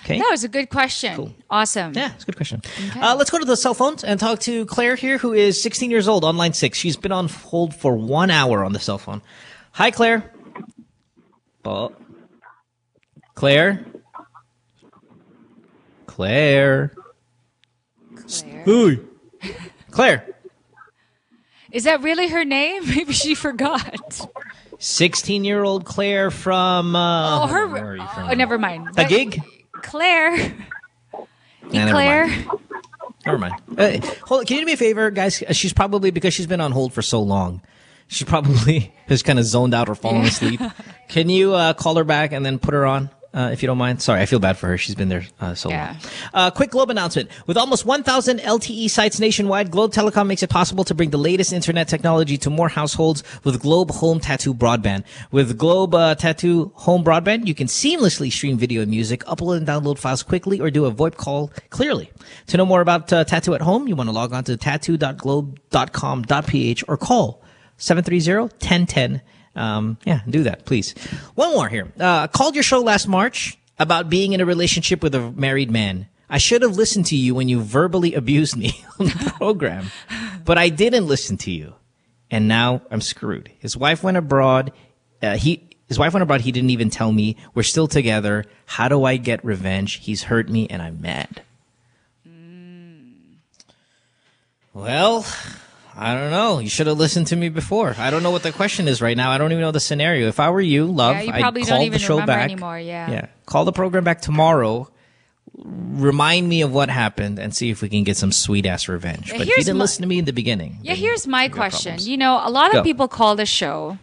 Okay. That was a good question. Cool. Awesome. Yeah, it's a good question. Okay. Let's go to the cell phones and talk to Claire here, who is 16 years old, on line 6. She's been on hold for 1 hour on the cell phone. Hi, Claire. Claire. Hey. Claire. Is that really her name? Maybe she forgot. 16-year-old Claire from... where are you from? Oh, never mind. Taguig? Claire. Claire. Never mind. Hold on. Can you do me a favor, guys? She's probably, because she's been on hold for so long, she probably has kind of zoned out or fallen asleep. Can you call her back and then put her on? If you don't mind. Sorry, I feel bad for her. She's been there so long. Quick Globe announcement. With almost 1,000 LTE sites nationwide, Globe Telecom makes it possible to bring the latest internet technology to more households with Globe Home Tattoo Broadband. With Globe Tattoo Home Broadband, you can seamlessly stream video and music, upload and download files quickly, or do a VoIP call clearly. To know more about Tattoo at Home, you want to log on to tattoo.globe.com.ph or call 730-1010. Do that, please. One more here. Called your show last March about being in a relationship with a married man. I should have listened to you when you verbally abused me on the program, but I didn't listen to you. And now I'm screwed. His wife went abroad. He didn't even tell me. We're still together. How do I get revenge? He's hurt me and I'm mad. Well, I don't know. You should have listened to me before. I don't know what the question is right now. I don't even know the scenario. If I were you, love, you probably I'd don't call even the show remember back anymore. Yeah. Call the program back tomorrow. Remind me of what happened and see if we can get some sweet ass revenge. But if you didn't listen to me in the beginning. Yeah, here's my question. A lot of people call the show.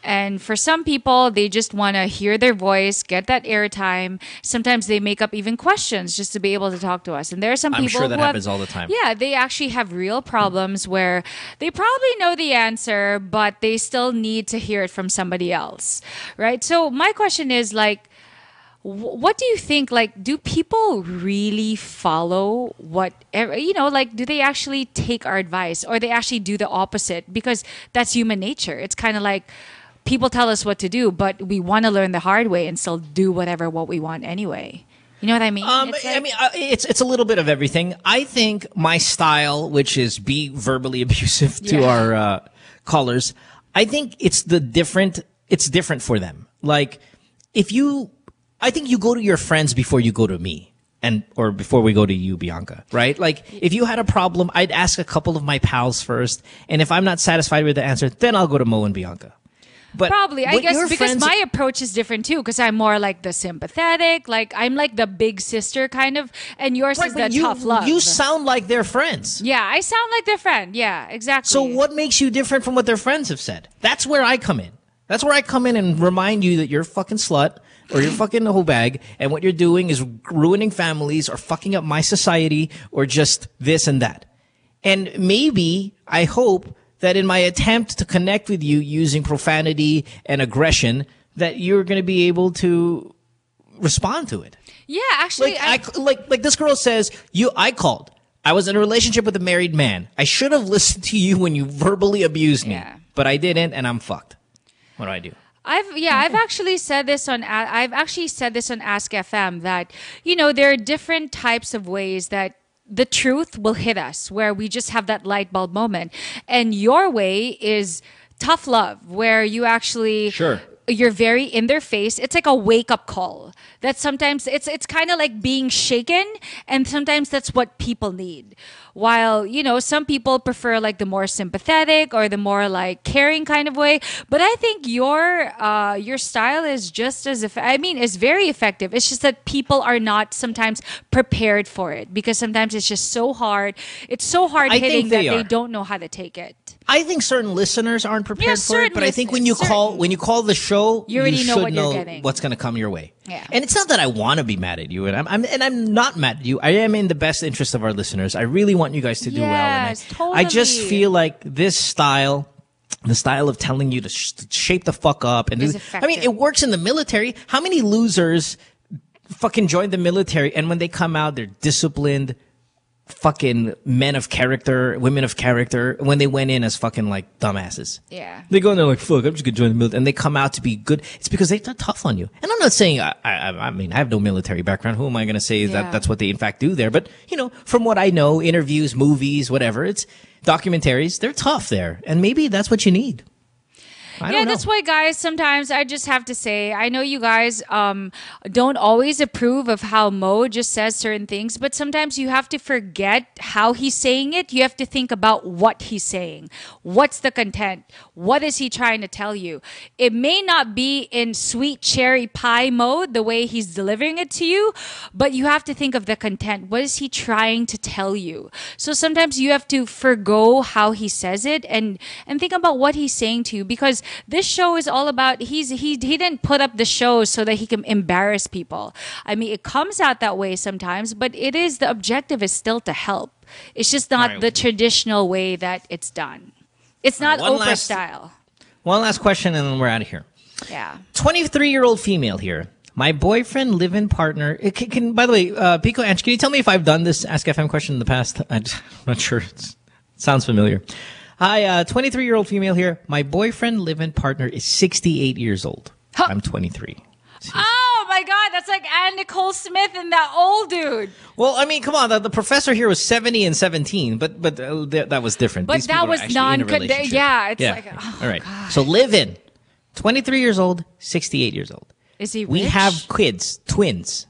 And for some people, they just want to hear their voice, get that airtime. Sometimes they make up even questions just to be able to talk to us. And there are some people I'm sure that who happens all the time. Yeah, they actually have real problems where they probably know the answer, but they still need to hear it from somebody else, right? So my question is what do you think? Do people really follow do they actually take our advice, or they actually do the opposite? Because that's human nature. It's kind of like people tell us what to do, but we want to learn the hard way and still do what we want anyway. You know what I mean? It's a little bit of everything. I think my style, which is be verbally abusive to our callers, I think it's different for them. I think you go to your friends before you go to me. Or before we go to you, Bianca, right? If you had a problem, I'd ask a couple of my pals first, and if I'm not satisfied with the answer, then I'll go to Mo and Bianca. But probably, I guess, because my approach is different too. Because I'm more like the sympathetic, I'm like the big sister kind of, and yours is the tough love. You sound like their friends. Yeah, I sound like their friend. Yeah, exactly. So what makes you different from what their friends have said? That's where I come in. That's where I come in and remind you that you're a fucking slut or you're fucking a hoe bag, and what you're doing is ruining families or fucking up my society or just this and that. And maybe, I hope, that in my attempt to connect with you using profanity and aggression, that you're going to be able to respond to it. Yeah, actually, like this girl says, I called. I was in a relationship with a married man. I should have listened to you when you verbally abused me, but I didn't, and I'm fucked. What do I do? I've actually said this on Ask FM that, you know, there are different types of ways that the truth will hit us, where we just have that light bulb moment. And your way is tough love, where you actually you're very in their face. It's like a wake up call. That sometimes it's kind of like being shaken, and sometimes that's what people need. While, you know, some people prefer like the more sympathetic or the more like caring kind of way. But I think your style is just as is very effective. It's just that people are not sometimes prepared for it, because sometimes it's just so hard. It's so hard hitting that they don't know how to take it. I think certain listeners aren't prepared for it, but I think when you call the show, you already know what know you're getting. What's going to come your way. Yeah. And it's not that I want to be mad at you, and I'm not mad at you. I am in the best interest of our listeners. I really want you guys to do well. And I just feel like this style, the style of telling you to shape the fuck up, and it works in the military. How many losers fucking join the military, and when they come out, they're disciplined, fucking men of character, women of character, when they went in as fucking like dumbasses. Yeah. They go in there like, fuck, I'm just gonna join the military, and they come out to be good. It's because they're tough on you. And I'm not saying, I mean, I have no military background. Who am I gonna say that that's what they in fact do there? But, you know, from what I know, interviews, movies, whatever, it's documentaries, they're tough there. And maybe that's what you need. I don't know. That's why, guys, sometimes I just have to say, I know you guys don't always approve of how Mo just says certain things, but sometimes you have to forget how he's saying it. You have to think about what he's saying. What's the content? What is he trying to tell you? It may not be in sweet cherry pie mode, the way he's delivering it to you, but you have to think of the content. What is he trying to tell you? So sometimes you have to forgo how he says it and think about what he's saying to you, because this show is all about he didn't put up the show so that he can embarrass people. I mean, it comes out that way sometimes, but the objective is still to help. It's just not the traditional way that it's done. It's not Oprah style. One last question and then we're out of here. Yeah. 23-year-old female here. My boyfriend, live-in partner. By the way, Pico Ange, can you tell me if I've done this Ask FM question in the past? I'm not sure. It sounds familiar. Hi, 23-year-old female here. My boyfriend, live-in partner is 68 years old. I'm 23. Oh my God, that's like Ann Nicole Smith and that old dude. Well, I mean, come on. The professor here was 70 and 17, but that was different. But These that was like, oh, all right. God. So live-in, 23 years old, 68 years old. Is he rich? We have kids, twins.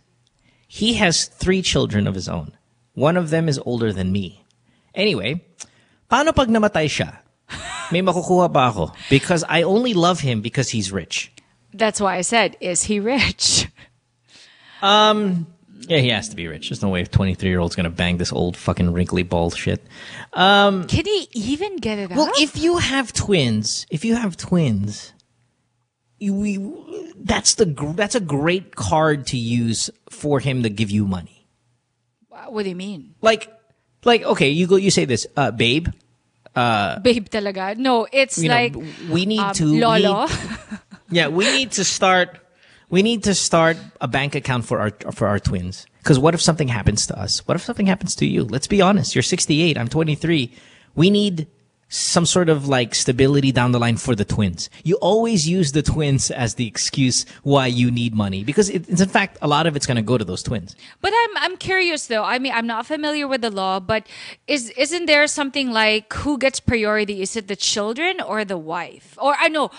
He has 3 children of his own. One of them is older than me. Anyway, paano pag namatay siya? May makukuha ba ako? Because I only love him because he's rich. That's why I said, is he rich? Yeah, he has to be rich. There's no way a 23-year-old's going to bang this old fucking wrinkly bald shit. Can he even get it well, up? if you have twins, that's a great card to use for him to give you money. What do you mean? Like okay, you say this, babe. Babe talaga. No, it's like we need to Lolo. we need to start a bank account for our twins. Because what if something happens to us? What if something happens to you? Let's be honest. You're 68. I'm 23. We need some sort of like stability down the line for the twins. You always use the twins as the excuse why you need money, because it's in fact a lot of it's going to go to those twins. But I'm curious though. I mean, I'm not familiar with the law, but isn't there something like who gets priority? Is it the children or the wife? Or I know,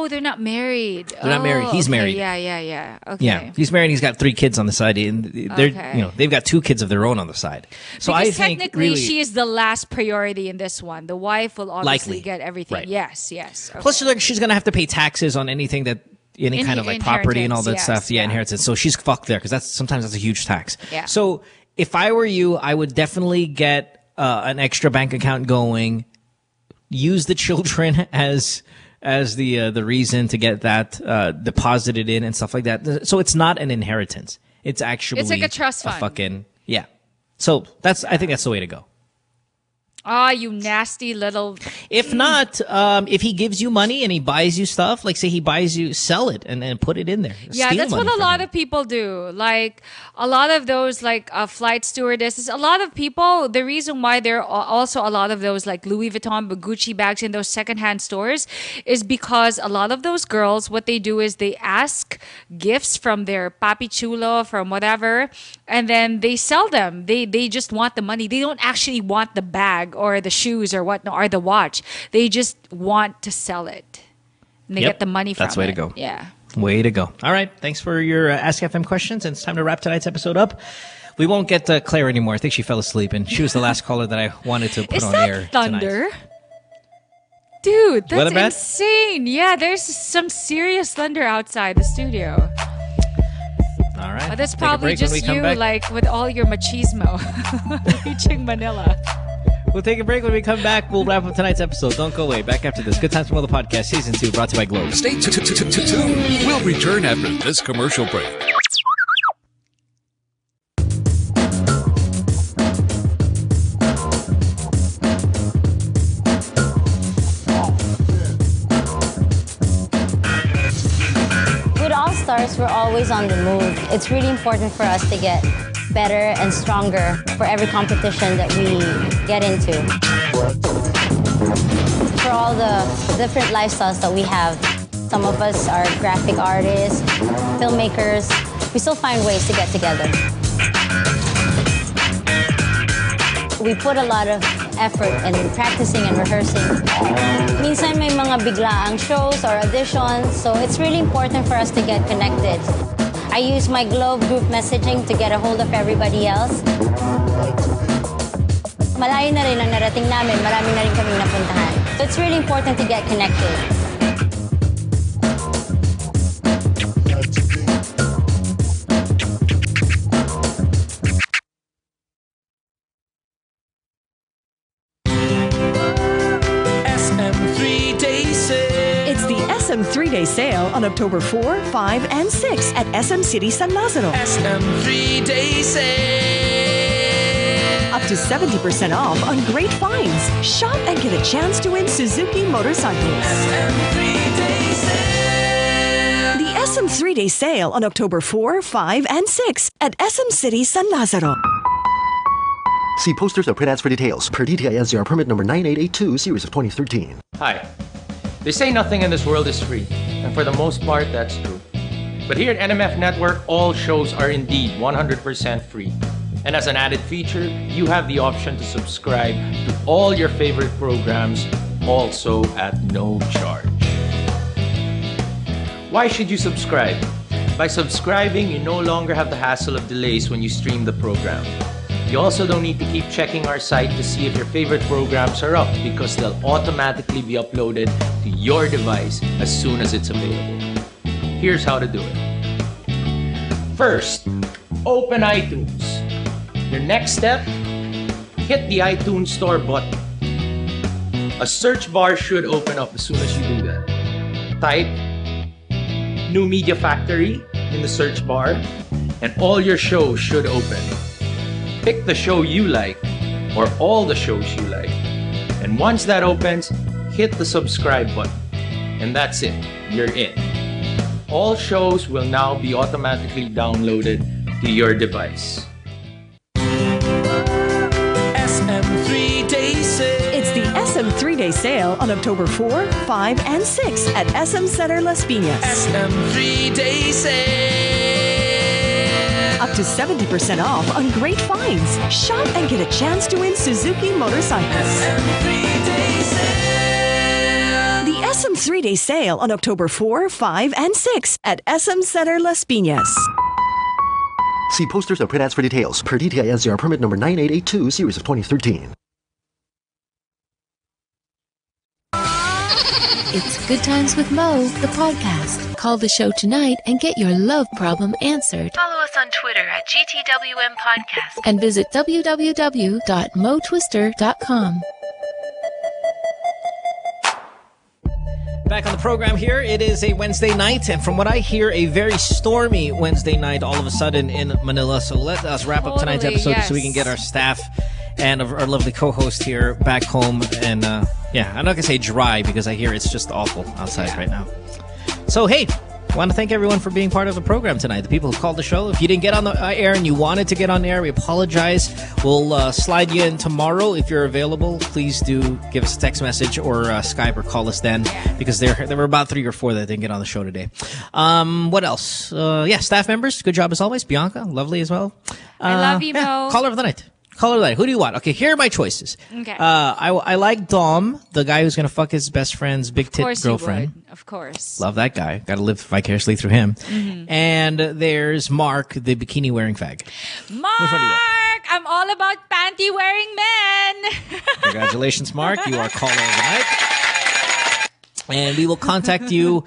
they're not married. They're not married. He's married. Yeah. Okay. Yeah, he's married. He's got 3 kids on the side, and they've got 2 kids of their own on the side. So because I think technically really, she is the last priority in this one. The wife will obviously get everything. Right. Yes. Okay. Plus, she's going to have to pay taxes on anything that any kind of like property and all that stuff. Yeah, inheritance. So she's fucked there because sometimes that's a huge tax. Yeah. So if I were you, I would definitely get an extra bank account going. Use the children as the reason to get that deposited in and stuff like that. So it's not an inheritance. It's actually like a trust fund. So I think that's the way to go. Ah, you nasty little... If not, if he gives you money and he buys you stuff, like say he buys you, sell it and put it in there. Yeah, Steal that's what money a lot of people do. Like a lot of those like flight stewardesses, a lot of people, the reason why there are also a lot of those like Louis Vuitton, Gucci bags in those secondhand stores is because a lot of those girls, what they do is they ask gifts from their papi chulo, from whatever, and then they sell them. They just want the money. They don't actually want the bag or the shoes or what, or the watch. They just want to sell it. And they get the money from it. That's the way to go. Yeah. Way to go. All right. Thanks for your Ask FM questions. And it's time to wrap tonight's episode up. We won't get Claire anymore. I think she fell asleep, and she was the last caller that I wanted to put on air thunder? tonight. Dude, that's What about? insane. Yeah, there's some serious thunder outside the studio. All right. That's Take a probably break when we just come you, back. like, with all your machismo reaching Manila. We'll take a break. When we come back, we'll wrap up tonight's episode. Don't go away. Back after this. Good Times from the Podcast, Season 2, brought to you by Globe. Stay tuned. We'll return after this commercial break. With All Stars, we're always on the move. It's really important for us to get better and stronger for every competition that we get into. For all the different lifestyles that we have, some of us are graphic artists, filmmakers. We still find ways to get together. We put a lot of effort in practicing and rehearsing. Minsan may mga biglaang shows or auditions, so it's really important for us to get connected. I use my Globe group messaging to get a hold of everybody else. Malayo na rin ang narating namin, marami na rin kaming napuntahan. So it's really important to get connected. It's the SM 3-Day Sale on October 4, 5, and 6 at SM City San Lazaro. SM 3-Day Sale. Up to 70% off on great finds. Shop and get a chance to win Suzuki motorcycles. SM 3-Day Sale. The SM 3-Day Sale on October 4, 5, and 6 at SM City San Lazaro. See posters or print ads for details. Per DTI NCR permit number 9882, series of 2013. Hi. They say nothing in this world is free, and for the most part, that's true. But here at NMF Network, all shows are indeed 100% free. And as an added feature, you have the option to subscribe to all your favorite programs, also at no charge. Why should you subscribe? By subscribing, you no longer have the hassle of delays when you stream the program. You also don't need to keep checking our site to see if your favorite programs are up, because they'll automatically be uploaded to your device as soon as it's available. Here's how to do it. First, open iTunes. Your next step, hit the iTunes Store button. A search bar should open up as soon as you do that. Type New Media Factory in the search bar, and all your shows should open. Pick the show you like, or all the shows you like. And once that opens, hit the subscribe button. And that's it. You're in. All shows will now be automatically downloaded to your device. SM 3-Day Sale. It's the SM 3-Day Sale on October 4, 5, and 6 at SM Center Las Piñas. SM 3-Day Sale. Up to 70% off on great finds. Shop and get a chance to win Suzuki motorcycles. SM 3-Day Sale. The SM 3-Day Sale on October 4, 5, and 6 at SM Center Las Piñas. See posters or print ads for details. Per DTI NCR permit number 9882, series of 2013. It's Good Times with Mo, the podcast. Call the show tonight and get your love problem answered. Follow us on Twitter at GTWM Podcast. And visit www.motwister.com. Back on the program here. It is a Wednesday night, and from what I hear, a very stormy Wednesday night all of a sudden in Manila. So let us wrap up tonight's episode so we can get our staff and of our lovely co-host here back home. And yeah, I'm not going to say dry because I hear it's just awful outside right now. So, hey, I want to thank everyone for being part of the program tonight. The people who called the show. If you didn't get on the air and you wanted to get on air, we apologize. We'll slide you in tomorrow if you're available. Please do give us a text message or Skype or call us then, because there were about 3 or 4 that didn't get on the show today. What else? Yeah, staff members. Good job as always. Bianca, lovely as well. I love you, Mo. Caller of the night. Caller of the night. Who do you want? Okay, here are my choices. Okay. I like Dom, the guy who's going to fuck his best friend's big tit girlfriend. Of course. Love that guy. Got to live vicariously through him. Mm-hmm. And there's Mark, the bikini-wearing fag. Mark! I'm all about panty-wearing men. Congratulations, Mark. You are caller of the night. And we will contact you.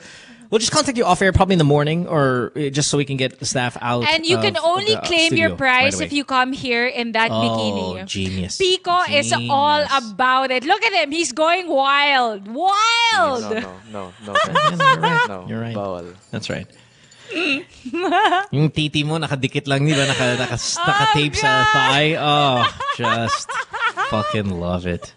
We'll just contact you off air probably in the morning, or just so we can get the staff out. And you can only claim your price right if you come here in that bikini. Oh, genius. Pico is all about it. Look at him. He's going wild. Wild! No. You're right. No, You're right. bawal. That's right. Yung titi mo nakadikit lang, di ba? Naka-tape sa thigh. Oh, just fucking love it.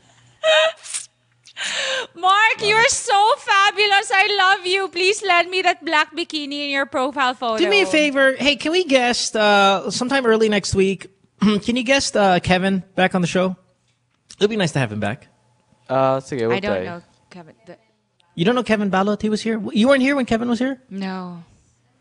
Mark, you're so fabulous. I love you. Please lend me that black bikini in your profile photo. Do me a favor. Hey, can we guest sometime early next week? Can you guest Kevin back on the show? It'd be nice to have him back. Sige, we'll I don't try. know Kevin. You don't know Kevin Balot? He was here? You weren't here when Kevin was here? No.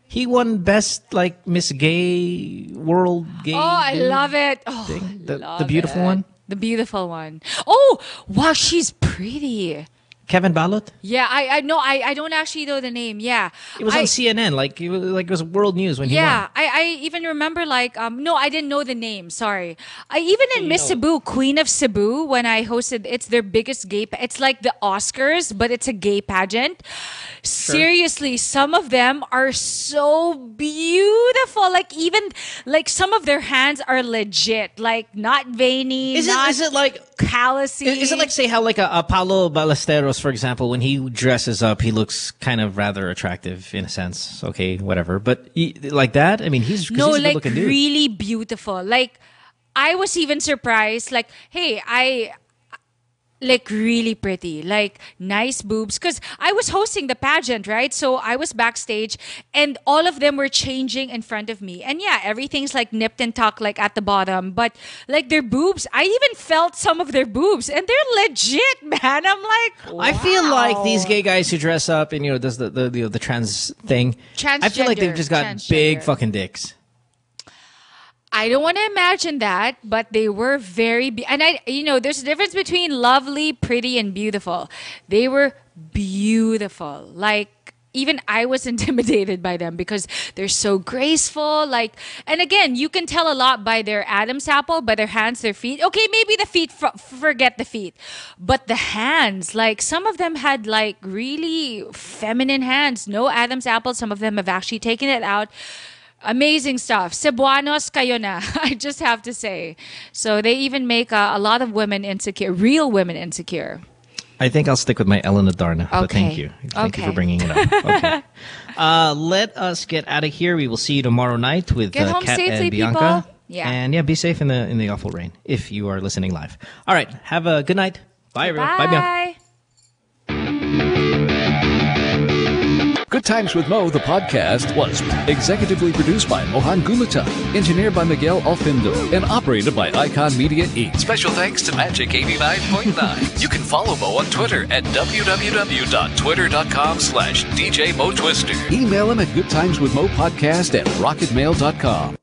He won best, like, Miss Gay, World Gay. Oh, I love it. Oh, the beautiful one? The beautiful one. Oh, wow, she's pretty. Kevin Balot? Yeah, I know. I don't actually know the name. Yeah, it was on CNN. It was world news when he won. Yeah, I even remember no, I didn't know the name. Sorry. Even in Miss Cebu, Queen of Cebu, when I hosted, it's their biggest gay. It's like the Oscars, but it's a gay pageant. Sure. Seriously, some of them are so beautiful. Like some of their hands are legit. Like not veiny. Is it like callousy? Is it like, say, how like a Paulo Ballesteros, for example, when he dresses up, he looks kind of rather attractive in a sense. Okay, whatever. But like that, I mean, he's a good-looking dude. Really beautiful. Like, I was even surprised. Like, hey, like really pretty, like nice boobs. Because I was hosting the pageant, right? So I was backstage and all of them were changing in front of me. And yeah, everything's like nipped and tucked like at the bottom. But like their boobs, I even felt some of their boobs and they're legit, man. I'm like, wow. I feel like these gay guys who dress up and, does the trans thing. I feel like they've just got big fucking dicks. I don't want to imagine that, but they were very... there's a difference between lovely, pretty, and beautiful. They were beautiful. Like, even I was intimidated by them because they're so graceful. Like, and again, you can tell a lot by their Adam's apple, by their hands, their feet. Okay, maybe the feet, forget the feet. But the hands, like, some of them had, like, really feminine hands. No Adam's apple. Some of them have actually taken it out. Amazing stuff. Cebuanos kayo na, I just have to say. So they even make a lot of women insecure, real women insecure. I think I'll stick with my Ellen Adarna, but thank you. Thank you for bringing it up. Okay. Let us get out of here. We will see you tomorrow night with Get home Kat safely, and Bianca. people. Yeah. And yeah, be safe in the awful rain if you are listening live. All right. Have a good night. Bye, everyone. Bye, Bianca. Good Times with Mo, the podcast, was executively produced by Mohan Gulata, engineered by Miguel Alfindo, and operated by Icon Media Inc. Special thanks to Magic 89.9. You can follow Mo on Twitter at www.twitter.com/DJ Mo Twister. Email him at goodtimeswithmopodcast@rocketmail.com.